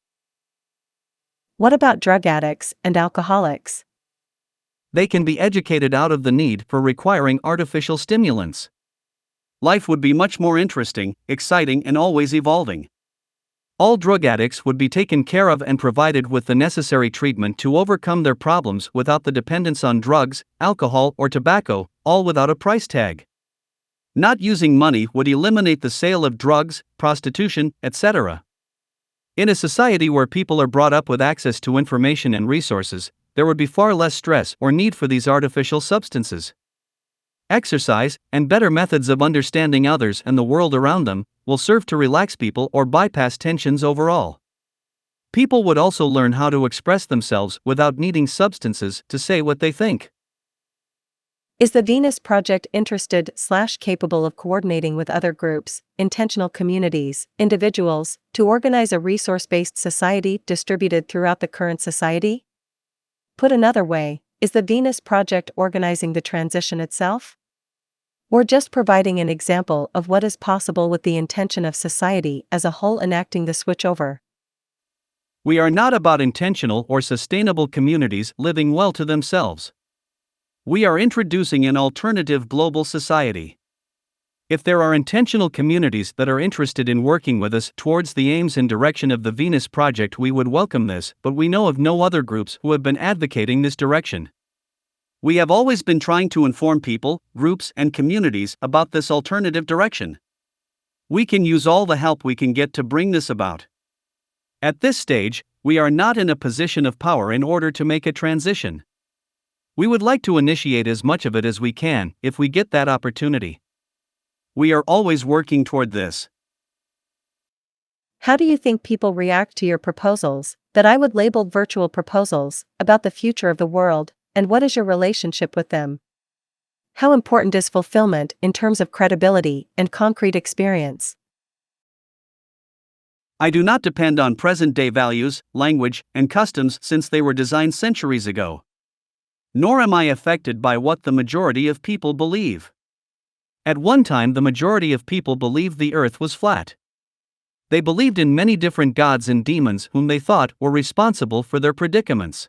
What about drug addicts and alcoholics? They can be educated out of the need for requiring artificial stimulants. Life would be much more interesting, exciting, and always evolving. All drug addicts would be taken care of and provided with the necessary treatment to overcome their problems without the dependence on drugs, alcohol, or tobacco, all without a price tag. Not using money would eliminate the sale of drugs, prostitution, etc. In a society where people are brought up with access to information and resources, there would be far less stress or need for these artificial substances. Exercise, and better methods of understanding others and the world around them, will serve to relax people or bypass tensions overall. People would also learn how to express themselves without needing substances to say what they think. Is the Venus Project interested/capable of coordinating with other groups, intentional communities, individuals, to organize a resource-based society distributed throughout the current society? Put another way, is the Venus Project organizing the transition itself? Or just providing an example of what is possible with the intention of society as a whole enacting the switchover? We are not about intentional or sustainable communities living well to themselves. We are introducing an alternative global society. If there are intentional communities that are interested in working with us towards the aims and direction of the Venus Project, we would welcome this, but we know of no other groups who have been advocating this direction. We have always been trying to inform people, groups, and communities about this alternative direction. We can use all the help we can get to bring this about. At this stage, we are not in a position of power in order to make a transition. We would like to initiate as much of it as we can if we get that opportunity. We are always working toward this. How do you think people react to your proposals, that I would label virtual proposals, about the future of the world, and what is your relationship with them? How important is fulfillment in terms of credibility and concrete experience? I do not depend on present-day values, language, and customs since they were designed centuries ago. Nor am I affected by what the majority of people believe. At one time, the majority of people believed the earth was flat. They believed in many different gods and demons whom they thought were responsible for their predicaments.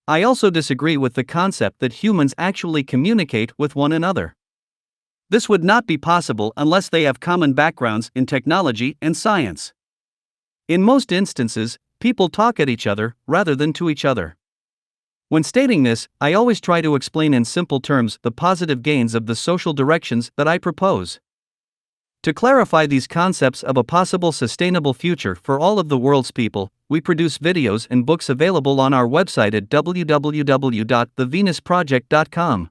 I also disagree with the concept that humans actually communicate with one another. This would not be possible unless they have common backgrounds in technology and science. In most instances, people talk at each other rather than to each other. When stating this, I always try to explain in simple terms the positive gains of the social directions that I propose. To clarify these concepts of a possible sustainable future for all of the world's people, we produce videos and books available on our website at www.thevenusproject.com.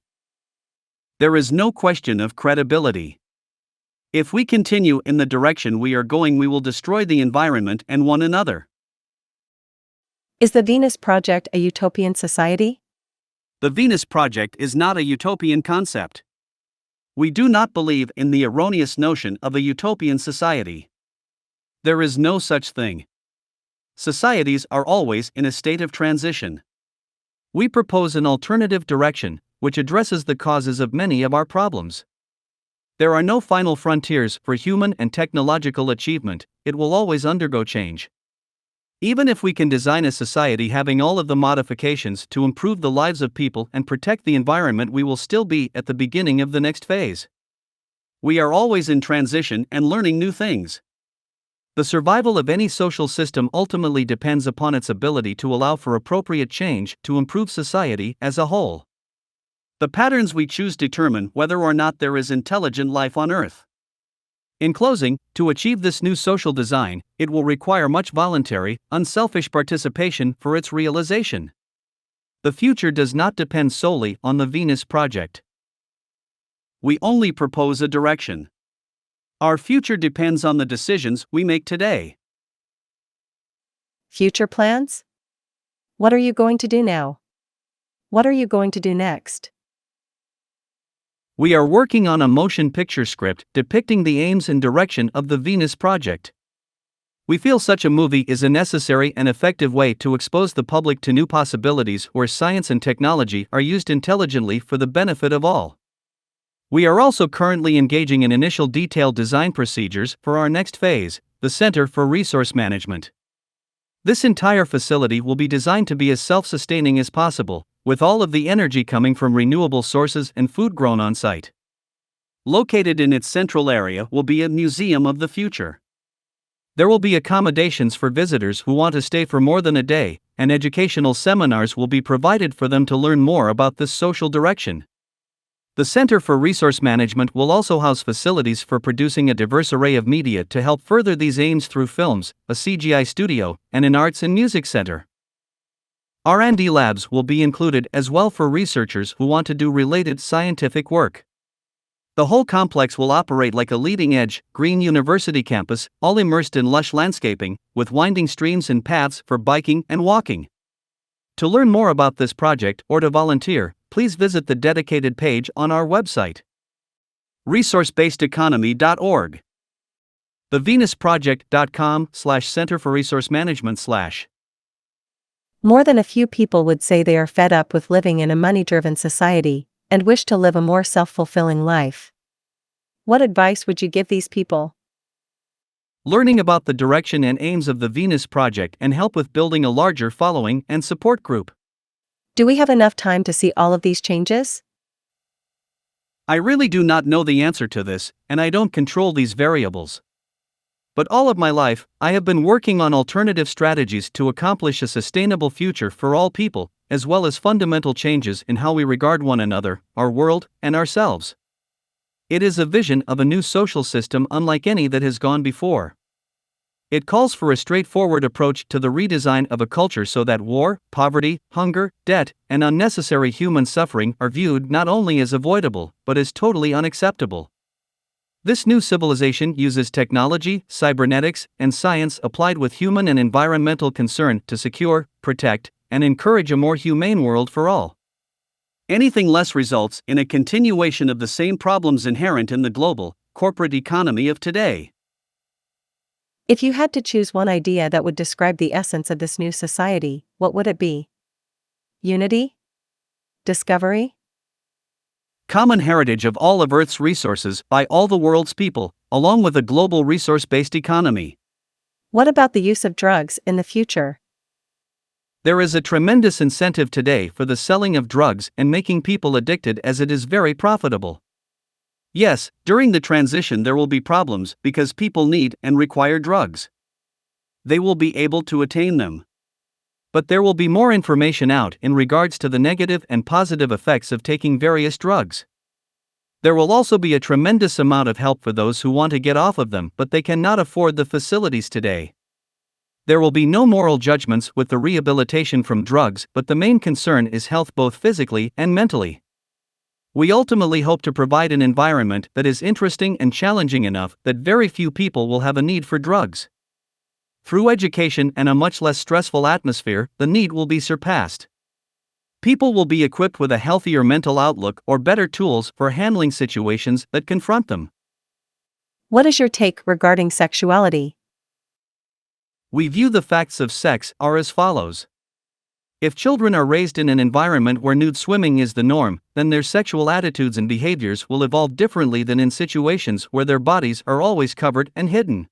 There is no question of credibility. If we continue in the direction we are going, we will destroy the environment and one another. Is the Venus Project a utopian society? The Venus Project is not a utopian concept. We do not believe in the erroneous notion of a utopian society. There is no such thing. Societies are always in a state of transition. We propose an alternative direction, which addresses the causes of many of our problems. There are no final frontiers for human and technological achievement, it will always undergo change. Even if we can design a society having all of the modifications to improve the lives of people and protect the environment, we will still be at the beginning of the next phase. We are always in transition and learning new things. The survival of any social system ultimately depends upon its ability to allow for appropriate change to improve society as a whole. The patterns we choose determine whether or not there is intelligent life on Earth. In closing, to achieve this new social design, it will require much voluntary, unselfish participation for its realization. The future does not depend solely on the Venus Project. We only propose a direction. Our future depends on the decisions we make today. Future plans? What are you going to do now? What are you going to do next? We are working on a motion picture script depicting the aims and direction of the Venus Project. We feel such a movie is a necessary and effective way to expose the public to new possibilities where science and technology are used intelligently for the benefit of all. We are also currently engaging in initial detailed design procedures for our next phase, the Center for Resource Management. This entire facility will be designed to be as self-sustaining as possible, with all of the energy coming from renewable sources and food grown on site. Located in its central area will be a museum of the future. There will be accommodations for visitors who want to stay for more than a day, and educational seminars will be provided for them to learn more about this social direction. The Center for Resource Management will also house facilities for producing a diverse array of media to help further these aims through films, a CGI studio, and an arts and music center. R&D labs will be included as well for researchers who want to do related scientific work. The whole complex will operate like a leading-edge, green university campus, all immersed in lush landscaping, with winding streams and paths for biking and walking. To learn more about this project or to volunteer, please visit the dedicated page on our website. resourcebasedeconomy.org. thevenusproject.com/Center for Resource Management/. More than a few people would say they are fed up with living in a money-driven society and wish to live a more self-fulfilling life. What advice would you give these people? Learning about the direction and aims of the Venus Project and help with building a larger following and support group. Do we have enough time to see all of these changes? I really do not know the answer to this, and I don't control these variables. But all of my life, I have been working on alternative strategies to accomplish a sustainable future for all people, as well as fundamental changes in how we regard one another, our world, and ourselves. It is a vision of a new social system unlike any that has gone before. It calls for a straightforward approach to the redesign of a culture so that war, poverty, hunger, debt, and unnecessary human suffering are viewed not only as avoidable, but as totally unacceptable. This new civilization uses technology, cybernetics, and science applied with human and environmental concern to secure, protect, and encourage a more humane world for all. Anything less results in a continuation of the same problems inherent in the global, corporate economy of today. If you had to choose one idea that would describe the essence of this new society, what would it be? Unity? Discovery? Common heritage of all of Earth's resources by all the world's people, along with a global resource-based economy. What about the use of drugs in the future? There is a tremendous incentive today for the selling of drugs and making people addicted as it is very profitable. Yes, during the transition there will be problems because people need and require drugs. They will be able to attain them. But there will be more information out in regards to the negative and positive effects of taking various drugs. There will also be a tremendous amount of help for those who want to get off of them but they cannot afford the facilities today. There will be no moral judgments with the rehabilitation from drugs, but the main concern is health both physically and mentally. We ultimately hope to provide an environment that is interesting and challenging enough that very few people will have a need for drugs. Through education and a much less stressful atmosphere, the need will be surpassed. People will be equipped with a healthier mental outlook or better tools for handling situations that confront them. What is your take regarding sexuality? We view the facts of sex are as follows. If children are raised in an environment where nude swimming is the norm, then their sexual attitudes and behaviors will evolve differently than in situations where their bodies are always covered and hidden.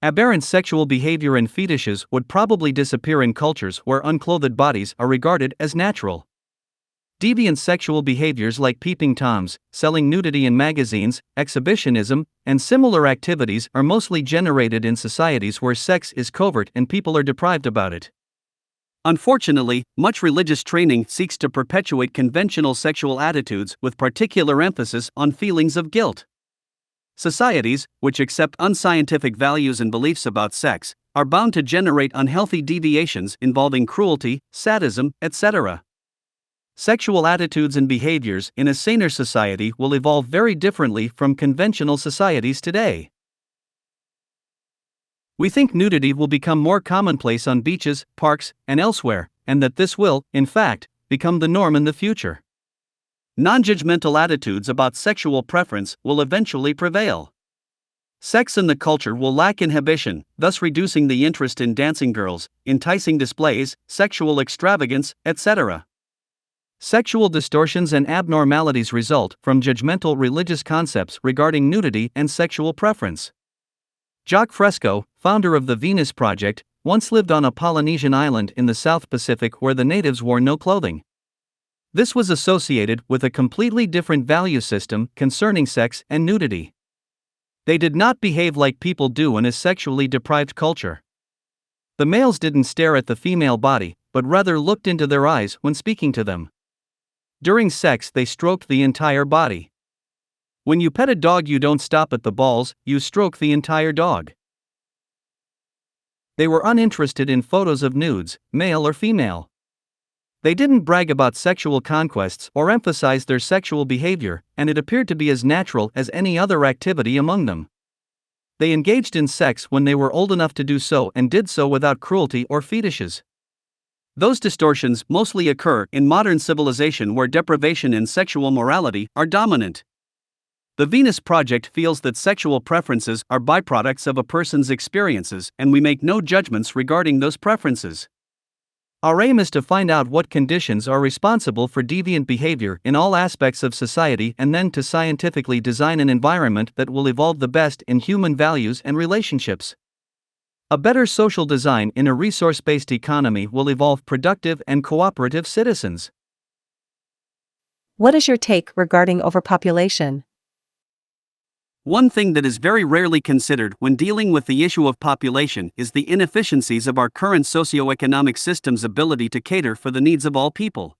Aberrant sexual behavior and fetishes would probably disappear in cultures where unclothed bodies are regarded as natural. Deviant sexual behaviors like peeping toms, selling nudity in magazines, exhibitionism, and similar activities are mostly generated in societies where sex is covert and people are deprived about it. Unfortunately, much religious training seeks to perpetuate conventional sexual attitudes with particular emphasis on feelings of guilt. Societies, which accept unscientific values and beliefs about sex, are bound to generate unhealthy deviations involving cruelty, sadism, etc. Sexual attitudes and behaviors in a saner society will evolve very differently from conventional societies today. We think nudity will become more commonplace on beaches, parks, and elsewhere, and that this will, in fact, become the norm in the future. Non-judgmental attitudes about sexual preference will eventually prevail. Sex in the culture will lack inhibition, thus reducing the interest in dancing girls, enticing displays, sexual extravagance, etc. Sexual distortions and abnormalities result from judgmental religious concepts regarding nudity and sexual preference. Jacques Fresco, founder of the Venus Project, once lived on a Polynesian island in the South Pacific where the natives wore no clothing. This was associated with a completely different value system concerning sex and nudity. They did not behave like people do in a sexually deprived culture. The males didn't stare at the female body, but rather looked into their eyes when speaking to them. During sex, they stroked the entire body. When you pet a dog, you don't stop at the balls, you stroke the entire dog. They were uninterested in photos of nudes, male or female. They didn't brag about sexual conquests or emphasize their sexual behavior, and it appeared to be as natural as any other activity among them. They engaged in sex when they were old enough to do so and did so without cruelty or fetishes. Those distortions mostly occur in modern civilization where deprivation and sexual morality are dominant. The Venus Project feels that sexual preferences are byproducts of a person's experiences, and we make no judgments regarding those preferences. Our aim is to find out what conditions are responsible for deviant behavior in all aspects of society and then to scientifically design an environment that will evolve the best in human values and relationships. A better social design in a resource-based economy will evolve productive and cooperative citizens. What is your take regarding overpopulation? One thing that is very rarely considered when dealing with the issue of population is the inefficiencies of our current socioeconomic system's ability to cater for the needs of all people.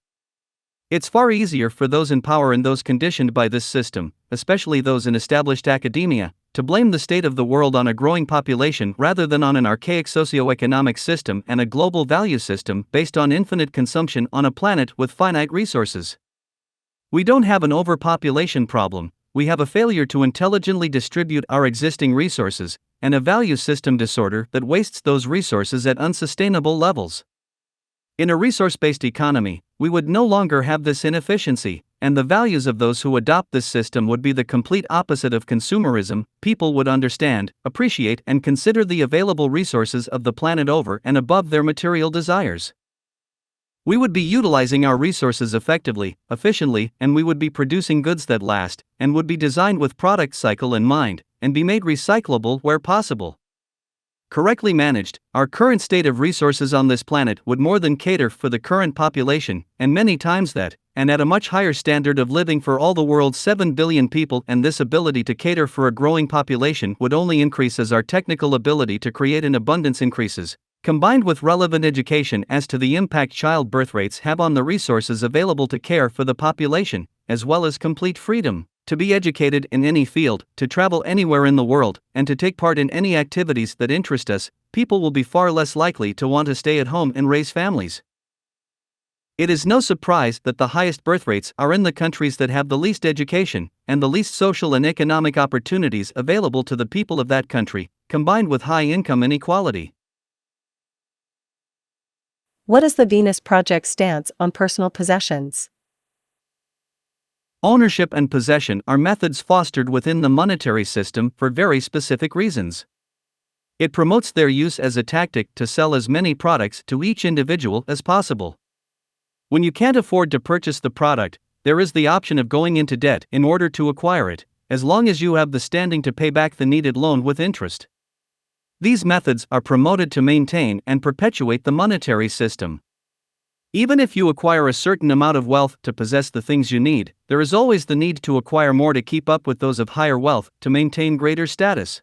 It's far easier for those in power and those conditioned by this system, especially those in established academia, to blame the state of the world on a growing population rather than on an archaic socioeconomic system and a global value system based on infinite consumption on a planet with finite resources. We don't have an overpopulation problem. We have a failure to intelligently distribute our existing resources, and a value system disorder that wastes those resources at unsustainable levels. In a resource-based economy, we would no longer have this inefficiency, and the values of those who adopt this system would be the complete opposite of consumerism. People would understand, appreciate, and consider the available resources of the planet over and above their material desires. We would be utilizing our resources effectively, efficiently, and we would be producing goods that last, and would be designed with product cycle in mind, and be made recyclable where possible. Correctly managed, our current state of resources on this planet would more than cater for the current population, and many times that, and at a much higher standard of living for all the world's 7 billion people, and this ability to cater for a growing population would only increase as our technical ability to create an abundance increases, combined with relevant education as to the impact child birth rates have on the resources available to care for the population, as well as complete freedom to be educated in any field, to travel anywhere in the world, and to take part in any activities that interest us. People will be far less likely to want to stay at home and raise families. It is no surprise that the highest birth rates are in the countries that have the least education, and the least social and economic opportunities available to the people of that country, combined with high income inequality. What is the Venus Project's stance on personal possessions? Ownership and possession are methods fostered within the monetary system for very specific reasons. It promotes their use as a tactic to sell as many products to each individual as possible. When you can't afford to purchase the product, there is the option of going into debt in order to acquire it, as long as you have the standing to pay back the needed loan with interest. These methods are promoted to maintain and perpetuate the monetary system. Even if you acquire a certain amount of wealth to possess the things you need, there is always the need to acquire more to keep up with those of higher wealth to maintain greater status.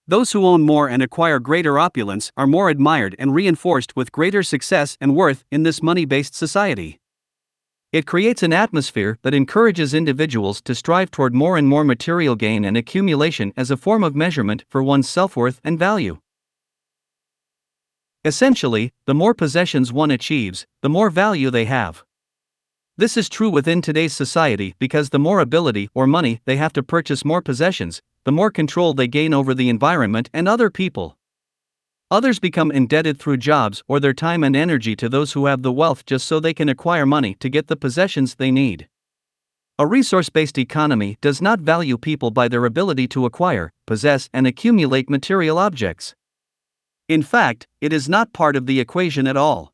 Those who own more and acquire greater opulence are more admired and reinforced with greater success and worth in this money-based society. It creates an atmosphere that encourages individuals to strive toward more and more material gain and accumulation as a form of measurement for one's self-worth and value. Essentially, the more possessions one achieves, the more value they have. This is true within today's society because the more ability or money they have to purchase more possessions, the more control they gain over the environment and other people. Others become indebted through jobs or their time and energy to those who have the wealth just so they can acquire money to get the possessions they need. A resource-based economy does not value people by their ability to acquire, possess, and accumulate material objects. In fact, it is not part of the equation at all.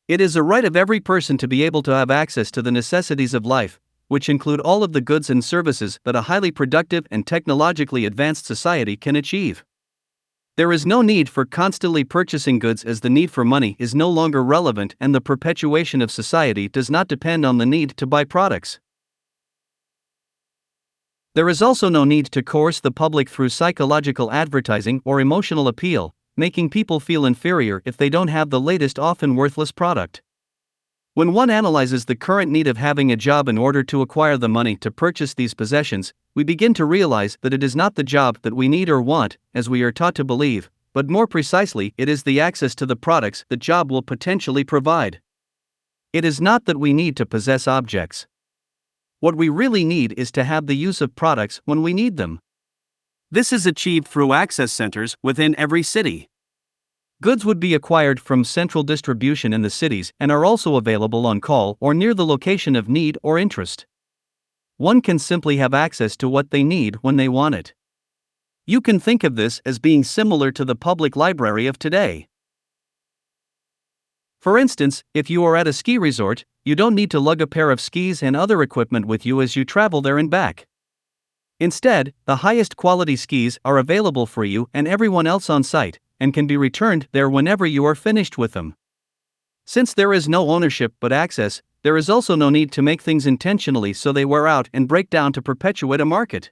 It is a right of every person to be able to have access to the necessities of life, which include all of the goods and services that a highly productive and technologically advanced society can achieve. There is no need for constantly purchasing goods as the need for money is no longer relevant and the perpetuation of society does not depend on the need to buy products. There is also no need to coerce the public through psychological advertising or emotional appeal, making people feel inferior if they don't have the latest, often worthless product. When one analyzes the current need of having a job in order to acquire the money to purchase these possessions, we begin to realize that it is not the job that we need or want, as we are taught to believe, but more precisely, it is the access to the products that job will potentially provide. It is not that we need to possess objects. What we really need is to have the use of products when we need them. This is achieved through access centers within every city. Goods would be acquired from central distribution in the cities and are also available on call or near the location of need or interest. One can simply have access to what they need when they want it. You can think of this as being similar to the public library of today. For instance, if you are at a ski resort, you don't need to lug a pair of skis and other equipment with you as you travel there and back. Instead, the highest quality skis are available for you and everyone else on site, and can be returned there whenever you are finished with them. Since there is no ownership but access, there is also no need to make things intentionally so they wear out and break down to perpetuate a market.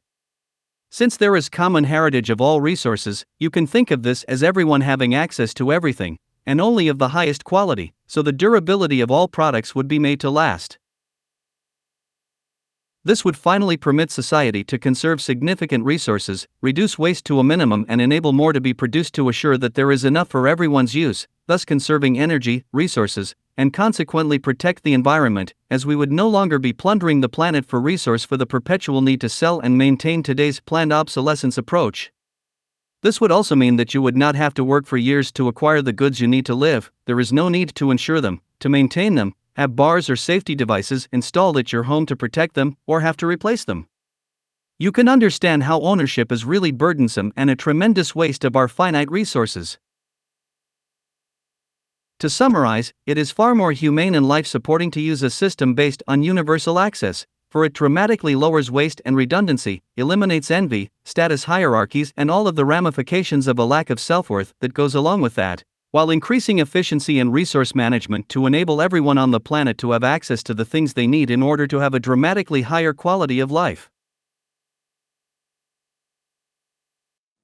Since there is common heritage of all resources, you can think of this as everyone having access to everything, and only of the highest quality, so the durability of all products would be made to last. This would finally permit society to conserve significant resources, reduce waste to a minimum, and enable more to be produced to assure that there is enough for everyone's use, thus conserving energy, resources, and consequently protect the environment, as we would no longer be plundering the planet for resource for the perpetual need to sell and maintain today's planned obsolescence approach. This would also mean that you would not have to work for years to acquire the goods you need to live. There is no need to insure them, to maintain them, have bars or safety devices installed at your home to protect them, or have to replace them. You can understand how ownership is really burdensome and a tremendous waste of our finite resources. To summarize, it is far more humane and life-supporting to use a system based on universal access, for it dramatically lowers waste and redundancy, eliminates envy, status hierarchies, and all of the ramifications of a lack of self-worth that goes along with that, while increasing efficiency and resource management to enable everyone on the planet to have access to the things they need in order to have a dramatically higher quality of life.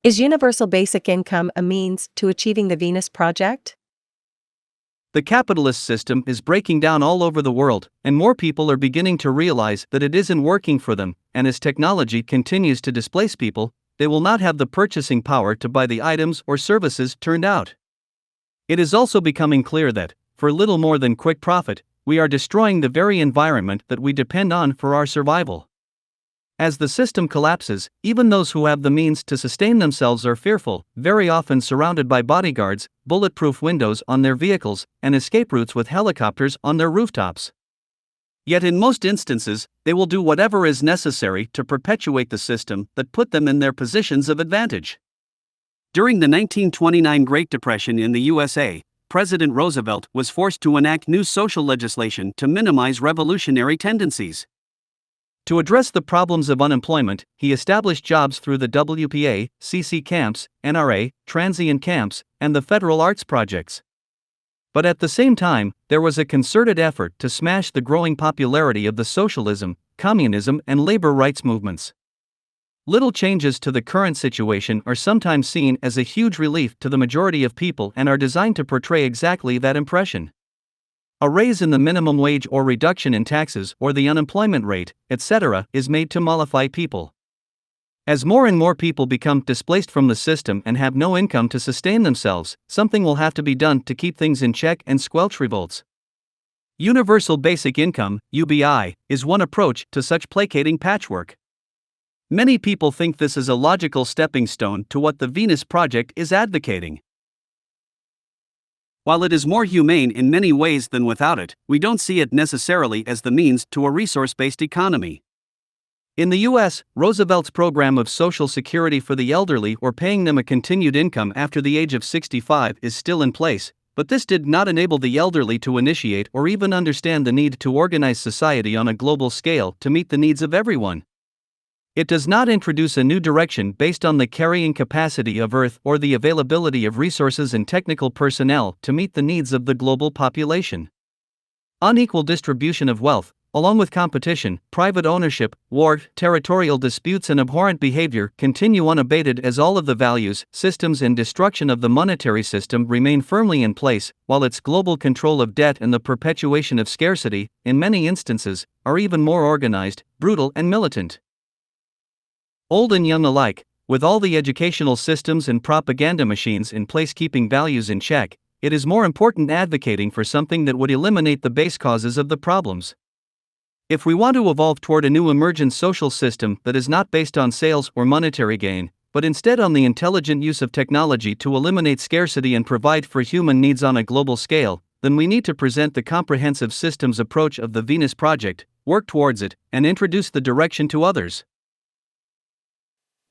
Is universal basic income a means to achieving the Venus Project? The capitalist system is breaking down all over the world, and more people are beginning to realize that it isn't working for them, and as technology continues to displace people, they will not have the purchasing power to buy the items or services turned out. It is also becoming clear that, for little more than quick profit, we are destroying the very environment that we depend on for our survival. As the system collapses, even those who have the means to sustain themselves are fearful, very often surrounded by bodyguards, bulletproof windows on their vehicles, and escape routes with helicopters on their rooftops. Yet in most instances, they will do whatever is necessary to perpetuate the system that put them in their positions of advantage. During the 1929 Great Depression in the USA, President Roosevelt was forced to enact new social legislation to minimize revolutionary tendencies. To address the problems of unemployment, he established jobs through the WPA, CC camps, NRA, transient camps, and the federal arts projects. But at the same time, there was a concerted effort to smash the growing popularity of the socialism, communism, and labor rights movements. Little changes to the current situation are sometimes seen as a huge relief to the majority of people and are designed to portray exactly that impression. A raise in the minimum wage or reduction in taxes or the unemployment rate, etc., is made to mollify people. As more and more people become displaced from the system and have no income to sustain themselves, something will have to be done to keep things in check and squelch revolts. Universal Basic Income, UBI, is one approach to such placating patchwork. Many people think this is a logical stepping stone to what the Venus Project is advocating. While it is more humane in many ways than without it, we don't see it necessarily as the means to a resource-based economy. In the US, Roosevelt's program of Social Security for the elderly or paying them a continued income after the age of 65 is still in place, but this did not enable the elderly to initiate or even understand the need to organize society on a global scale to meet the needs of everyone. It does not introduce a new direction based on the carrying capacity of Earth or the availability of resources and technical personnel to meet the needs of the global population. Unequal distribution of wealth, along with competition, private ownership, war, territorial disputes, and abhorrent behavior continue unabated as all of the values, systems, and destruction of the monetary system remain firmly in place, while its global control of debt and the perpetuation of scarcity, in many instances, are even more organized, brutal, and militant. Old and young alike, with all the educational systems and propaganda machines in place keeping values in check, it is more important advocating for something that would eliminate the base causes of the problems. If we want to evolve toward a new emergent social system that is not based on sales or monetary gain, but instead on the intelligent use of technology to eliminate scarcity and provide for human needs on a global scale, then we need to present the comprehensive systems approach of the Venus Project, work towards it, and introduce the direction to others.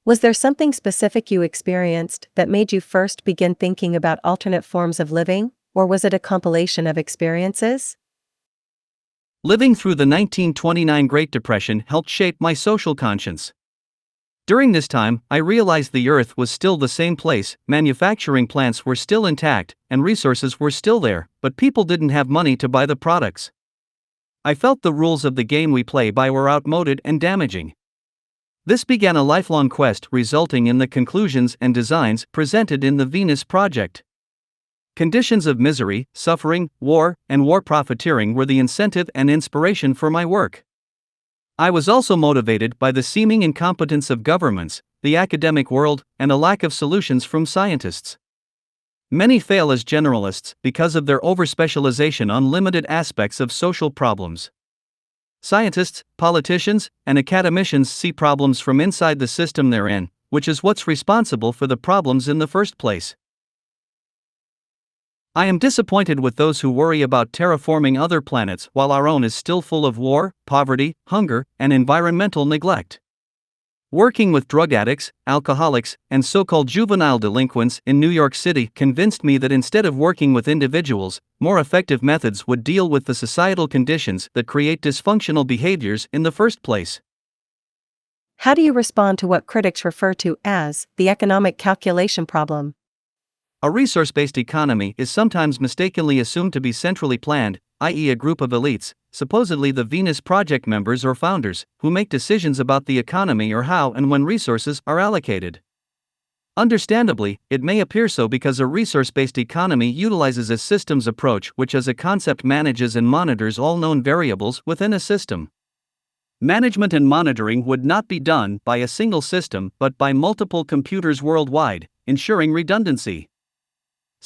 Was there something specific you experienced that made you first begin thinking about alternate forms of living, or was it a compilation of experiences? Living through the 1929 Great Depression helped shape my social conscience. During this time, I realized the Earth was still the same place, manufacturing plants were still intact, and resources were still there, but people didn't have money to buy the products. I felt the rules of the game we play by were outmoded and damaging. This began a lifelong quest resulting in the conclusions and designs presented in the Venus Project. Conditions of misery, suffering, war, and war profiteering were the incentive and inspiration for my work. I was also motivated by the seeming incompetence of governments, the academic world, and a lack of solutions from scientists. Many fail as generalists because of their overspecialization on limited aspects of social problems. Scientists, politicians, and academicians see problems from inside the system they're in, which is what's responsible for the problems in the first place. I am disappointed with those who worry about terraforming other planets while our own is still full of war, poverty, hunger, and environmental neglect. Working with drug addicts, alcoholics, and so-called juvenile delinquents in New York City convinced me that instead of working with individuals, more effective methods would deal with the societal conditions that create dysfunctional behaviors in the first place. How do you respond to what critics refer to as the economic calculation problem? A resource-based economy is sometimes mistakenly assumed to be centrally planned, i.e., a group of elites, supposedly the Venus Project members or founders, who make decisions about the economy or how and when resources are allocated. Understandably, it may appear so because a resource-based economy utilizes a systems approach which as a concept manages and monitors all known variables within a system. Management and monitoring would not be done by a single system but by multiple computers worldwide, ensuring redundancy.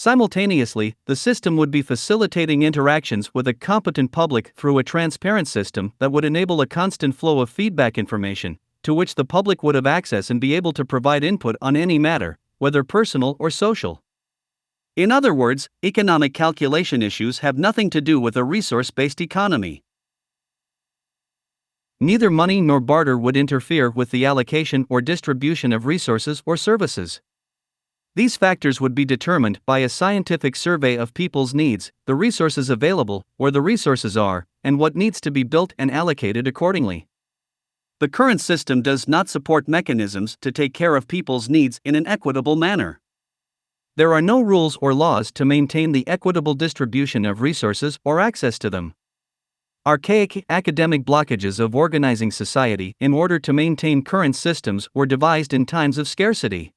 Simultaneously, the system would be facilitating interactions with a competent public through a transparent system that would enable a constant flow of feedback information, to which the public would have access and be able to provide input on any matter, whether personal or social. In other words, economic calculation issues have nothing to do with a resource-based economy. Neither money nor barter would interfere with the allocation or distribution of resources or services. These factors would be determined by a scientific survey of people's needs, the resources available, where the resources are, and what needs to be built and allocated accordingly. The current system does not support mechanisms to take care of people's needs in an equitable manner. There are no rules or laws to maintain the equitable distribution of resources or access to them. Archaic academic blockages of organizing society in order to maintain current systems were devised in times of scarcity.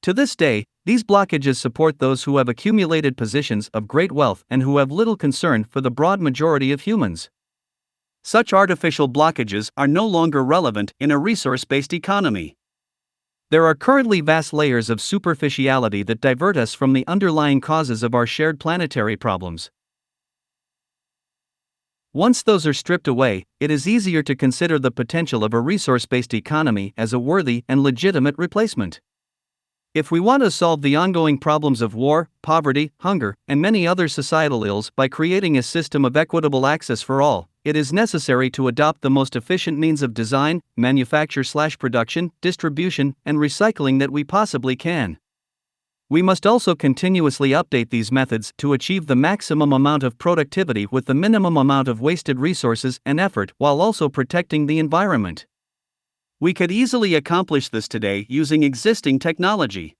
To this day, these blockages support those who have accumulated positions of great wealth and who have little concern for the broad majority of humans. Such artificial blockages are no longer relevant in a resource-based economy. There are currently vast layers of superficiality that divert us from the underlying causes of our shared planetary problems. Once those are stripped away, it is easier to consider the potential of a resource-based economy as a worthy and legitimate replacement. If we want to solve the ongoing problems of war, poverty, hunger, and many other societal ills by creating a system of equitable access for all, it is necessary to adopt the most efficient means of design, manufacture/production, distribution, and recycling that we possibly can. We must also continuously update these methods to achieve the maximum amount of productivity with the minimum amount of wasted resources and effort while also protecting the environment. We could easily accomplish this today using existing technology.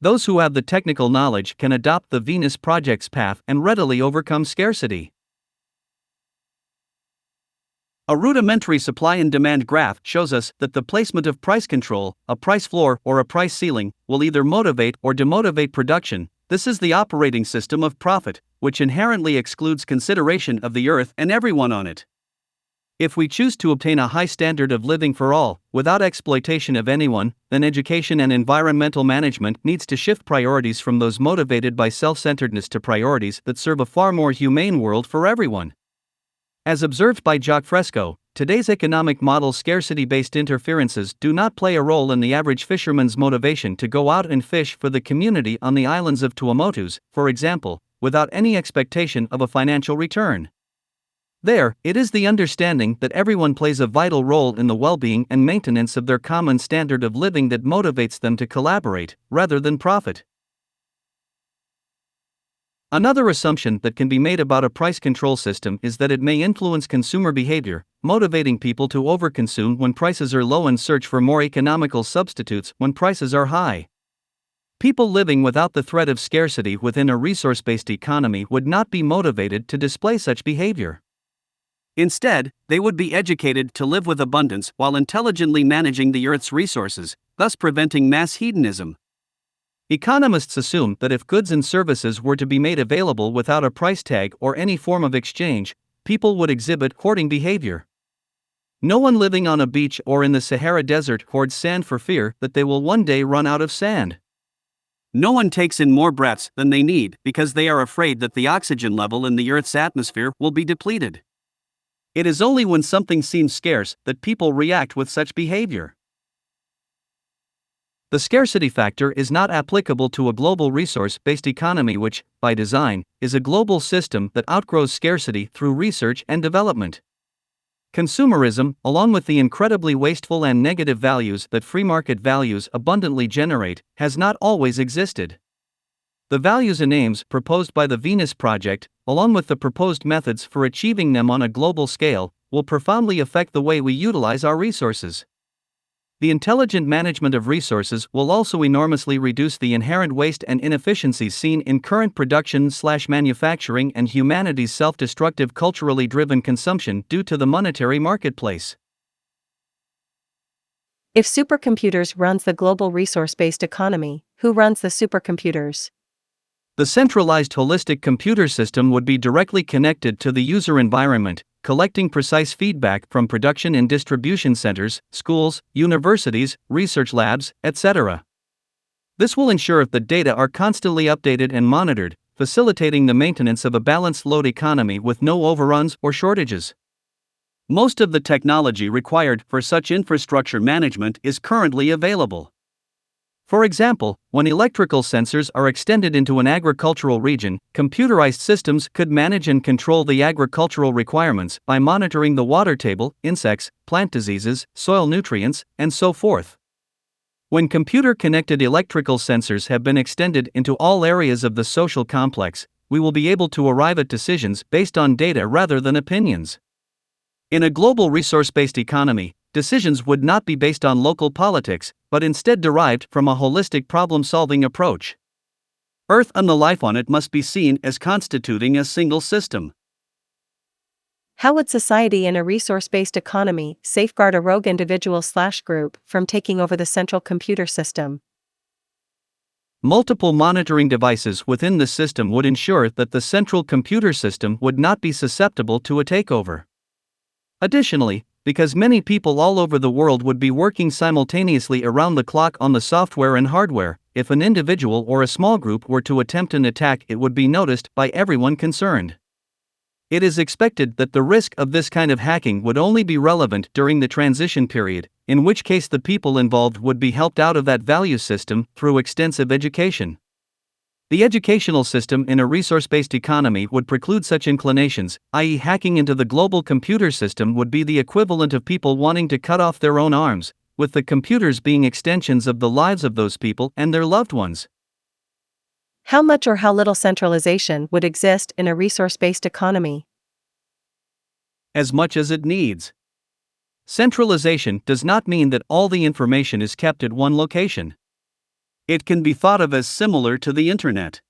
Those who have the technical knowledge can adopt the Venus Project's path and readily overcome scarcity. A rudimentary supply and demand graph shows us that the placement of price control, a price floor or a price ceiling, will either motivate or demotivate production. This is the operating system of profit, which inherently excludes consideration of the earth and everyone on it. If we choose to obtain a high standard of living for all, without exploitation of anyone, then education and environmental management needs to shift priorities from those motivated by self-centeredness to priorities that serve a far more humane world for everyone. As observed by Jacques Fresco, today's economic model scarcity-based interferences do not play a role in the average fisherman's motivation to go out and fish for the community on the islands of Tuamotus, for example, without any expectation of a financial return. There, it is the understanding that everyone plays a vital role in the well-being and maintenance of their common standard of living that motivates them to collaborate, rather than profit. Another assumption that can be made about a price control system is that it may influence consumer behavior, motivating people to overconsume when prices are low and search for more economical substitutes when prices are high. People living without the threat of scarcity within a resource-based economy would not be motivated to display such behavior. Instead, they would be educated to live with abundance while intelligently managing the Earth's resources, thus preventing mass hedonism. Economists assume that if goods and services were to be made available without a price tag or any form of exchange, people would exhibit hoarding behavior. No one living on a beach or in the Sahara Desert hoards sand for fear that they will one day run out of sand. No one takes in more breaths than they need because they are afraid that the oxygen level in the Earth's atmosphere will be depleted. It is only when something seems scarce that people react with such behavior. The scarcity factor is not applicable to a global resource-based economy which, by design, is a global system that outgrows scarcity through research and development. Consumerism, along with the incredibly wasteful and negative values that free market values abundantly generate, has not always existed. The values and aims proposed by the Venus Project, along with the proposed methods for achieving them on a global scale, will profoundly affect the way we utilize our resources. The intelligent management of resources will also enormously reduce the inherent waste and inefficiencies seen in current production/manufacturing and humanity's self-destructive culturally driven consumption due to the monetary marketplace. If supercomputers runs the global resource-based economy, who runs the supercomputers? The centralized holistic computer system would be directly connected to the user environment, collecting precise feedback from production and distribution centers, schools, universities, research labs, etc. This will ensure that data are constantly updated and monitored, facilitating the maintenance of a balanced load economy with no overruns or shortages. Most of the technology required for such infrastructure management is currently available. For example, when electrical sensors are extended into an agricultural region, computerized systems could manage and control the agricultural requirements by monitoring the water table, insects, plant diseases, soil nutrients, and so forth. When computer-connected electrical sensors have been extended into all areas of the social complex, we will be able to arrive at decisions based on data rather than opinions. In a global resource-based economy, decisions would not be based on local politics, but instead derived from a holistic problem-solving approach. Earth and the life on it must be seen as constituting a single system. How would society in a resource-based economy safeguard a rogue individual/group from taking over the central computer system? Multiple monitoring devices within the system would ensure that the central computer system would not be susceptible to a takeover. Additionally, because many people all over the world would be working simultaneously around the clock on the software and hardware, if an individual or a small group were to attempt an attack, it would be noticed by everyone concerned. It is expected that the risk of this kind of hacking would only be relevant during the transition period, in which case the people involved would be helped out of that value system through extensive education. The educational system in a resource-based economy would preclude such inclinations, i.e., hacking into the global computer system would be the equivalent of people wanting to cut off their own arms, with the computers being extensions of the lives of those people and their loved ones. How much or how little centralization would exist in a resource-based economy? As much as it needs. Centralization does not mean that all the information is kept at one location. It can be thought of as similar to the internet.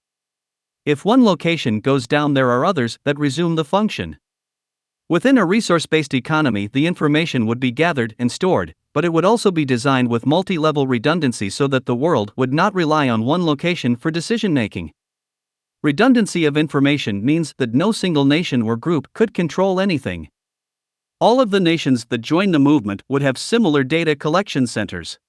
If one location goes down, there are others that resume the function. Within a resource-based economy, the information would be gathered and stored, but it would also be designed with multi-level redundancy so that the world would not rely on one location for decision-making. Redundancy of information means that no single nation or group could control anything. All of the nations that join the movement would have similar data collection centers.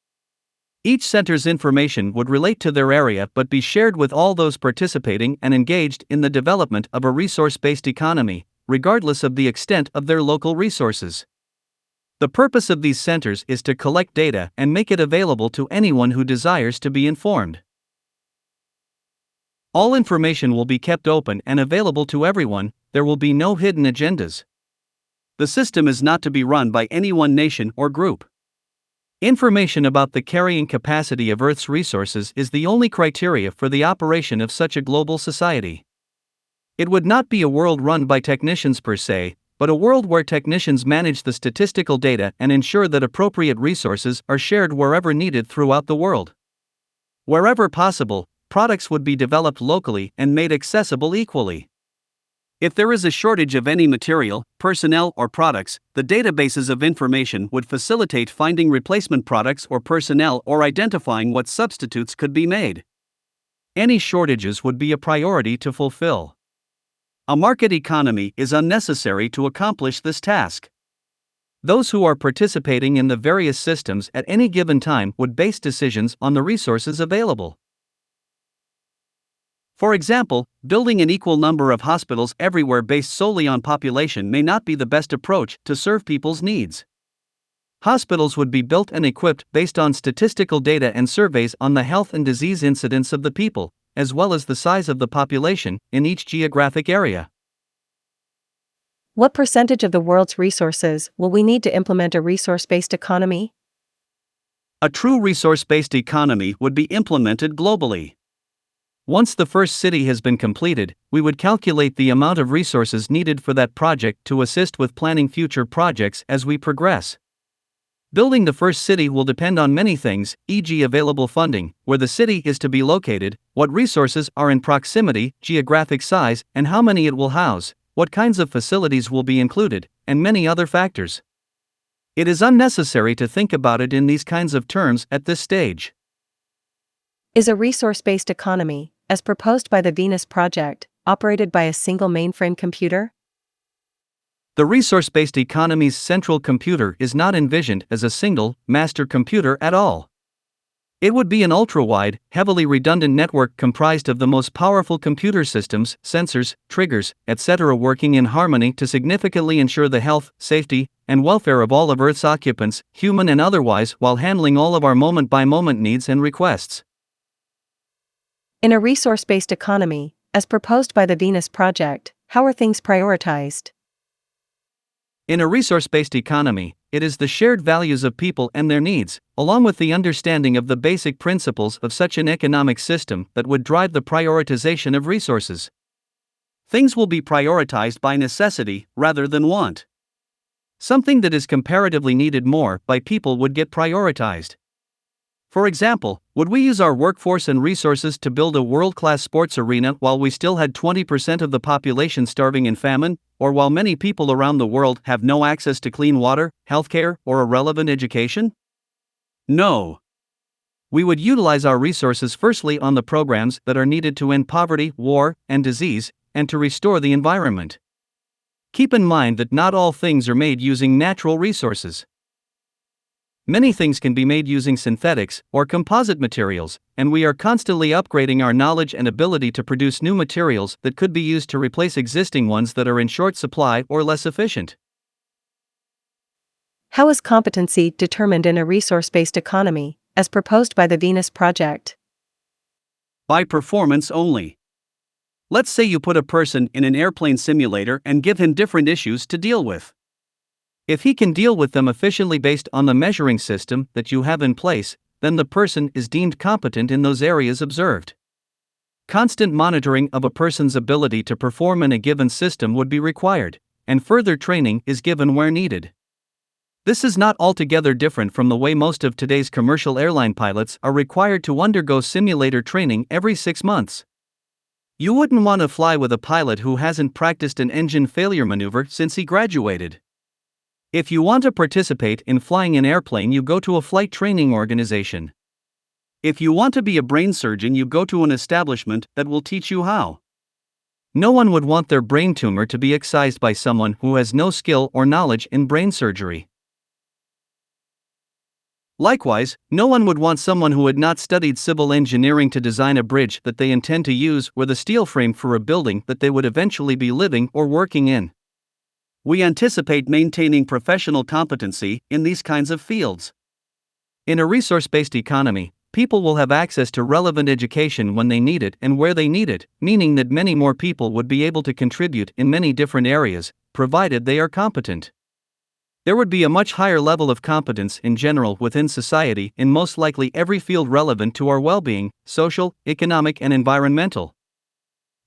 Each center's information would relate to their area but be shared with all those participating and engaged in the development of a resource-based economy, regardless of the extent of their local resources. The purpose of these centers is to collect data and make it available to anyone who desires to be informed. All information will be kept open and available to everyone, there will be no hidden agendas. The system is not to be run by any one nation or group. Information about the carrying capacity of Earth's resources is the only criteria for the operation of such a global society. It would not be a world run by technicians per se, but a world where technicians manage the statistical data and ensure that appropriate resources are shared wherever needed throughout the world. Wherever possible, products would be developed locally and made accessible equally. If there is a shortage of any material, personnel, or products, the databases of information would facilitate finding replacement products or personnel or identifying what substitutes could be made. Any shortages would be a priority to fulfill. A market economy is unnecessary to accomplish this task. Those who are participating in the various systems at any given time would base decisions on the resources available. For example, building an equal number of hospitals everywhere based solely on population may not be the best approach to serve people's needs. Hospitals would be built and equipped based on statistical data and surveys on the health and disease incidence of the people, as well as the size of the population in each geographic area. What percentage of the world's resources will we need to implement a resource-based economy? A true resource-based economy would be implemented globally. Once the first city has been completed, we would calculate the amount of resources needed for that project to assist with planning future projects as we progress. Building the first city will depend on many things, e.g., available funding, where the city is to be located, what resources are in proximity, geographic size, and how many it will house, what kinds of facilities will be included, and many other factors. It is unnecessary to think about it in these kinds of terms at this stage. Is a resource-based economy, as proposed by the Venus Project, operated by a single mainframe computer? The resource-based economy's central computer is not envisioned as a single, master computer at all. It would be an ultra-wide, heavily redundant network comprised of the most powerful computer systems, sensors, triggers, etc. working in harmony to significantly ensure the health, safety, and welfare of all of Earth's occupants, human and otherwise, while handling all of our moment-by-moment needs and requests. In a resource-based economy, as proposed by the Venus Project, how are things prioritized? In a resource-based economy, it is the shared values of people and their needs, along with the understanding of the basic principles of such an economic system that would drive the prioritization of resources. Things will be prioritized by necessity rather than want. Something that is comparatively needed more by people would get prioritized. For example, would we use our workforce and resources to build a world-class sports arena while we still had 20% of the population starving in famine, or while many people around the world have no access to clean water, healthcare, or a relevant education? No. We would utilize our resources firstly on the programs that are needed to end poverty, war, and disease, and to restore the environment. Keep in mind that not all things are made using natural resources. Many things can be made using synthetics or composite materials, and we are constantly upgrading our knowledge and ability to produce new materials that could be used to replace existing ones that are in short supply or less efficient. How is competency determined in a resource-based economy, as proposed by the Venus Project? By performance only. Let's say you put a person in an airplane simulator and give him different issues to deal with. If he can deal with them efficiently based on the measuring system that you have in place, then the person is deemed competent in those areas observed. Constant monitoring of a person's ability to perform in a given system would be required, and further training is given where needed. This is not altogether different from the way most of today's commercial airline pilots are required to undergo simulator training every 6 months. You wouldn't want to fly with a pilot who hasn't practiced an engine failure maneuver since he graduated. If you want to participate in flying an airplane, you go to a flight training organization. If you want to be a brain surgeon, you go to an establishment that will teach you how. No one would want their brain tumor to be excised by someone who has no skill or knowledge in brain surgery. Likewise, no one would want someone who had not studied civil engineering to design a bridge that they intend to use or the steel frame for a building that they would eventually be living or working in. We anticipate maintaining professional competency in these kinds of fields. In a resource-based economy, people will have access to relevant education when they need it and where they need it, meaning that many more people would be able to contribute in many different areas, provided they are competent. There would be a much higher level of competence in general within society in most likely every field relevant to our well-being, social, economic, and environmental.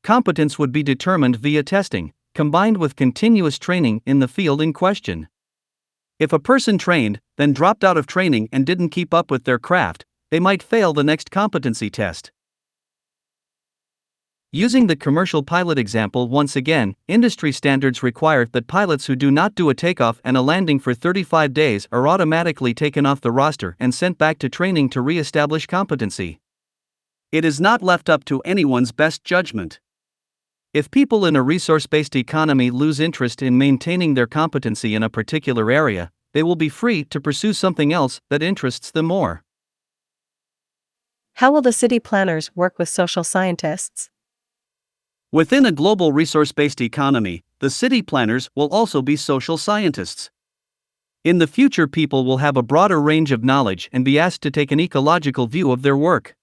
Competence would be determined via testing, combined with continuous training in the field in question. If a person trained, then dropped out of training and didn't keep up with their craft, they might fail the next competency test. Using the commercial pilot example once again, industry standards require that pilots who do not do a takeoff and a landing for 35 days are automatically taken off the roster and sent back to training to re-establish competency. It is not left up to anyone's best judgment. If people in a resource-based economy lose interest in maintaining their competency in a particular area, they will be free to pursue something else that interests them more. How will the city planners work with social scientists? Within a global resource-based economy, the city planners will also be social scientists. In the future, people will have a broader range of knowledge and be asked to take an ecological view of their work.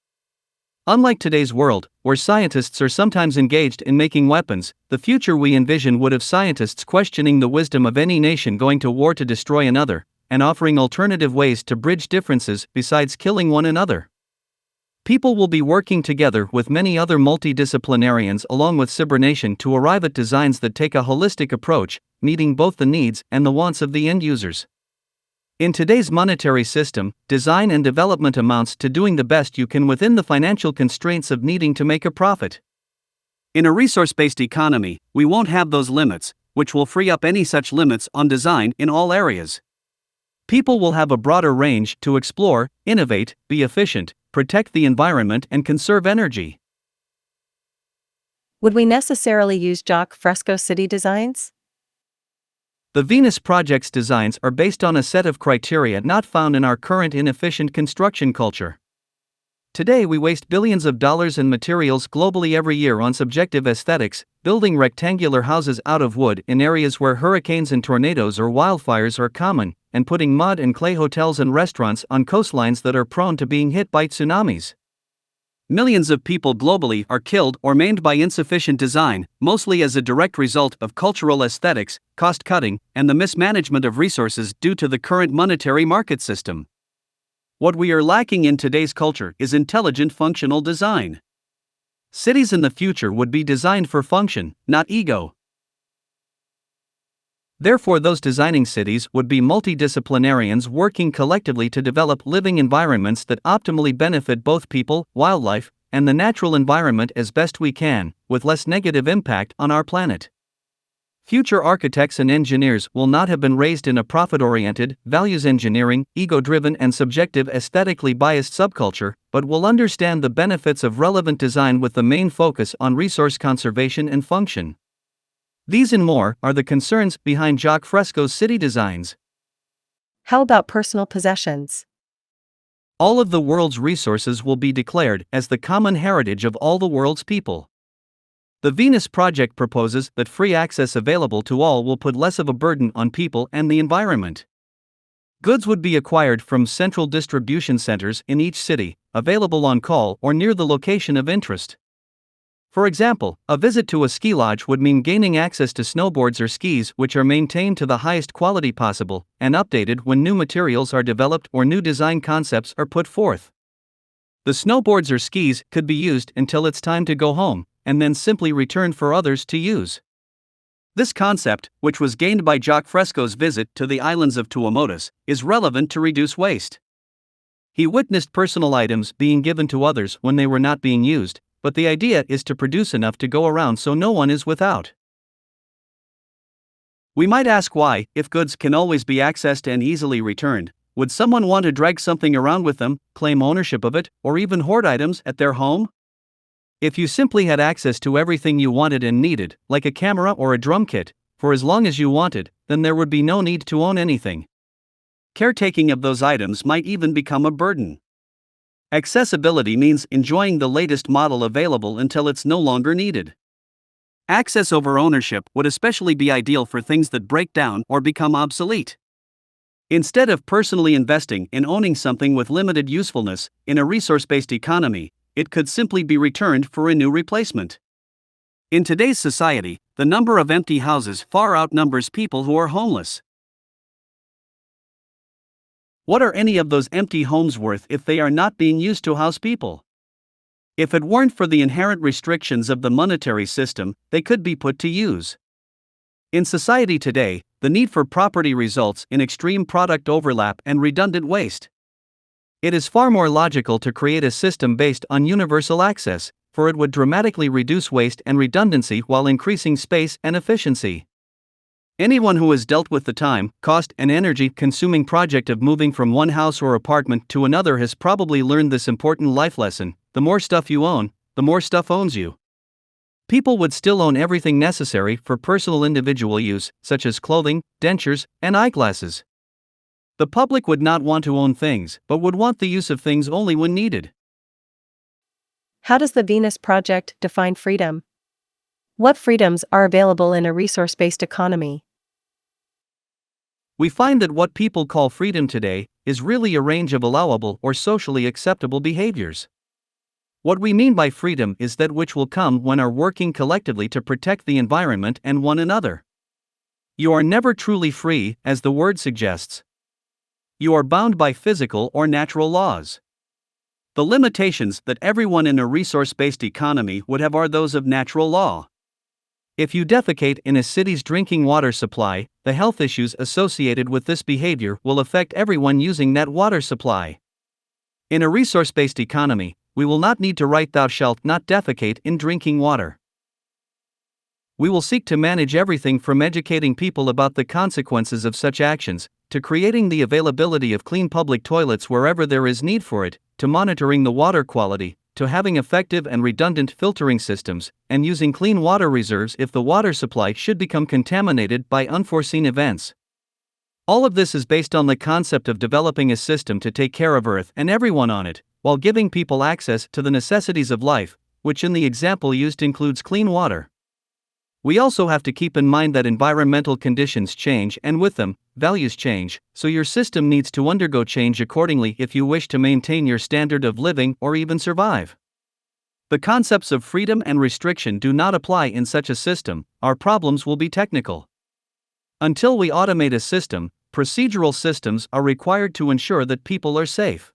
Unlike today's world, where scientists are sometimes engaged in making weapons, the future we envision would have scientists questioning the wisdom of any nation going to war to destroy another, and offering alternative ways to bridge differences besides killing one another. People will be working together with many other multidisciplinarians along with Cybernation to arrive at designs that take a holistic approach, meeting both the needs and the wants of the end users. In today's monetary system, design and development amounts to doing the best you can within the financial constraints of needing to make a profit. In a resource-based economy, we won't have those limits, which will free up any such limits on design in all areas. People will have a broader range to explore, innovate, be efficient, protect the environment, and conserve energy. Would we necessarily use Jacques Fresco city designs? The Venus Project's designs are based on a set of criteria not found in our current inefficient construction culture. Today we waste billions of dollars in materials globally every year on subjective aesthetics, building rectangular houses out of wood in areas where hurricanes and tornadoes or wildfires are common, and putting mud and clay hotels and restaurants on coastlines that are prone to being hit by tsunamis. Millions of people globally are killed or maimed by insufficient design, mostly as a direct result of cultural aesthetics, cost cutting, and the mismanagement of resources due to the current monetary market system. What we are lacking in today's culture is intelligent functional design. Cities in the future would be designed for function, not ego. Therefore, those designing cities would be multidisciplinarians working collectively to develop living environments that optimally benefit both people, wildlife, and the natural environment as best we can, with less negative impact on our planet. Future architects and engineers will not have been raised in a profit-oriented, values-engineering, ego-driven and subjective aesthetically biased subculture, but will understand the benefits of relevant design with the main focus on resource conservation and function. These and more are the concerns behind Jacque Fresco's city designs. How about personal possessions? All of the world's resources will be declared as the common heritage of all the world's people. The Venus Project proposes that free access available to all will put less of a burden on people and the environment. Goods would be acquired from central distribution centers in each city, available on call or near the location of interest. For example, a visit to a ski lodge would mean gaining access to snowboards or skis which are maintained to the highest quality possible and updated when new materials are developed or new design concepts are put forth. The snowboards or skis could be used until it's time to go home, and then simply returned for others to use. This concept, which was gained by Jacque Fresco's visit to the islands of Tuamotus, is relevant to reduce waste. He witnessed personal items being given to others when they were not being used, but the idea is to produce enough to go around so no one is without. We might ask why, if goods can always be accessed and easily returned, would someone want to drag something around with them, claim ownership of it, or even hoard items at their home? If you simply had access to everything you wanted and needed, like a camera or a drum kit, for as long as you wanted, then there would be no need to own anything. Caretaking of those items might even become a burden. Accessibility means enjoying the latest model available until it's no longer needed. Access over ownership would especially be ideal for things that break down or become obsolete. Instead of personally investing in owning something with limited usefulness, in a resource-based economy, it could simply be returned for a new replacement. In today's society, the number of empty houses far outnumbers people who are homeless. What are any of those empty homes worth if they are not being used to house people? If it weren't for the inherent restrictions of the monetary system, they could be put to use. In society today, the need for property results in extreme product overlap and redundant waste. It is far more logical to create a system based on universal access, for it would dramatically reduce waste and redundancy while increasing space and efficiency. Anyone who has dealt with the time, cost, and energy-consuming project of moving from one house or apartment to another has probably learned this important life lesson: the more stuff you own, the more stuff owns you. People would still own everything necessary for personal individual use, such as clothing, dentures, and eyeglasses. The public would not want to own things, but would want the use of things only when needed. How does the Venus Project define freedom? What freedoms are available in a resource-based economy? We find that what people call freedom today is really a range of allowable or socially acceptable behaviors. What we mean by freedom is that which will come when are working collectively to protect the environment and one another. You are never truly free, as the word suggests. You are bound by physical or natural laws. The limitations that everyone in a resource-based economy would have are those of natural law. If you defecate in a city's drinking water supply, the health issues associated with this behavior will affect everyone using that water supply. In a resource-based economy, we will not need to write "thou shalt not defecate" in drinking water. We will seek to manage everything from educating people about the consequences of such actions, to creating the availability of clean public toilets wherever there is need for it, to monitoring the water quality, to having effective and redundant filtering systems, and using clean water reserves if the water supply should become contaminated by unforeseen events. All of this is based on the concept of developing a system to take care of Earth and everyone on it, while giving people access to the necessities of life, which in the example used includes clean water. We also have to keep in mind that environmental conditions change and with them, values change, so your system needs to undergo change accordingly if you wish to maintain your standard of living or even survive. The concepts of freedom and restriction do not apply in such a system. Our problems will be technical. Until we automate a system, procedural systems are required to ensure that people are safe.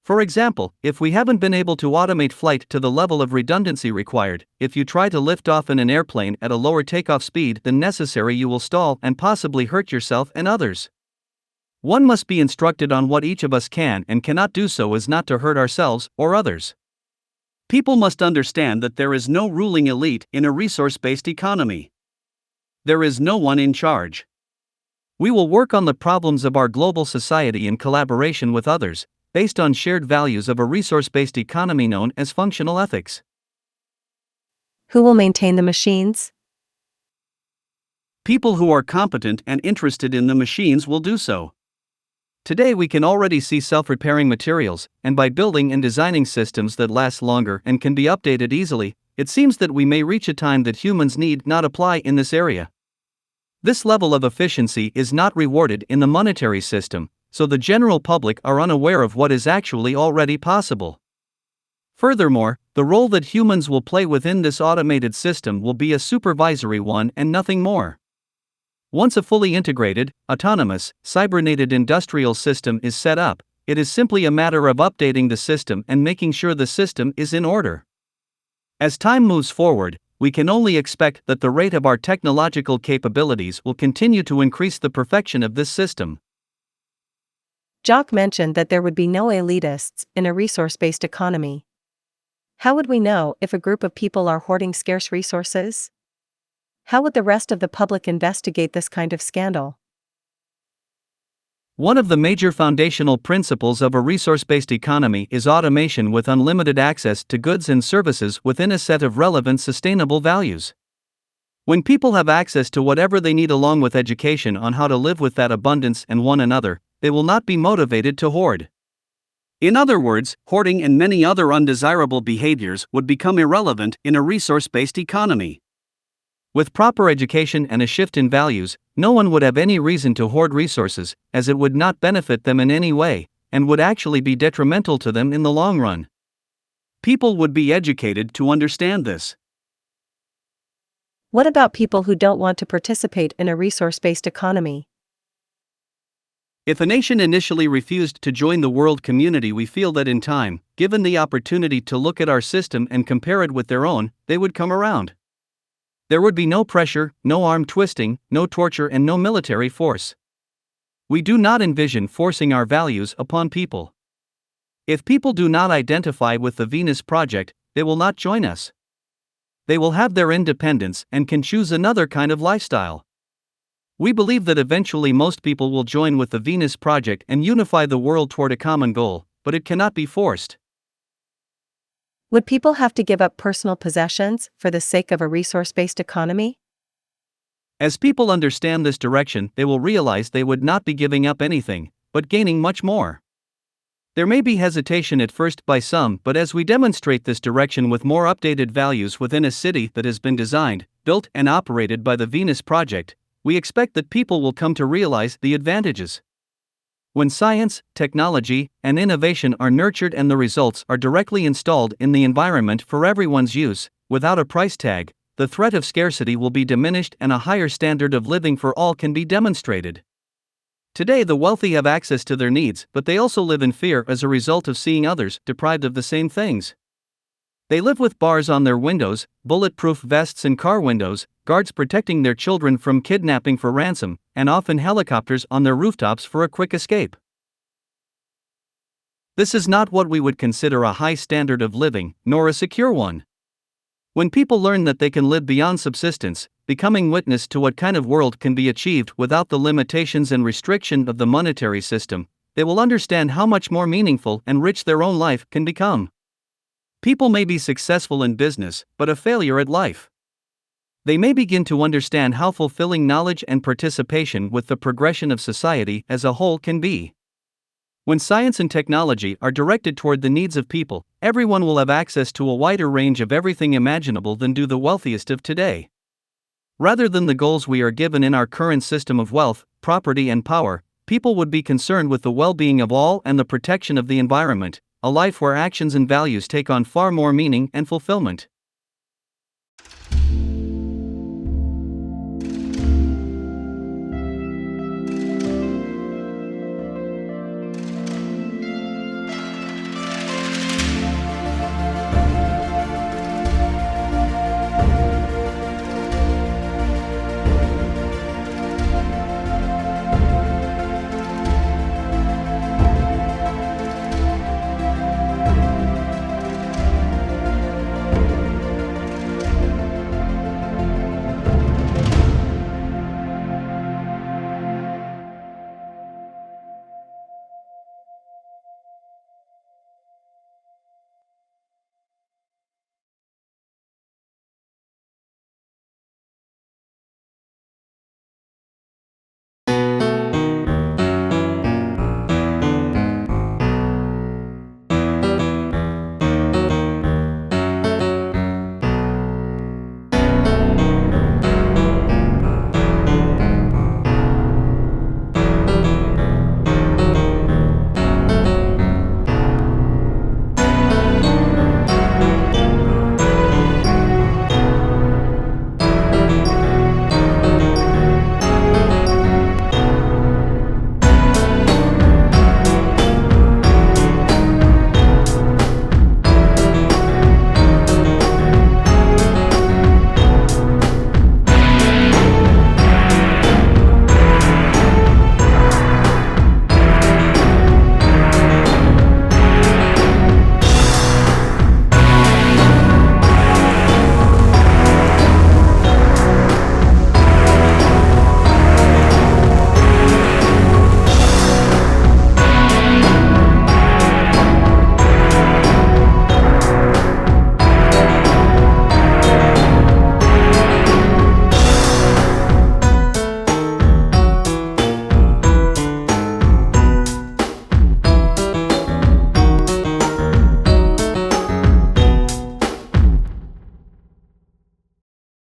For example, if we haven't been able to automate flight to the level of redundancy required, if you try to lift off in an airplane at a lower takeoff speed than necessary, you will stall and possibly hurt yourself and others. One must be instructed on what each of us can and cannot do so as not to hurt ourselves or others. People must understand that there is no ruling elite in a resource-based economy. There is no one in charge. We will work on the problems of our global society in collaboration with others, based on shared values of a resource-based economy known as functional ethics. Who will maintain the machines? People who are competent and interested in the machines will do so. Today we can already see self-repairing materials, and by building and designing systems that last longer and can be updated easily, it seems that we may reach a time that humans need not apply in this area. This level of efficiency is not rewarded in the monetary system, so the general public are unaware of what is actually already possible. Furthermore, the role that humans will play within this automated system will be a supervisory one and nothing more. Once a fully integrated, autonomous, cybernetic industrial system is set up, it is simply a matter of updating the system and making sure the system is in order. As time moves forward, we can only expect that the rate of our technological capabilities will continue to increase the perfection of this system. Jock mentioned that there would be no elitists in a resource-based economy. How would we know if a group of people are hoarding scarce resources? How would the rest of the public investigate this kind of scandal? One of the major foundational principles of a resource-based economy is automation with unlimited access to goods and services within a set of relevant sustainable values. When people have access to whatever they need along with education on how to live with that abundance and one another, they will not be motivated to hoard. In other words, hoarding and many other undesirable behaviors would become irrelevant in a resource-based economy. With proper education and a shift in values, no one would have any reason to hoard resources, as it would not benefit them in any way, and would actually be detrimental to them in the long run. People would be educated to understand this. What about people who don't want to participate in a resource-based economy? If a nation initially refused to join the world community, we feel that in time, given the opportunity to look at our system and compare it with their own, they would come around. There would be no pressure, no arm twisting, no torture, and no military force. We do not envision forcing our values upon people. If people do not identify with the Venus Project, they will not join us. They will have their independence and can choose another kind of lifestyle. We believe that eventually most people will join with the Venus Project and unify the world toward a common goal, but it cannot be forced. Would people have to give up personal possessions for the sake of a resource-based economy? As people understand this direction, they will realize they would not be giving up anything, but gaining much more. There may be hesitation at first by some, but as we demonstrate this direction with more updated values within a city that has been designed, built, and operated by the Venus Project, we expect that people will come to realize the advantages. When science, technology, and innovation are nurtured and the results are directly installed in the environment for everyone's use, without a price tag, the threat of scarcity will be diminished and a higher standard of living for all can be demonstrated. Today, the wealthy have access to their needs, but they also live in fear as a result of seeing others deprived of the same things. They live with bars on their windows, bulletproof vests in car windows, guards protecting their children from kidnapping for ransom, and often helicopters on their rooftops for a quick escape. This is not what we would consider a high standard of living, nor a secure one. When people learn that they can live beyond subsistence, becoming witness to what kind of world can be achieved without the limitations and restriction of the monetary system, they will understand how much more meaningful and rich their own life can become. People may be successful in business, but a failure at life. They may begin to understand how fulfilling knowledge and participation with the progression of society as a whole can be. When science and technology are directed toward the needs of people, everyone will have access to a wider range of everything imaginable than do the wealthiest of today. Rather than the goals we are given in our current system of wealth, property, and power, people would be concerned with the well-being of all and the protection of the environment, a life where actions and values take on far more meaning and fulfillment.